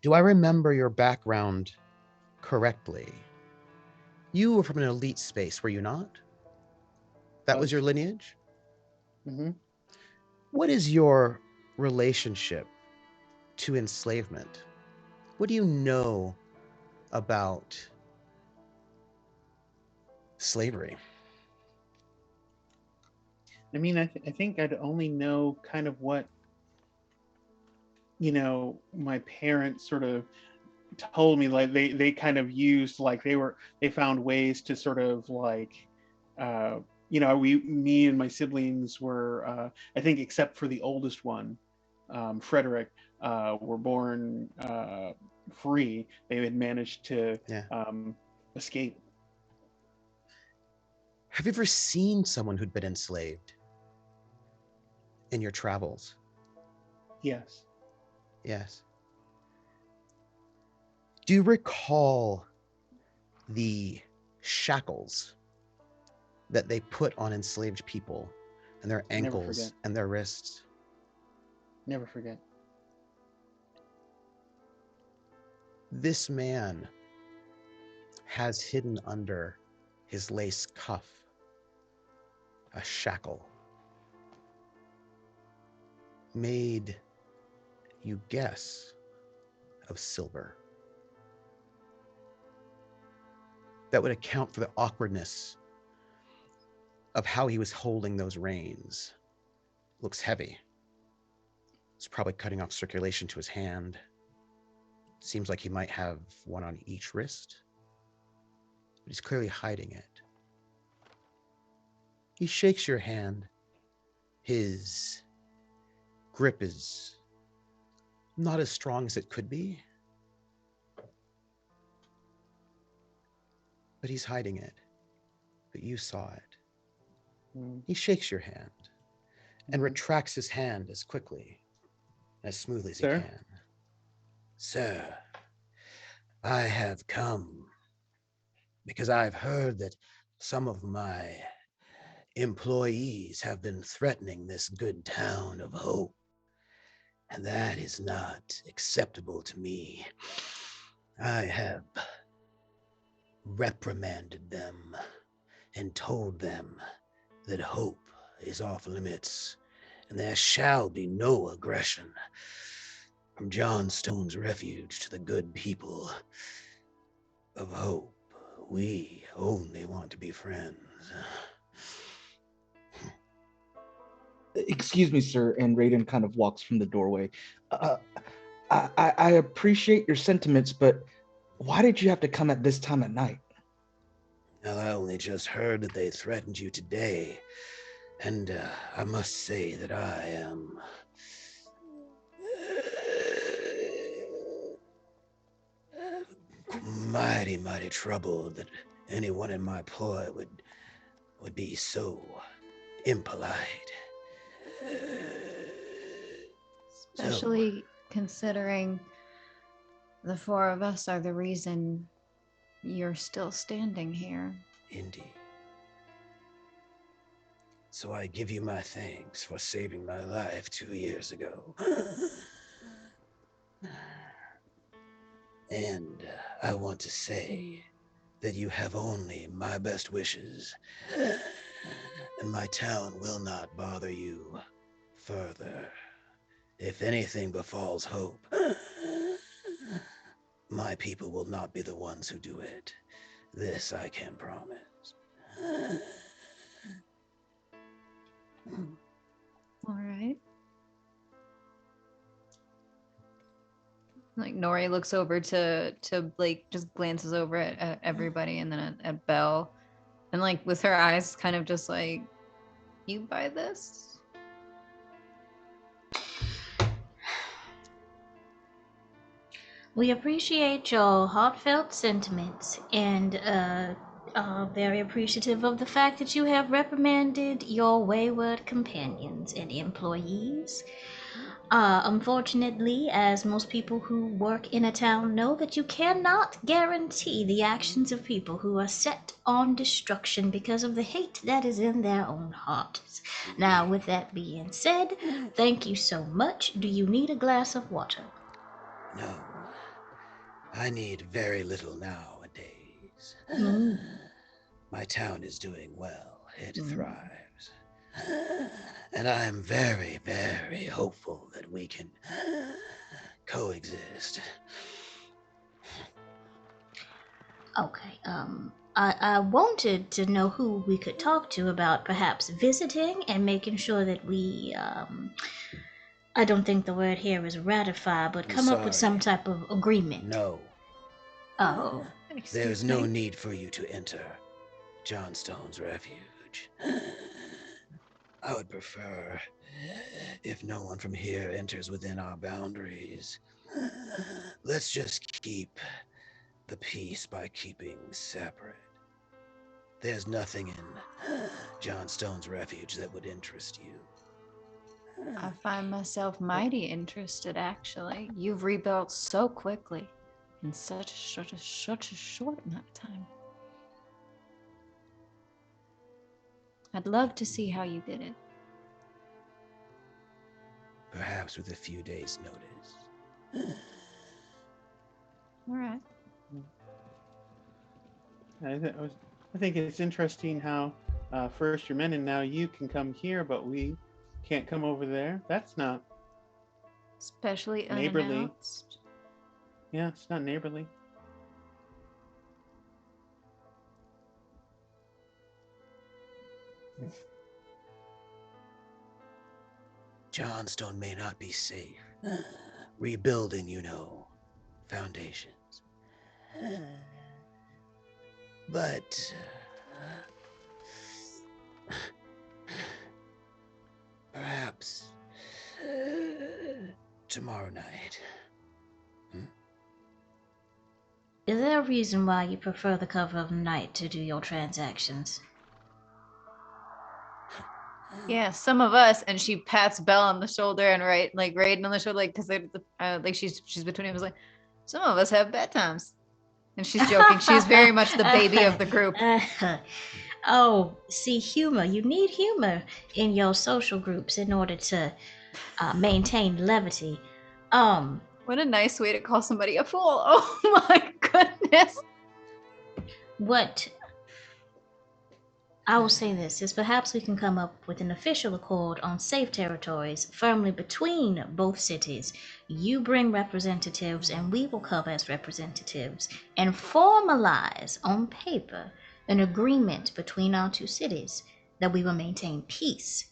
do I remember your background correctly? You were from an elite space, were you not? That was your lineage? What is your relationship to enslavement? What do you know about slavery? I mean, I think I'd only know kind of what, my parents sort of told me, like they kind of used, like they found ways to sort of like, me and my siblings were, I think except for the oldest one, Frederick, were born free. They had managed to escape. Have you ever seen someone who'd been enslaved in your travels? Yes. Yes. Do you recall the shackles that they put on enslaved people and their ankles and their wrists? Never forget. This man has hidden under his lace cuff a shackle made, you guess, of silver. That would account for the awkwardness of how he was holding those reins. Looks heavy. It's probably cutting off circulation to his hand. Seems like he might have one on each wrist, but he's clearly hiding it. He shakes your hand. His grip is not as strong as it could be, but he's hiding it. But you saw it. He shakes your hand and retracts his hand as quickly, as smoothly as he can. Sir, I have come because I've heard that some of my employees have been threatening this good town of Hope, and that is not acceptable to me. I have reprimanded them and told them that Hope is off limits, and there shall be no aggression. From John Stone's refuge to the good people of Hope, we only want to be friends. Excuse me, sir. And Raiden kind of walks from the doorway. I appreciate your sentiments, but why did you have to come at this time at night? Well, I only just heard that they threatened you today, and I must say that I am mighty troubled that anyone in my ploy would be so impolite. Especially considering the four of us are the reason you're still standing here. Indeed. So I give you my thanks for saving my life 2 years ago. And I want to say that you have only my best wishes, and my town will not bother you further. If anything befalls Hope, my people will not be the ones who do it. This I can promise. All right. Like Nori looks over to Blake, just glances over at everybody and then at Belle, and like with her eyes kind of just like, you buy this? We appreciate your heartfelt sentiments and are very appreciative of the fact that you have reprimanded your wayward companions and employees. Unfortunately, as most people who work in a town know, that you cannot guarantee the actions of people who are set on destruction because of the hate that is in their own hearts. Now, with that being said, thank you so much. Do you need a glass of water? No, I need very little nowadays. Mm. My town is doing well. It thrives. And I am very hopeful that we can coexist. Okay, I wanted to know who we could talk to about perhaps visiting and making sure that we, I don't think the word here is ratify, but come up with some type of agreement. No. Oh. There's no need for you to enter Johnstone's refuge. I would prefer if no one from here enters within our boundaries. Let's just keep the peace by keeping separate. There's nothing in Johnstone's refuge that would interest you. I find myself mighty interested, actually. You've rebuilt so quickly in such a short amount of time. I'd love to see how you did it. Perhaps with a few days' notice. All right. I think it's interesting how first you're men and now you can come here, but we can't come over there. That's not Especially neighborly. unannounced. Yeah, it's not neighborly. Johnstone may not be safe. Rebuilding, you know, foundations. But perhaps tomorrow night. Is there a reason why you prefer the cover of night to do your transactions? Yeah, some of us, and she pats Belle on the shoulder and Raiden on the shoulder, like, because like she's between him. Was like, some of us have bedtimes, and she's joking. She's very much the baby of the group. Oh, see, humor. You need humor in your social groups in order to maintain levity. What a nice way to call somebody a fool. Oh my goodness. What I will say this is perhaps we can come up with an official accord on safe territories firmly between both cities. You bring representatives, and we will come as representatives and formalize on paper an agreement between our two cities that we will maintain peace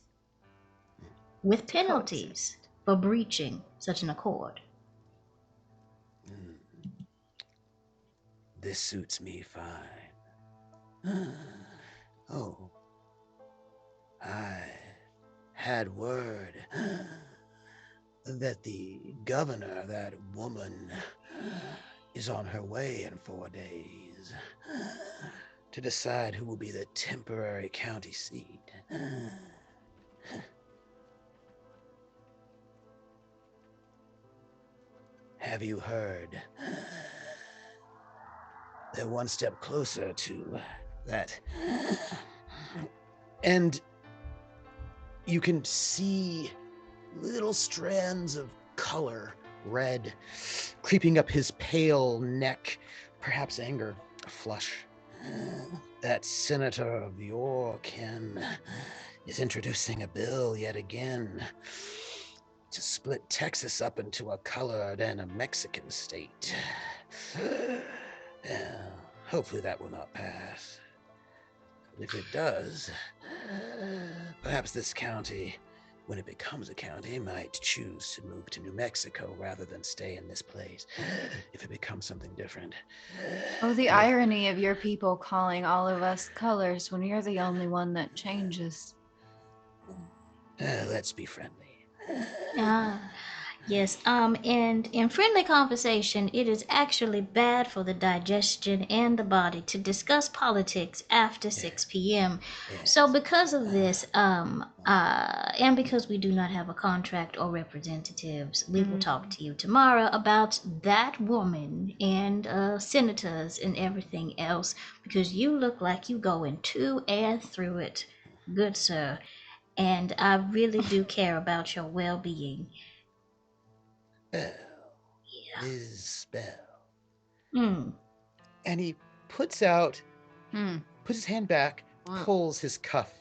with penalties for breaching such an accord. This suits me fine. Oh, I had word that the governor, that woman, is on her way in 4 days to decide who will be the temporary county seat. Have you heard? They're one step closer to that. And you can see little strands of color, red, creeping up his pale neck, perhaps anger, a flush. That senator of your kin is introducing a bill yet again to split Texas up into a colored and a Mexican state. Hopefully that will not pass. If it does, perhaps this county, when it becomes a county, might choose to move to New Mexico rather than stay in this place if it becomes something different. Oh, the irony of your people calling all of us colors when you're the only one that changes. Let's be friendly. Yes, and in friendly conversation, it is actually bad for the digestion and the body to discuss politics after 6 p.m. Yes. So because of this, and because we do not have a contract or representatives, we will talk to you tomorrow about that woman and senators and everything else, because you look like you going to and through it, good sir. And I really do care about your well-being. Bell. His Bell. And he puts his hand back, pulls his cuff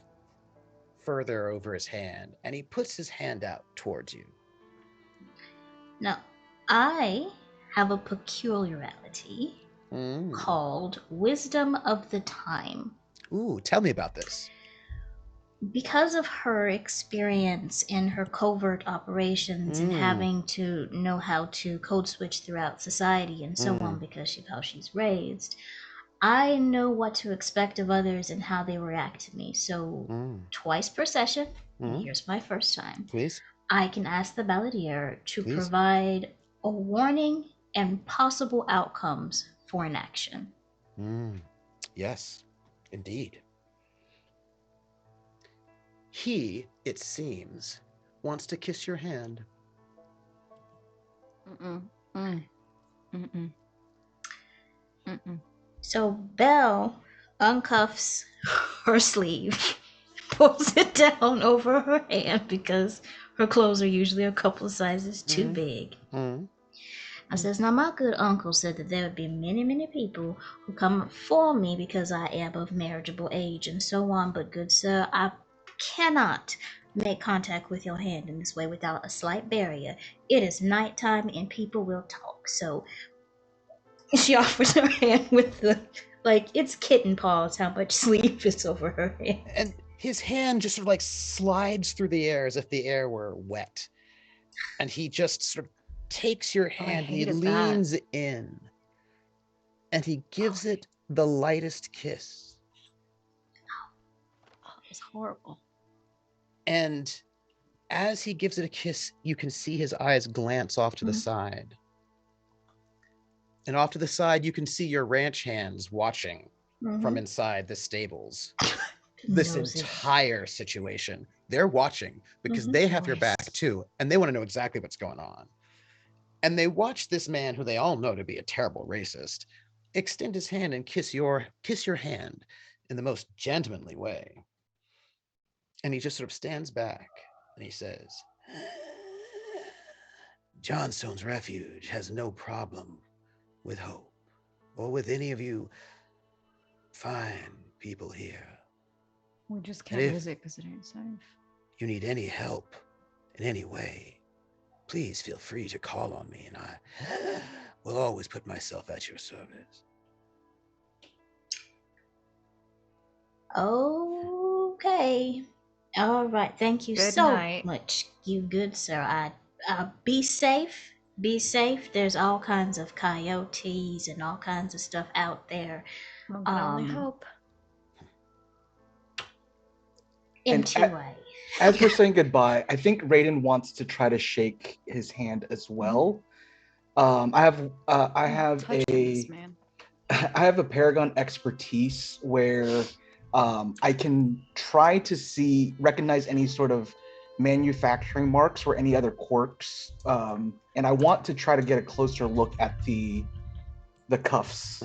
further over his hand, and he puts his hand out towards you. Now, I have a peculiarity called Wisdom of the Time. Ooh, tell me about this. Because of her experience in her covert operations and having to know how to code switch throughout society and so on because of how she's raised, I know what to expect of others and how they react to me. So twice per session, and here's my first time, Please. I can ask the balladeer to provide a warning and possible outcomes for an action. Yes, indeed. He, it seems, wants to kiss your hand. So Belle uncuffs her sleeve, pulls it down over her hand because her clothes are usually a couple of sizes too big. I says, now my good uncle said that there would be many, many people who come for me because I am of marriageable age and so on, but good sir, I cannot make contact with your hand in this way without a slight barrier. It is nighttime and people will talk. So she offers her hand with the, like, it's kitten paws how much sleeve is over her hand. And his hand just sort of like slides through the air as if the air were wet. And he just sort of takes your hand and he leans in and he gives it the lightest kiss. Oh, it's horrible. And as he gives it a kiss, you can see his eyes glance off to the side. And off to the side, you can see your ranch hands watching from inside the stables. This entire situation. They're watching because they have your back too, and they want to know exactly what's going on. And they watch this man, who they all know to be a terrible racist, extend his hand and kiss your hand in the most gentlemanly way. And he just sort of stands back and he says, Johnstone's Refuge has no problem with hope or with any of you fine people here. We just And can't if visit because it ain't safe. you need any help in any way, please feel free to call on me, and I will always put myself at your service. Okay. All right. Thank you Good so night. much, you good sir. Be safe. Be safe. There's all kinds of coyotes and all kinds of stuff out there. One can only Um, hope. And MTY. as we're saying goodbye, I think Raiden wants to try to shake his hand as well. I have Touch this a man. I have a Paragon expertise where I can try to recognize any sort of manufacturing marks or any other quirks, and I want to try to get a closer look at the cuffs.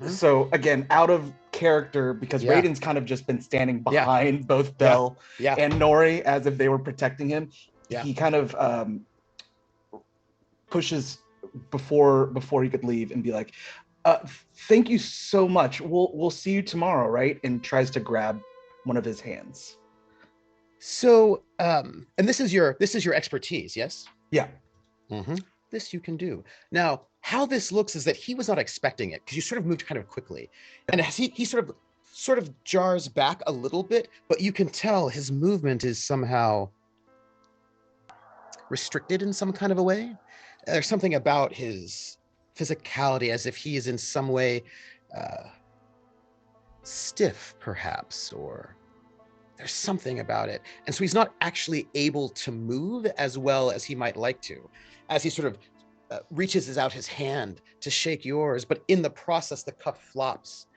So again, out of character, because Yeah. Raiden's kind of just been standing Yeah. behind both Bell Yeah. and Nori as if they were protecting him. Yeah. He kind of pushes before he could leave and be like, "Thank you so much. We'll see you tomorrow, right?" And tries to grab one of his hands. So, and this is your expertise, yes? Yeah. This you can do. Now, how this looks is that he was not expecting it because you sort of moved kind of quickly, and as he sort of jars back a little bit, but you can tell his movement is somehow restricted in some kind of a way. There's something about his physicality as if he is in some way stiff, perhaps, or there's something about it. And so he's not actually able to move as well as he might like to, as he sort of reaches out his hand to shake yours, but in the process, the cuff flops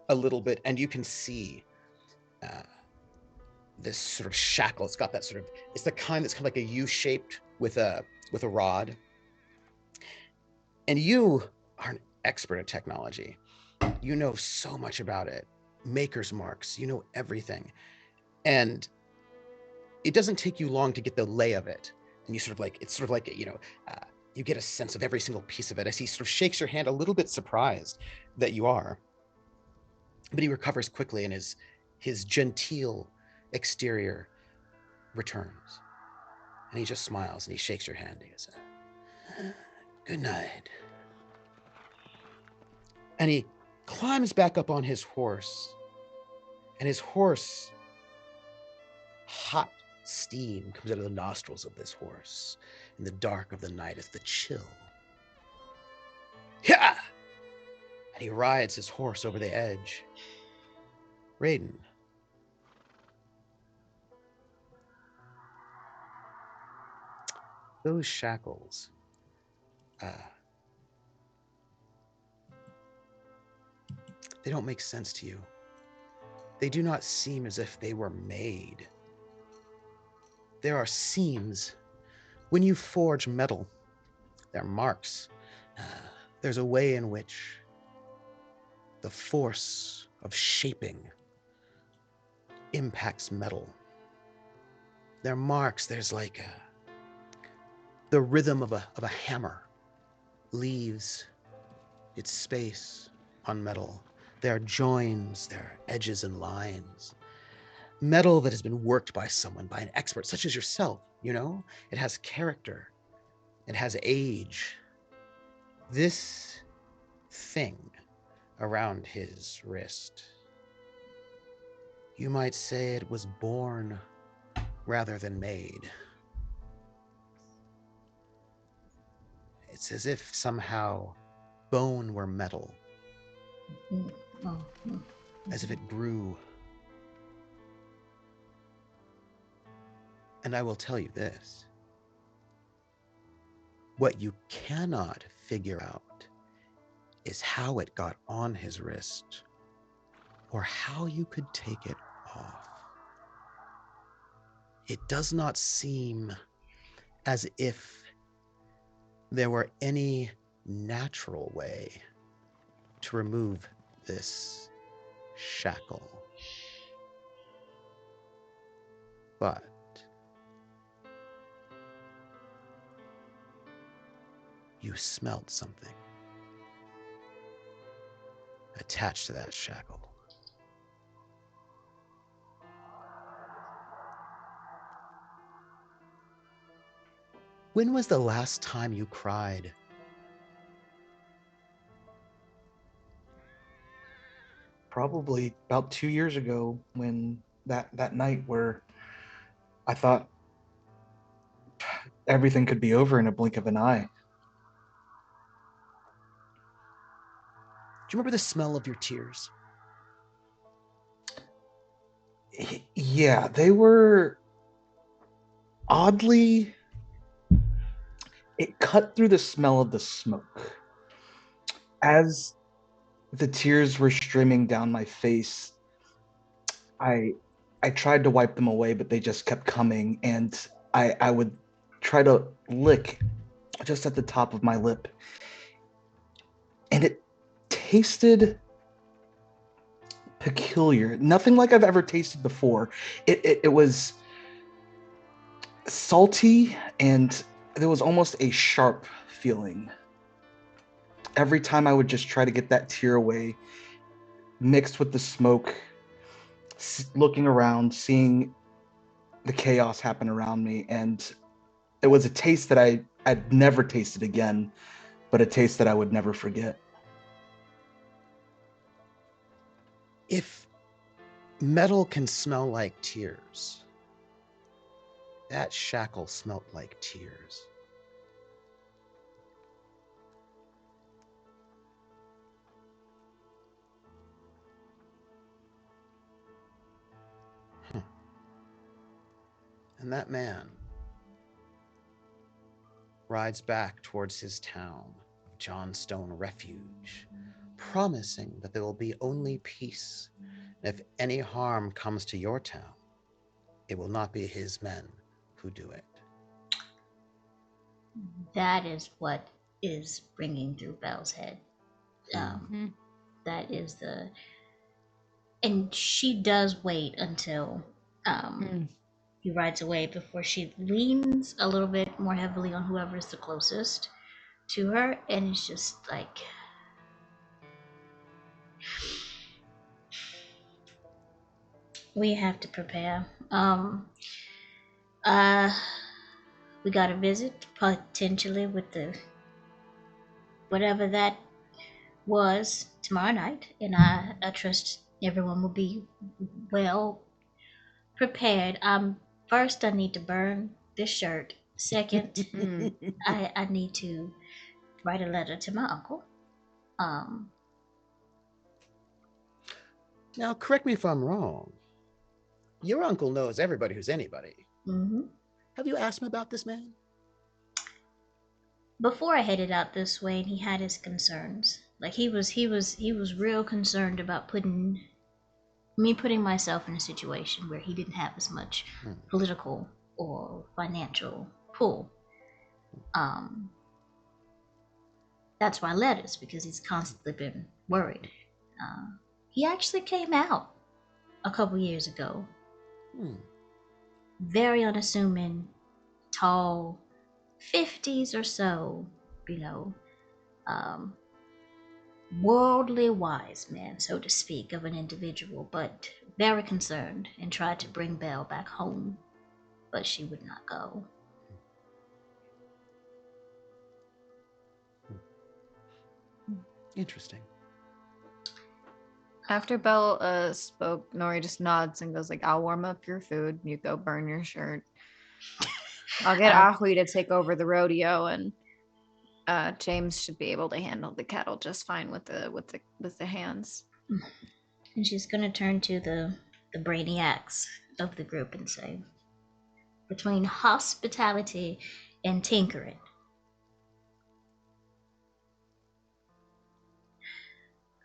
a little bit, and you can see this sort of shackle. It's got that sort of, it's the kind that's kind of like a U-shaped with a rod. And you are an expert at technology. You know so much about it. Maker's marks, you know everything. And it doesn't take you long to get the lay of it. And you sort of like, it's sort of like, you get a sense of every single piece of it as he sort of shakes your hand, a little bit surprised that you are. But he recovers quickly, and his genteel exterior returns. And he just smiles and he shakes your hand. He goes, "Good night." And he climbs back up on his horse. And his horse, hot steam comes out of the nostrils of this horse in the dark of the night as the chill. Yeah! And he rides his horse over the edge. Raiden. Those shackles, they don't make sense to you. They do not seem as if they were made. There are seams. When you forge metal, there are marks. There's a way in which the force of shaping impacts metal. There are marks. There's like the rhythm of a hammer leaves its space on metal. There are joins, there are edges and lines. Metal that has been worked by someone, by an expert such as yourself, you know? It has character. It has age. This thing around his wrist, you might say it was born rather than made. It's as if somehow bone were metal, as if it grew. And I will tell you this. What you cannot figure out is how it got on his wrist or how you could take it off. It does not seem as if there were any natural way to remove this shackle. But you smelt something attached to that shackle. When was the last time you cried? Probably about 2 years ago, when that night where I thought everything could be over in a blink of an eye. Do you remember the smell of your tears? Yeah, they were oddly, it cut through the smell of the smoke. As the tears were streaming down my face, I I tried to wipe them away, but they just kept coming, and I would try to lick just at the top of my lip, and it tasted peculiar. Nothing like I've ever tasted before. It was salty, and there was almost a sharp feeling. Every time I would just try to get that tear away, mixed with the smoke, looking around, seeing the chaos happen around me, and it was a taste that I'd never tasted again, but a taste that I would never forget. If metal can smell like tears, that shackle smelt like tears. And that man rides back towards his town of Johnstone Refuge, promising that there will be only peace. And if any harm comes to your town, it will not be his men who do it. That is what is ringing through Belle's head. That is the, and she does wait until he rides away before she leans a little bit more heavily on whoever is the closest to her, and it's just like, we have to prepare. We got a visit potentially with the whatever that was tomorrow night, and I trust everyone will be well prepared. First I need to burn this shirt. Second, I need to write a letter to my uncle. Now, correct me if I'm wrong. Your uncle knows everybody who's anybody. Have you asked him about this man? Before I headed out this way, he had his concerns. Like he was real concerned about putting myself in a situation where he didn't have as much political or financial pull. That's why letters, because he's constantly been worried. He actually came out a couple years ago. Very unassuming, tall, 50s or so, worldly wise man, so to speak, of an individual, but very concerned, and tried to bring Belle back home, but she would not go. Interesting. After Belle spoke, Nori just nods and goes like, "I'll warm up your food. You go burn your shirt. I'll get Ahui to take over the rodeo, and James should be able to handle the cattle just fine with the hands." And she's gonna turn to the brainiacs of the group and say, between hospitality and tinkering,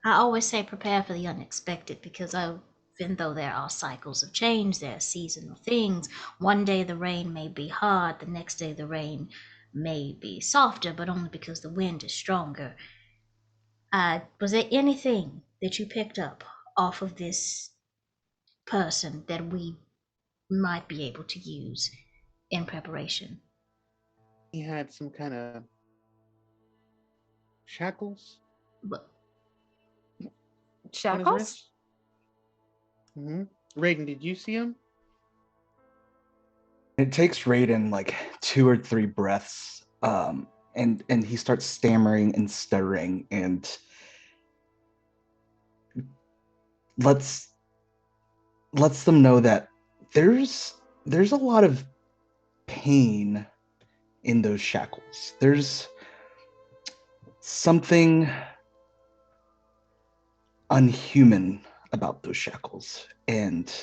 I always say prepare for the unexpected, because even though there are cycles of change, there are seasonal things. One day the rain may be hard, the next day the rain may be softer, but only because the wind is stronger. Was there anything that you picked up off of this person that we might be able to use in preparation? He had some kind of shackles But on his Shackles? wrists. Raiden, did you see him? It takes Raiden like 2 or 3 breaths, and he starts stammering and stuttering, and lets them know that there's a lot of pain in those shackles. There's something unhuman about those shackles, and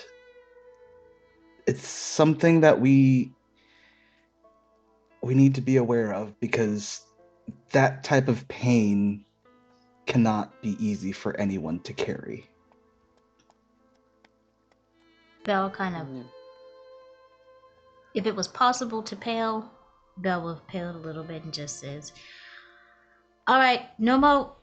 it's something that we need to be aware of, because that type of pain cannot be easy for anyone to carry. Belle kind of, if it was possible to pale, Belle would have paled a little bit and just says, "All right, no more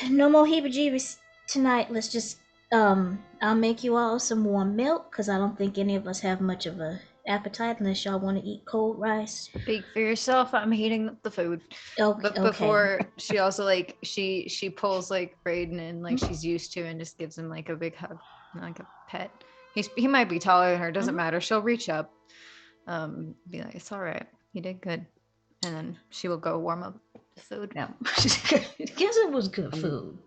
heebie-jeebies tonight. Let's just, I'll make you all some warm milk, because I don't think any of us have much of a appetite unless y'all want to eat cold rice." Speak for yourself. I'm heating up the food. But Okay. before she also like she pulls like Braden in like she's used to and just gives him like a big hug, like a pet. He might be taller than her. Doesn't matter. She'll reach up, be like, "It's all right. You did good," and then she will go warm up the food. No. Guess it was good food.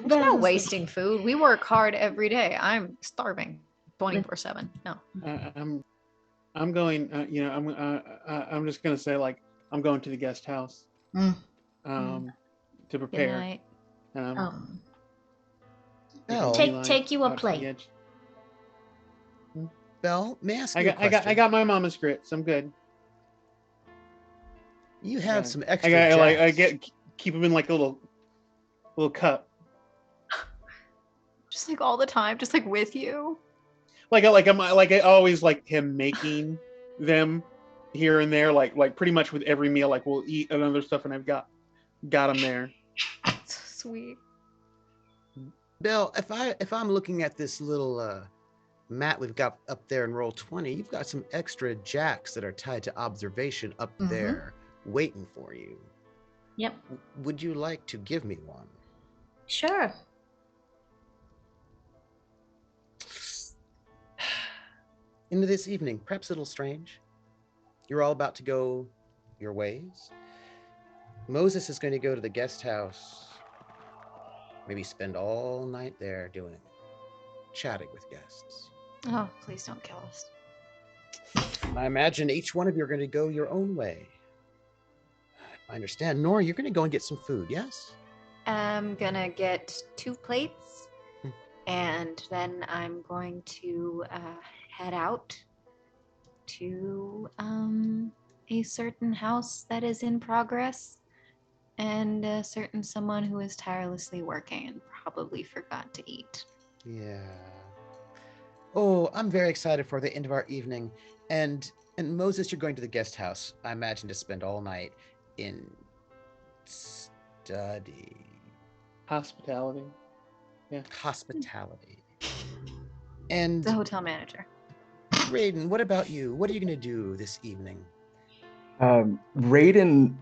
We're not wasting food. We work hard every day. I'm starving 24/7. No. I'm going. I'm just gonna say like I'm going to the guest house. To prepare. Good night. Belle, Take you a plate. Belle, may I ask you a question? I got my mama's grits. I'm good. You have some extra. I keep them in like a little cup. Just like all the time, just like with you. I always like him making them here and there, like pretty much with every meal. Like we'll eat and other stuff, and I've got them there. So sweet. Belle, if I'm looking at this little mat we've got up there in roll 20, you've got some extra jacks that are tied to observation up there waiting for you. Yep. Would you like to give me one? Sure. Into this evening, perhaps a little strange. You're all about to go your ways. Moses is going to go to the guest house, maybe spend all night there chatting with guests. Oh, please don't kill us. I imagine each one of you are going to go your own way. I understand. Nora, you're going to go and get some food, yes? I'm gonna get 2 plates, and then I'm going to head out to a certain house that is in progress, and a certain someone who is tirelessly working and probably forgot to eat. Yeah. Oh, I'm very excited for the end of our evening. And Moses, you're going to the guest house, I imagine, to spend all night in study. Hospitality. Yeah. Hospitality. And The hotel manager. Raiden, what about you? What are you going to do this evening? Raiden,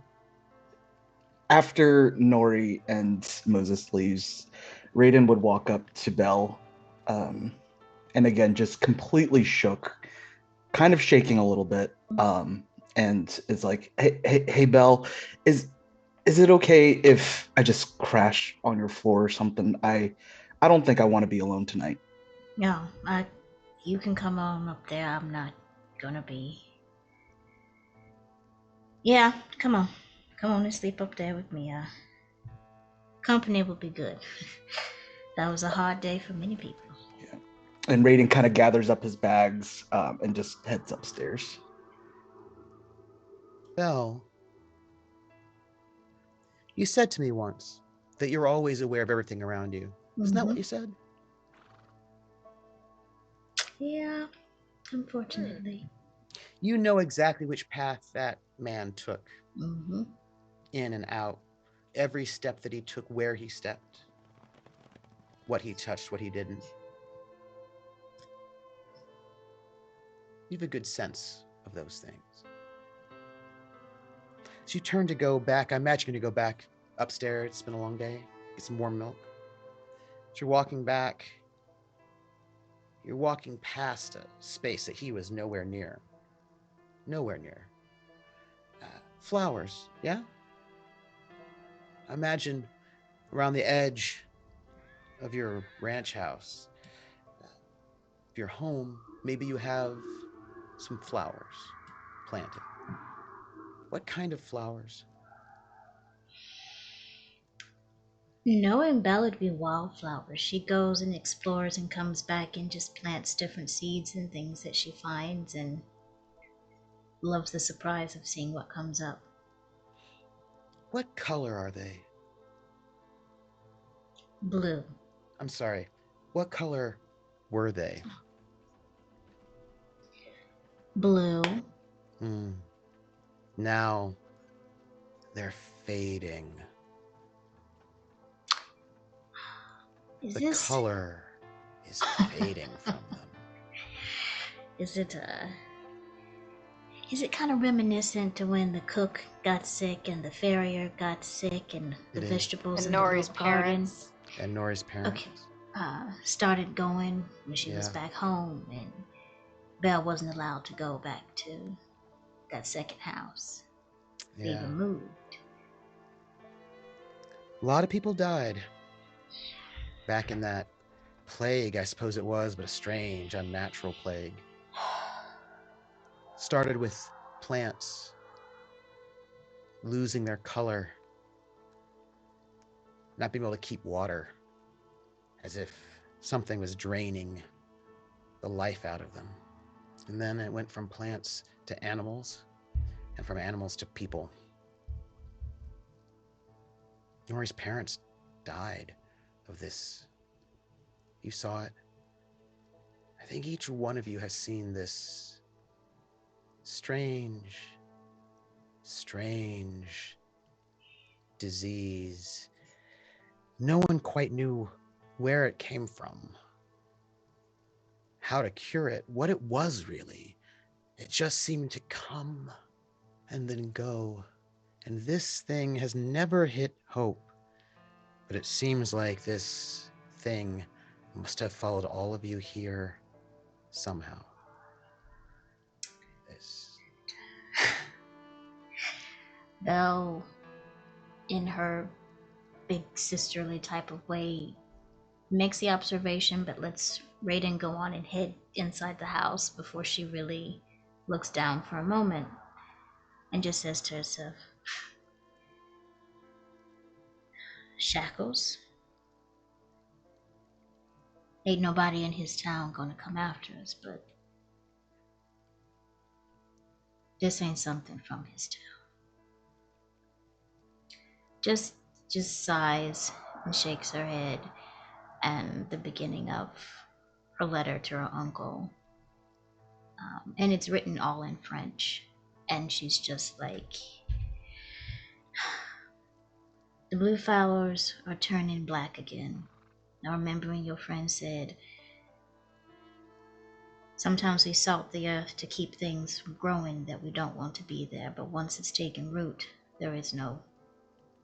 after Nori and Moses leaves, Raiden would walk up to Belle, and again, just completely shook, kind of shaking a little bit, and is like, hey, Belle, is it okay if I just crash on your floor or something? I don't think I want to be alone tonight. No, you can come on up there. I'm not gonna be. Yeah, come on and sleep up there with me. Company will be good. That was a hard day for many people. Yeah. And Raiden kind of gathers up his bags and just heads upstairs. Belle, you said to me once that you're always aware of everything around you. Isn't that what you said? Yeah, unfortunately. You know exactly which path that man took, Mm-hmm. in and out, every step that he took, where he stepped, what he touched, what he didn't. You have a good sense of those things. So you turn to go back. I imagine you're going to go back upstairs. It's been a long day. Get some warm milk. As you're walking back, you're walking past a space that he was nowhere near. nowhere near. Flowers, yeah? Imagine around the edge of your ranch house, your home, maybe you have some flowers planted. What kind of flowers? Knowing Belle would be wildflowers, she goes and explores and comes back and just plants different seeds and things that she finds and loves the surprise of seeing what comes up. What color are they? Blue. I'm sorry. What color were they? Blue. Now they're fading. Is The this color is fading from them. is it kind of reminiscent to when the cook got sick and the farrier got sick and the It is. vegetables And in the Nori's little garden parents. And Nori's parents. Okay. Started going when she was Yeah. back home, and Belle wasn't allowed to go back to that second house. They Yeah. even moved. A lot of people died back in that plague, I suppose it was, but a strange, unnatural plague. Started with plants losing their color, not being able to keep water, as if something was draining the life out of them. And then it went from plants to animals, and from animals to people. Nori's parents died of this. You saw it. I think each one of you has seen this strange disease. No one quite knew where it came from, how to cure it, what it was really. It just seemed to come and then go. And this thing has never hit Hope. But it seems like this thing must have followed all of you here somehow. This. Belle, in her big sisterly type of way, makes the observation but lets Raiden go on and head inside the house before she really looks down for a moment and just says to herself, Shackles? Ain't nobody in his town gonna come after us, but this ain't something from his town. Just sighs and shakes her head, and the beginning of her letter to her uncle. And it's written all in French. And she's just like, the blue flowers are turning black again. Now remembering your friend said, sometimes we salt the earth to keep things from growing that we don't want to be there, but once it's taken root, there is no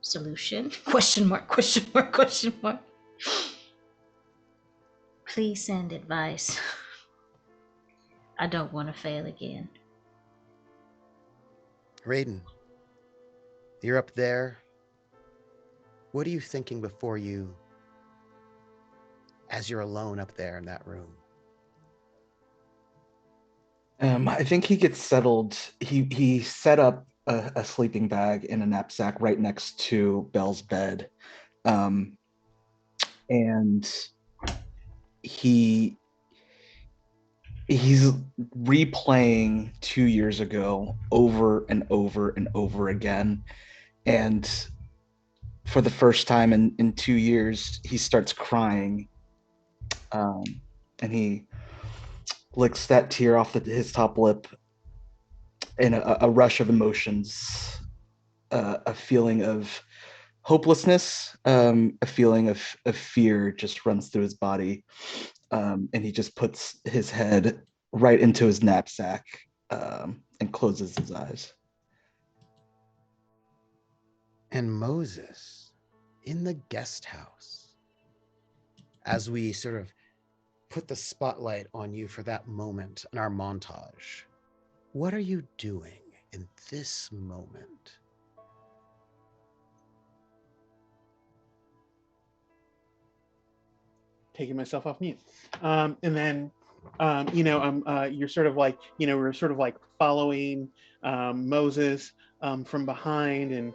solution? Question mark, question mark, question mark. Please send advice. I don't want to fail again. Raiden, you're up there. What are you thinking before you, as you're alone up there in that room? I think he gets settled. He set up a sleeping bag in a knapsack right next to Belle's bed, and he's replaying 2 years ago over and over and over again, and for the first time in 2 years, he starts crying, and he licks that tear off his top lip in a rush of emotions, a feeling of hopelessness, a feeling of fear just runs through his body, and he just puts his head right into his knapsack, and closes his eyes. And Moses in the guest house, as we sort of put the spotlight on you for that moment in our montage, What are you doing in this moment? Taking myself off mute. And then, you're sort of like, we're sort of like following Moses from behind, and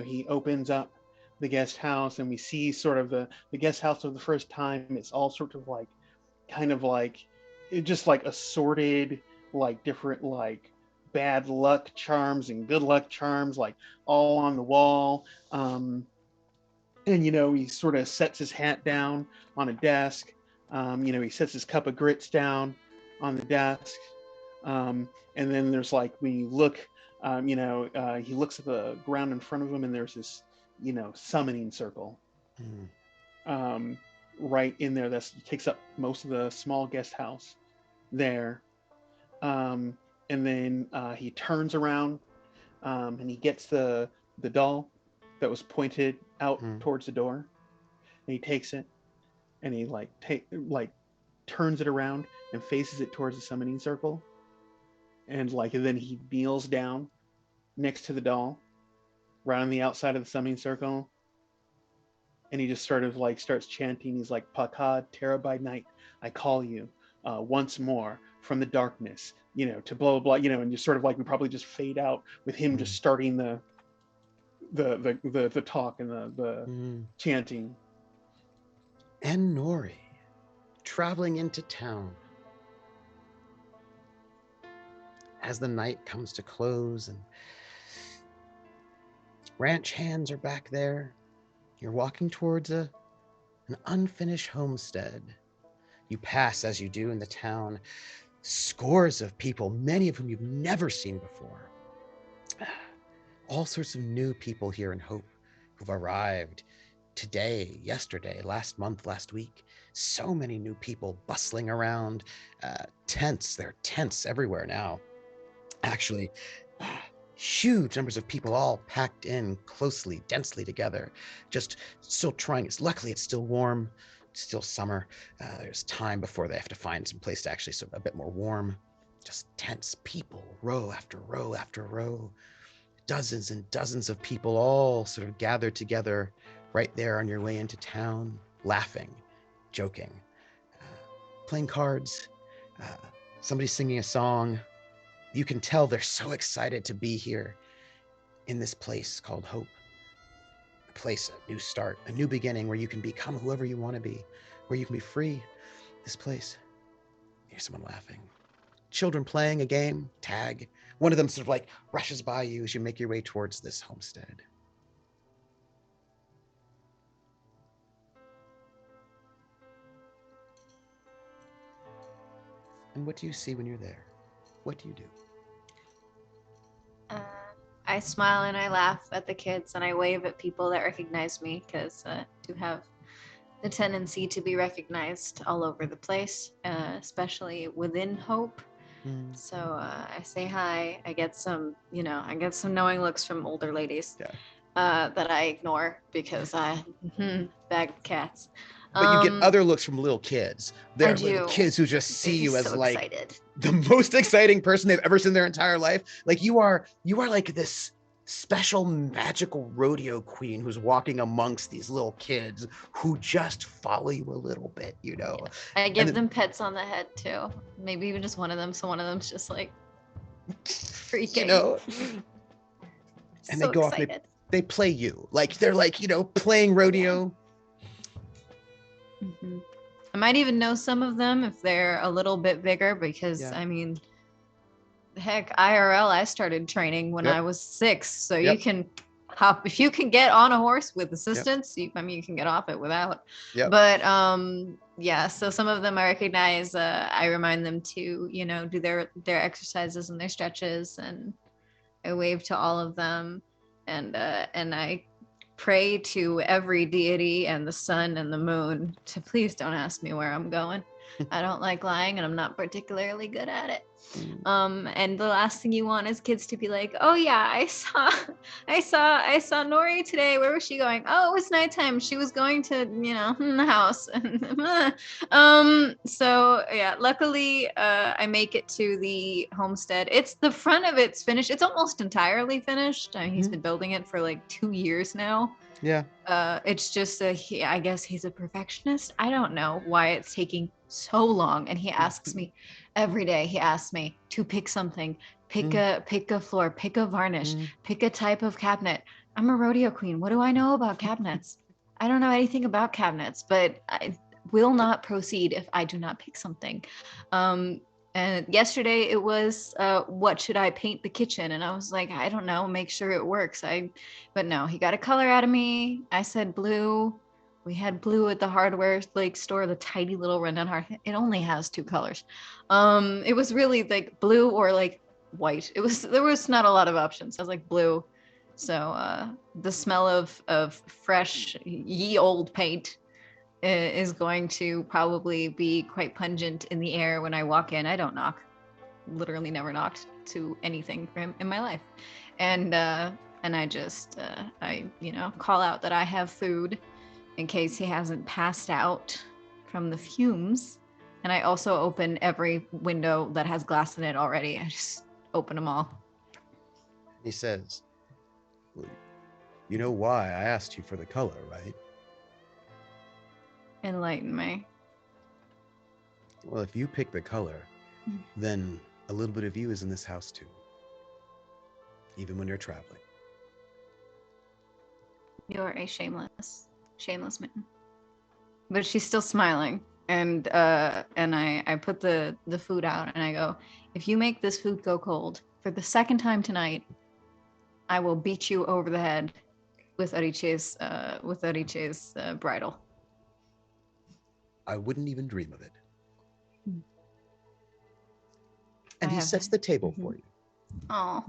he opens up the guest house, and we see sort of the guest house for the first time. It's all sort of like, kind of like, it just like assorted, like different like bad luck charms and good luck charms, like all on the wall. And he sort of sets his hat down on a desk. He sets his cup of grits down on the desk. And then there's like, when you look, he looks at the ground in front of him, and there's this summoning circle Mm. right in there that takes up most of the small guest house there. And then he turns around, and he gets the doll that was pointed out towards the door, and he takes it, and he turns it around and faces it towards the summoning circle, and then he kneels down next to the doll right on the outside of the summoning circle, and he just sort of like starts chanting. He's like, Pakad Terra by night, I call you once more from the darkness, to blah blah blah, and just sort of like, we probably just fade out with him just starting the talk and the chanting. And Nori, traveling into town. As the night comes to close and ranch hands are back there, you're walking towards an unfinished homestead. You pass, as you do in the town, scores of people, many of whom you've never seen before. All sorts of new people here in Hope who've arrived today, yesterday, last month, last week. So many new people bustling around. Tents, there are tents everywhere now. Actually, huge numbers of people all packed in closely, densely together, just still trying. Luckily, it's still warm, it's still summer. There's time before they have to find some place to actually a bit more warm. Just tents, people, row after row after row. Dozens and dozens of people all sort of gathered together right there on your way into town, laughing, joking, playing cards, somebody singing a song. You can tell they're so excited to be here in this place called Hope. A place, a new start, a new beginning where you can become whoever you want to be, where you can be free. This place. Here's someone laughing. Children playing a game, tag. One of them sort of like rushes by you as you make your way towards this homestead. And what do you see when you're there? What do you do? I smile and I laugh at the kids, and I wave at people that recognize me, because I do have the tendency to be recognized all over the place, especially within Hope. So I say hi. I get some knowing looks from older ladies that I ignore because bag of cats. But you get other looks from little kids. They're little do. kids who just see you as so like excited. the most exciting person they've ever seen in their entire life. Like you are like this special magical rodeo queen who's walking amongst these little kids who just follow you a little bit, Yeah. I give them pets on the head too. Maybe even just one of them, so one of them's just like freaking. And so they go excited. off, they play you. Like they're like, playing rodeo. Mm-hmm. I might even know some of them if they're a little bit bigger, because I mean, heck, IRL, I started training when I was 6, so you can hop, if you can get on a horse with assistance, you can get off it without. But so some of them I recognize. I remind them to do their exercises and their stretches, and I wave to all of them, and I pray to every deity and the sun and the moon to please don't ask me where I'm going. I don't like lying, and I'm not particularly good at it. Mm. And the last thing you want is kids to be like, "Oh yeah, I saw Nori today. Where was she going? Oh, it was nighttime. She was going to, the house." So yeah, luckily, I make it to the homestead. It's the front of it's finished. It's almost entirely finished. He's been building it for like 2 years now. Yeah. It's just I guess he's a perfectionist. I don't know why it's taking so long. And he asks me every day, he asks me to pick something, pick a floor, pick a varnish, pick a type of cabinet. I'm a rodeo queen. What do I know about cabinets? I don't know anything about cabinets, but I will not proceed if I do not pick something. And yesterday it was, what should I paint the kitchen? And I was like, I don't know, make sure it works. But no, he got a color out of me. I said blue. We had blue at the hardware store, the tiny little rundown it only has 2 colors. It was really like blue or like white. There was not a lot of options. I was like blue. So the smell of fresh ye old paint is going to probably be quite pungent in the air when I walk in. I don't knock. Literally never knocked to anything in my life. And I just call out that I have food in case he hasn't passed out from the fumes. And I also open every window that has glass in it already. I just open them all. He says, well, you know why I asked you for the color, right? Enlighten me. Well, if you pick the color, then a little bit of you is in this house too, even when you're traveling. You're a shameless man. But she's still smiling. And I put the food out and I go, if you make this food go cold for the second time tonight, I will beat you over the head with Ariche's bridle. I wouldn't even dream of it. Mm. And he sets the table for you. Oh,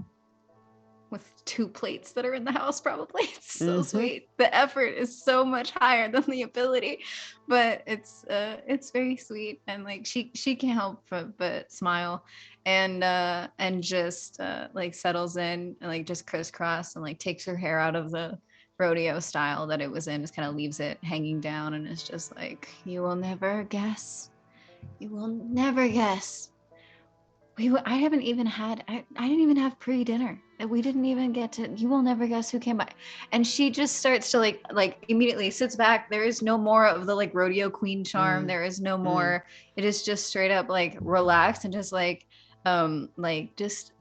with 2 plates that are in the house, probably. It's so sweet. The effort is so much higher than the ability, but it's very sweet. And like she can't help but smile, and just like settles in and like just crisscross and like takes her hair out of the rodeo style that it was in, just kind of leaves it hanging down, and it's just like, you will never guess. You will never guess. I didn't even have pre-dinner. We didn't even get to, you will never guess who came by. And she just starts to like immediately sits back. There is no more of the like rodeo queen charm. There is no more. It is just straight up like relaxed and just like just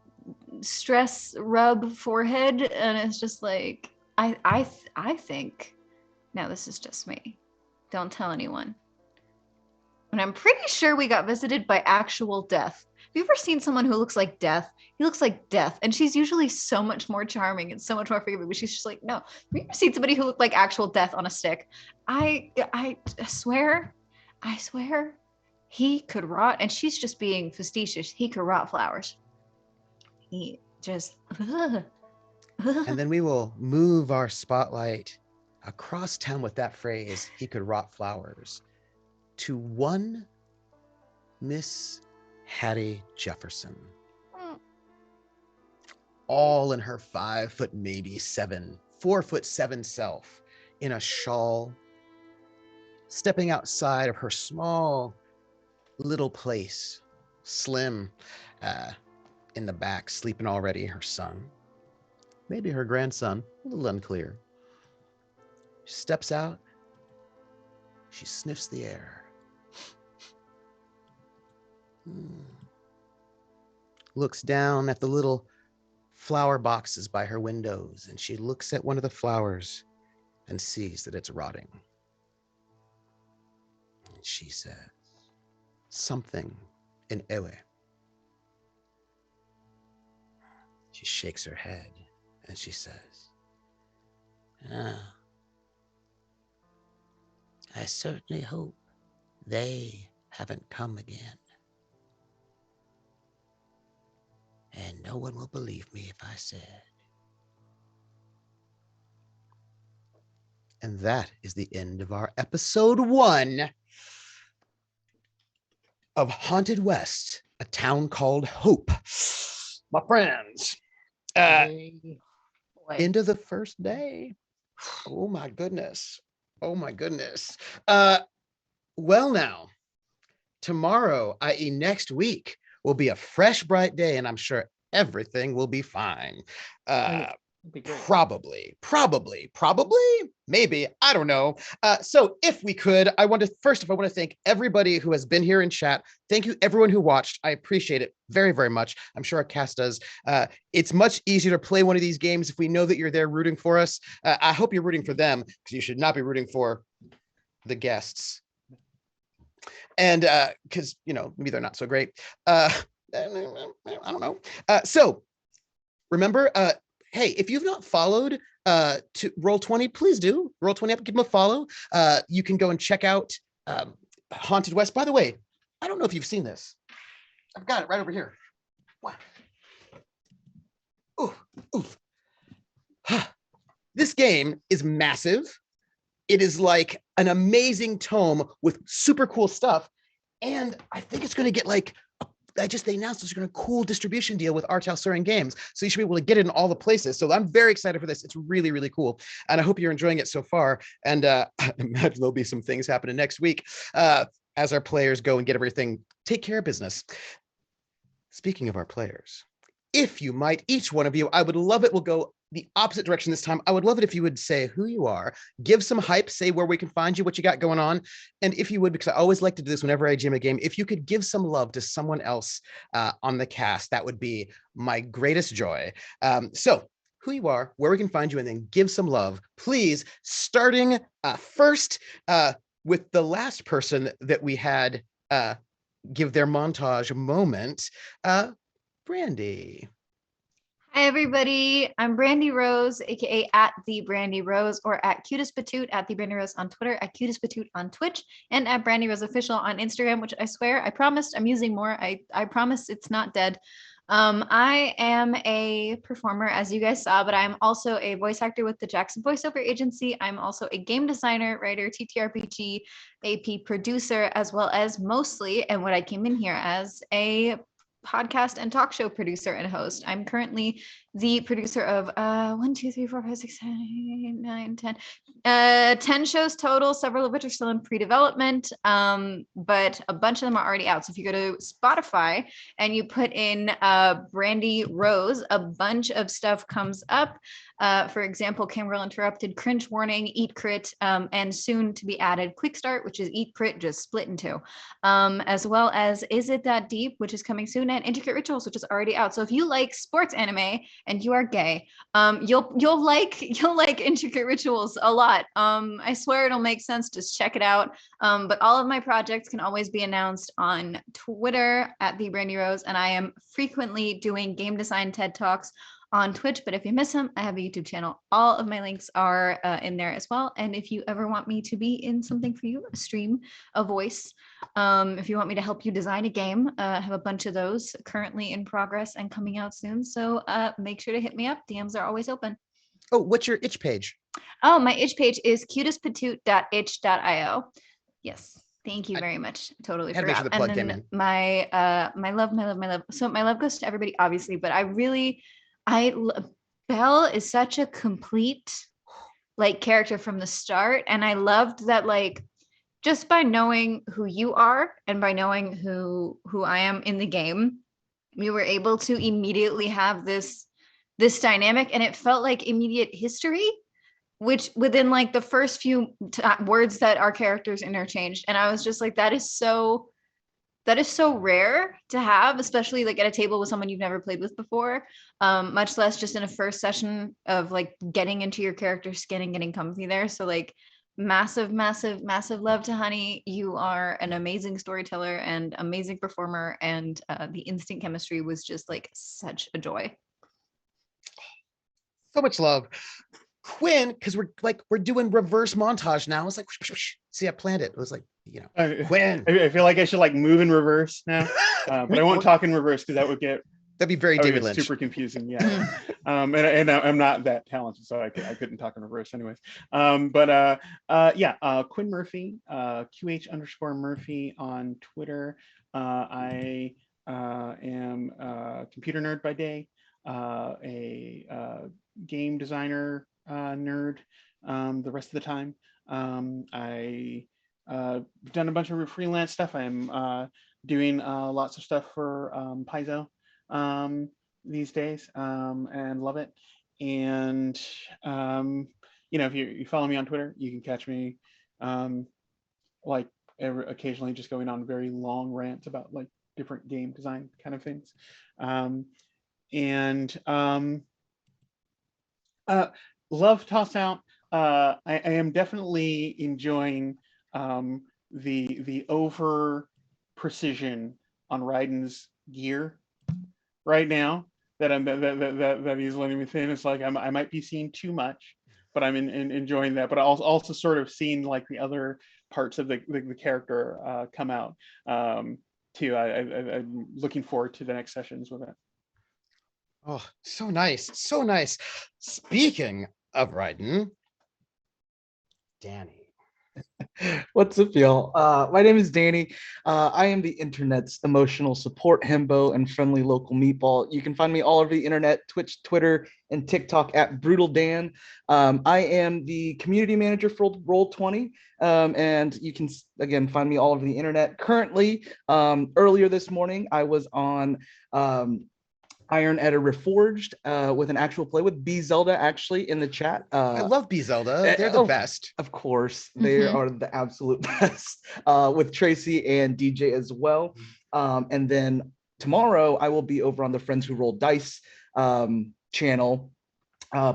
stress rub forehead. And it's just like, I think, now this is just me. Don't tell anyone. And I'm pretty sure we got visited by actual death. Have you ever seen someone who looks like death? He looks like death, and she's usually so much more charming and so much more forgiving, but she's just like, no. Have you ever seen somebody who looked like actual death on a stick? I swear, he could rot, and she's just being facetious. He could rot flowers. He just... And then we will move our spotlight across town with that phrase, he could rot flowers, to one Miss Hattie Jefferson, all in her 5 foot, maybe 4'7" self, in a shawl, stepping outside of her small little place, slim, in the back, sleeping already, her son, maybe her grandson, a little unclear. She steps out, she sniffs the air. Looks down at the little flower boxes by her windows, and she looks at one of the flowers and sees that it's rotting. And she says something in Ewe. She shakes her head and she says, I certainly hope they haven't come again. And no one will believe me if I said. And that is the end of our episode 1 of Haunted West, a town called Hope. My friends, into the first day. Oh my goodness. Oh my goodness. Well now, tomorrow, i.e. next week, will be a fresh, bright day, and I'm sure everything will be fine. Probably, maybe, I don't know. So if we could, I want to thank everybody who has been here in chat. Thank you everyone who watched. I appreciate it very, very much. I'm sure our cast does. It's much easier to play one of these games if we know that you're there rooting for us. I hope you're rooting for them, because you should not be rooting for the guests. And because, maybe they're not so great. I don't know. So remember, hey, if you've not followed to Roll20, please do. Roll20 up, give them a follow. You can go and check out Haunted West. By the way, I don't know if you've seen this. I've got it right over here. Wow. Ooh. This game is massive. It is like an amazing tome with super cool stuff. And I think it's going to get they announced there's going to cool distribution deal with Artalsurian Games. So you should be able to get it in all the places. So I'm very excited for this. It's really, really cool. And I hope you're enjoying it so far. And I imagine there'll be some things happening next week as our players go and get everything, take care of business. Speaking of our players, if you might, each one of you, I would love it. We'll go the opposite direction this time. I would love it if you would say who you are, give some hype, say where we can find you, what you got going on. And if you would, because I always like to do this whenever I GM a game, if you could give some love to someone else on the cast, that would be my greatest joy. So who you are, where we can find you, and then give some love, please, starting first with the last person that we had give their montage moment, Brandy. Hi, everybody. I'm Brandy Rose, aka at the Brandy Rose, or at Cutest Patoot, at the Brandy Rose on Twitter, at Cutest Patoot on Twitch, and at Brandy Rose Official on Instagram, which I swear I promised I'm using more. I promise it's not dead. I am a performer, as you guys saw, but I'm also a voice actor with the Jackson Voiceover Agency. I'm also a game designer, writer, TTRPG, AP producer, as well as mostly, and what I came in here as, a podcast and talk show producer and host. I'm currently the producer of 1, 2, 3, 4, 5, 6, 7, 8, 9, 10, 10 shows total, several of which are still in pre-development, but a bunch of them are already out. So if you go to Spotify and you put in Brandy Rose, a bunch of stuff comes up. For example, Camera Interrupted, Cringe Warning, Eat Crit, and soon to be added Quick Start, which is Eat Crit just split in two, as well as Is It That Deep, which is coming soon, and Intricate Rituals, which is already out. So if you like sports anime and you are gay, you'll like Intricate Rituals a lot. I swear it'll make sense. Just check it out. But all of my projects can always be announced on Twitter at the Brandy Rose, and I am frequently doing game design TED Talks on Twitch, but if you miss them, I have a YouTube channel. All of my links are in there as well. And if you ever want me to be in something for you, a stream, a voice, if you want me to help you design a game, I have a bunch of those currently in progress and coming out soon. So make sure to hit me up. DMs are always open. Oh, what's your itch page? Oh, my itch page is cutestpatoot.itch.io. Yes. Thank you very much. Totally forgot. Sure the plug came in. My love. So my love goes to everybody, obviously, but Belle is such a complete character from the start, and I loved that just by knowing who you are and by knowing who I am in the game, we were able to immediately have this dynamic, and it felt like immediate history, which within the first few words that our characters interchanged, and I was just like, that is so rare to have, especially at a table with someone you've never played with before, much less just in a first session of getting into your character's skin and getting comfy there. So massive love to Honey. You are an amazing storyteller and amazing performer, and the instant chemistry was just such a joy. So much love. Quinn, because we're doing reverse montage now. It's see, I planned it. It was Quinn. I feel like I should move in reverse now, but I won't talk in reverse because that'd be very David Lynch. Super confusing. Yeah. And I'm not that talented, so I couldn't talk in reverse anyways. Quinn Murphy, QH_Murphy on Twitter. I am a computer nerd by day, a game designer nerd the rest of the time. I done a bunch of freelance stuff. I'm doing lots of stuff for Paizo these days, and love it. And if you follow me on Twitter, you can catch me like occasionally just going on very long rants about like different game design kind of things. And Love Toss Out. I am definitely enjoying the over precision on Raiden's gear right now that he's letting me in. It's like I might be seeing too much, but I'm enjoying that. But I also sort of seeing like the other parts of the character come out too. I'm looking forward to the next sessions with it. Oh, so nice. So nice. Speaking of Raiden, Danny. What's up, y'all? My name is Danny. I am the internet's emotional support himbo and friendly local meatball. You can find me all over the internet, Twitch, Twitter, and TikTok at Brutal Dan. I am the community manager for Roll20, and you can again find me all over the internet. Currently, earlier this morning, I was on Iron Edda Reforged with an actual play with B Zelda actually in the chat. I love B Zelda. They're the best. Of course, they are the absolute best with Tracy and DJ as well. And then tomorrow I will be over on the Friends Who Roll Dice channel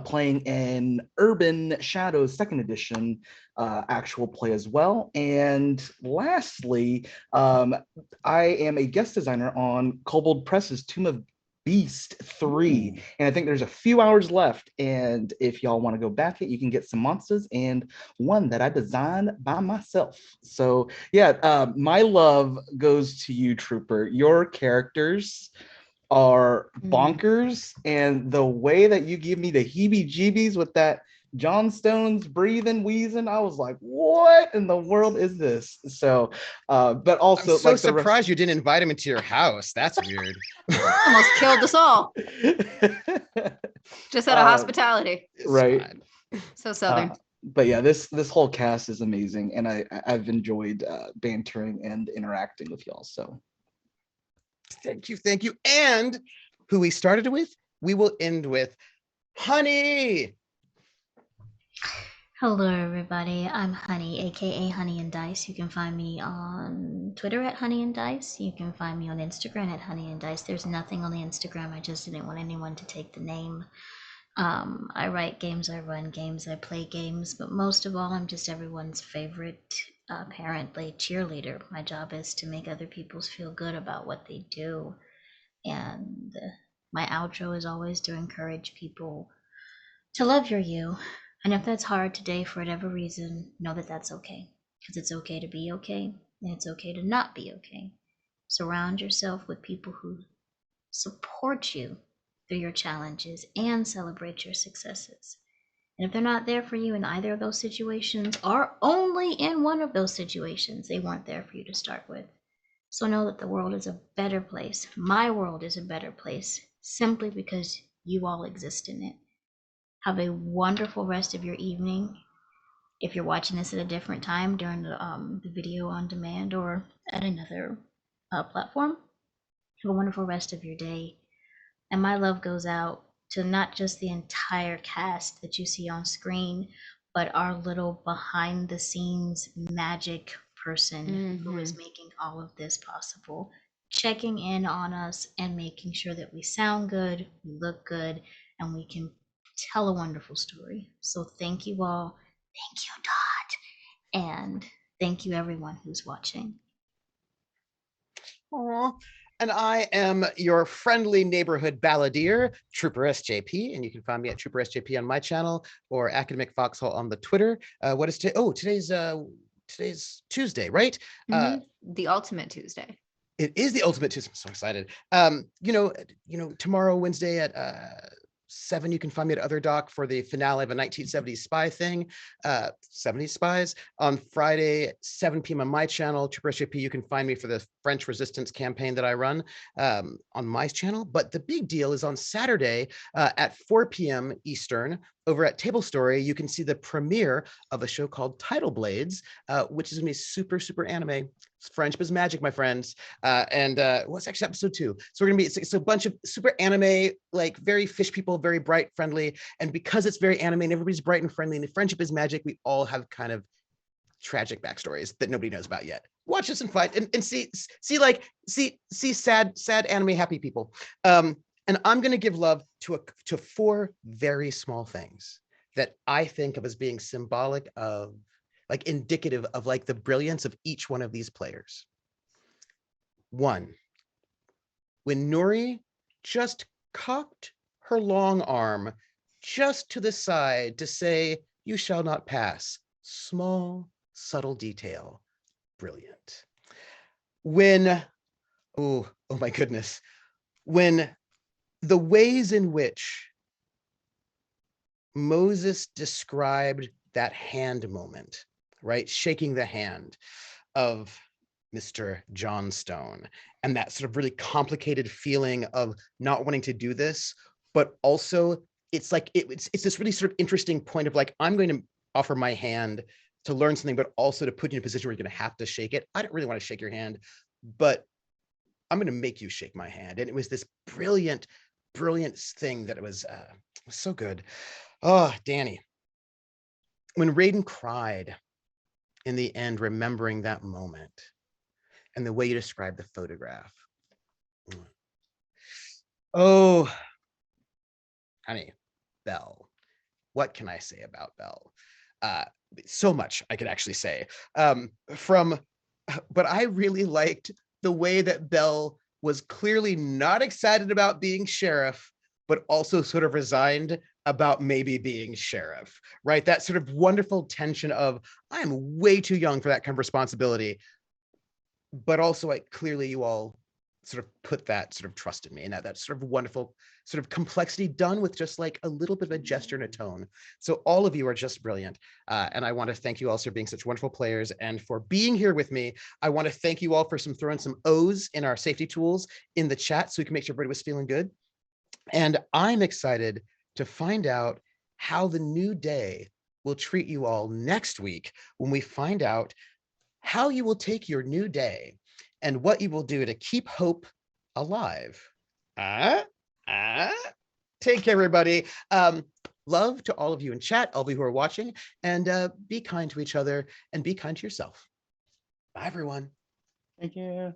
playing an Urban Shadows 2nd edition actual play as well. And lastly, I am a guest designer on Kobold Press's Tomb of Beast 3, and I think there's a few hours left, and if y'all want to go back it, you can get some monsters and one that I designed by myself. So yeah, my love goes to you, Trooper. Your characters are bonkers, and the way that you give me the heebie-jeebies with that John Stone's breathing, wheezing, I was like, what in the world is this? So, but also, I'm so surprised you didn't invite him into your house. That's weird. Almost killed us all. Just out of hospitality. Right. So Southern. But yeah, this whole cast is amazing, and I've enjoyed bantering and interacting with y'all. So thank you. And who we started with, we will end with Honey. Hello, everybody. I'm Honey, aka Honey and Dice. You can find me on Twitter at Honey and Dice. You can find me on Instagram at Honey and Dice. There's nothing on the Instagram. I just didn't want anyone to take the name. I write games, I run games, I play games, but most of all, I'm just everyone's favorite, apparently, cheerleader. My job is to make other people feel good about what they do. And my outro is always to encourage people to love your you. And if that's hard today for whatever reason, know that that's okay. Because it's okay to be okay, and it's okay to not be okay. Surround yourself with people who support you through your challenges and celebrate your successes. And if they're not there for you in either of those situations, or only in one of those situations, they weren't there for you to start with. So know that the world is a better place. My world is a better place simply because you all exist in it. Have a wonderful rest of your evening. If you're watching this at a different time during the video on demand or at another platform, have a wonderful rest of your day. And my love goes out to not just the entire cast that you see on screen, but our little behind the scenes magic person who is making all of this possible, checking in on us and making sure that we sound good, we look good, and we can tell a wonderful story. So thank you all. Thank you, Dot. And thank you, everyone who's watching. Aww. And I am your friendly neighborhood balladeer, Trooper SJP, and you can find me at Trooper SJP on my channel or Academic Foxhole on the Twitter. What is today? Oh, today's Tuesday, right? The ultimate Tuesday. It is the ultimate Tuesday. I'm so excited. Tomorrow, Wednesday at 7, you can find me at Other Doc for the finale of a 1970s spy thing, 70s spies. On Friday, 7 p.m. on my channel, SAP, you can find me for the French resistance campaign that I run on my channel. But the big deal is on Saturday at 4 p.m. Eastern, over at Table Story, you can see the premiere of a show called Tidal Blades, which is gonna be super, super anime. Friendship is magic, my friends. What's actually episode 2? So we're gonna be, it's a bunch of super anime, like very fish people, very bright, friendly. And because it's very anime and everybody's bright and friendly and the friendship is magic, we all have kind of tragic backstories that nobody knows about yet. Watch this and fight and see sad anime happy people. And I'm going to give love to 4 very small things that I think of as being symbolic of, like, indicative of like the brilliance of each one of these players. 1, when Nuri just cocked her long arm just to the side to say, "You shall not pass." Small, subtle detail. Brilliant. When, oh my goodness, when the ways in which Moses described that hand moment, right? Shaking the hand of Mr. Johnstone, and that sort of really complicated feeling of not wanting to do this, but also it's like, it's this really sort of interesting point of like, I'm going to offer my hand to learn something, but also to put you in a position where you're going to have to shake it. I don't really want to shake your hand, but I'm going to make you shake my hand. And it was this brilliant thing that it was so good. Oh, Danny, when Raiden cried in the end, remembering that moment and the way you described the photograph. Oh, honey, Belle, what can I say about Belle? So much I could actually say. But I really liked the way that Belle was clearly not excited about being sheriff, but also sort of resigned about maybe being sheriff, right? That sort of wonderful tension of, I'm way too young for that kind of responsibility, but also like clearly you all sort of put that sort of trust in me, and that sort of wonderful sort of complexity done with just like a little bit of a gesture and a tone. So all of you are just brilliant. And I want to thank you all for being such wonderful players and for being here with me. I want to thank you all for throwing some O's in our safety tools in the chat so we can make sure everybody was feeling good. And I'm excited to find out how the new day will treat you all next week when we find out how you will take your new day and what you will do to keep hope alive. Take care, everybody. Love to all of you in chat, all of you who are watching, and be kind to each other and be kind to yourself. Bye, everyone. Thank you.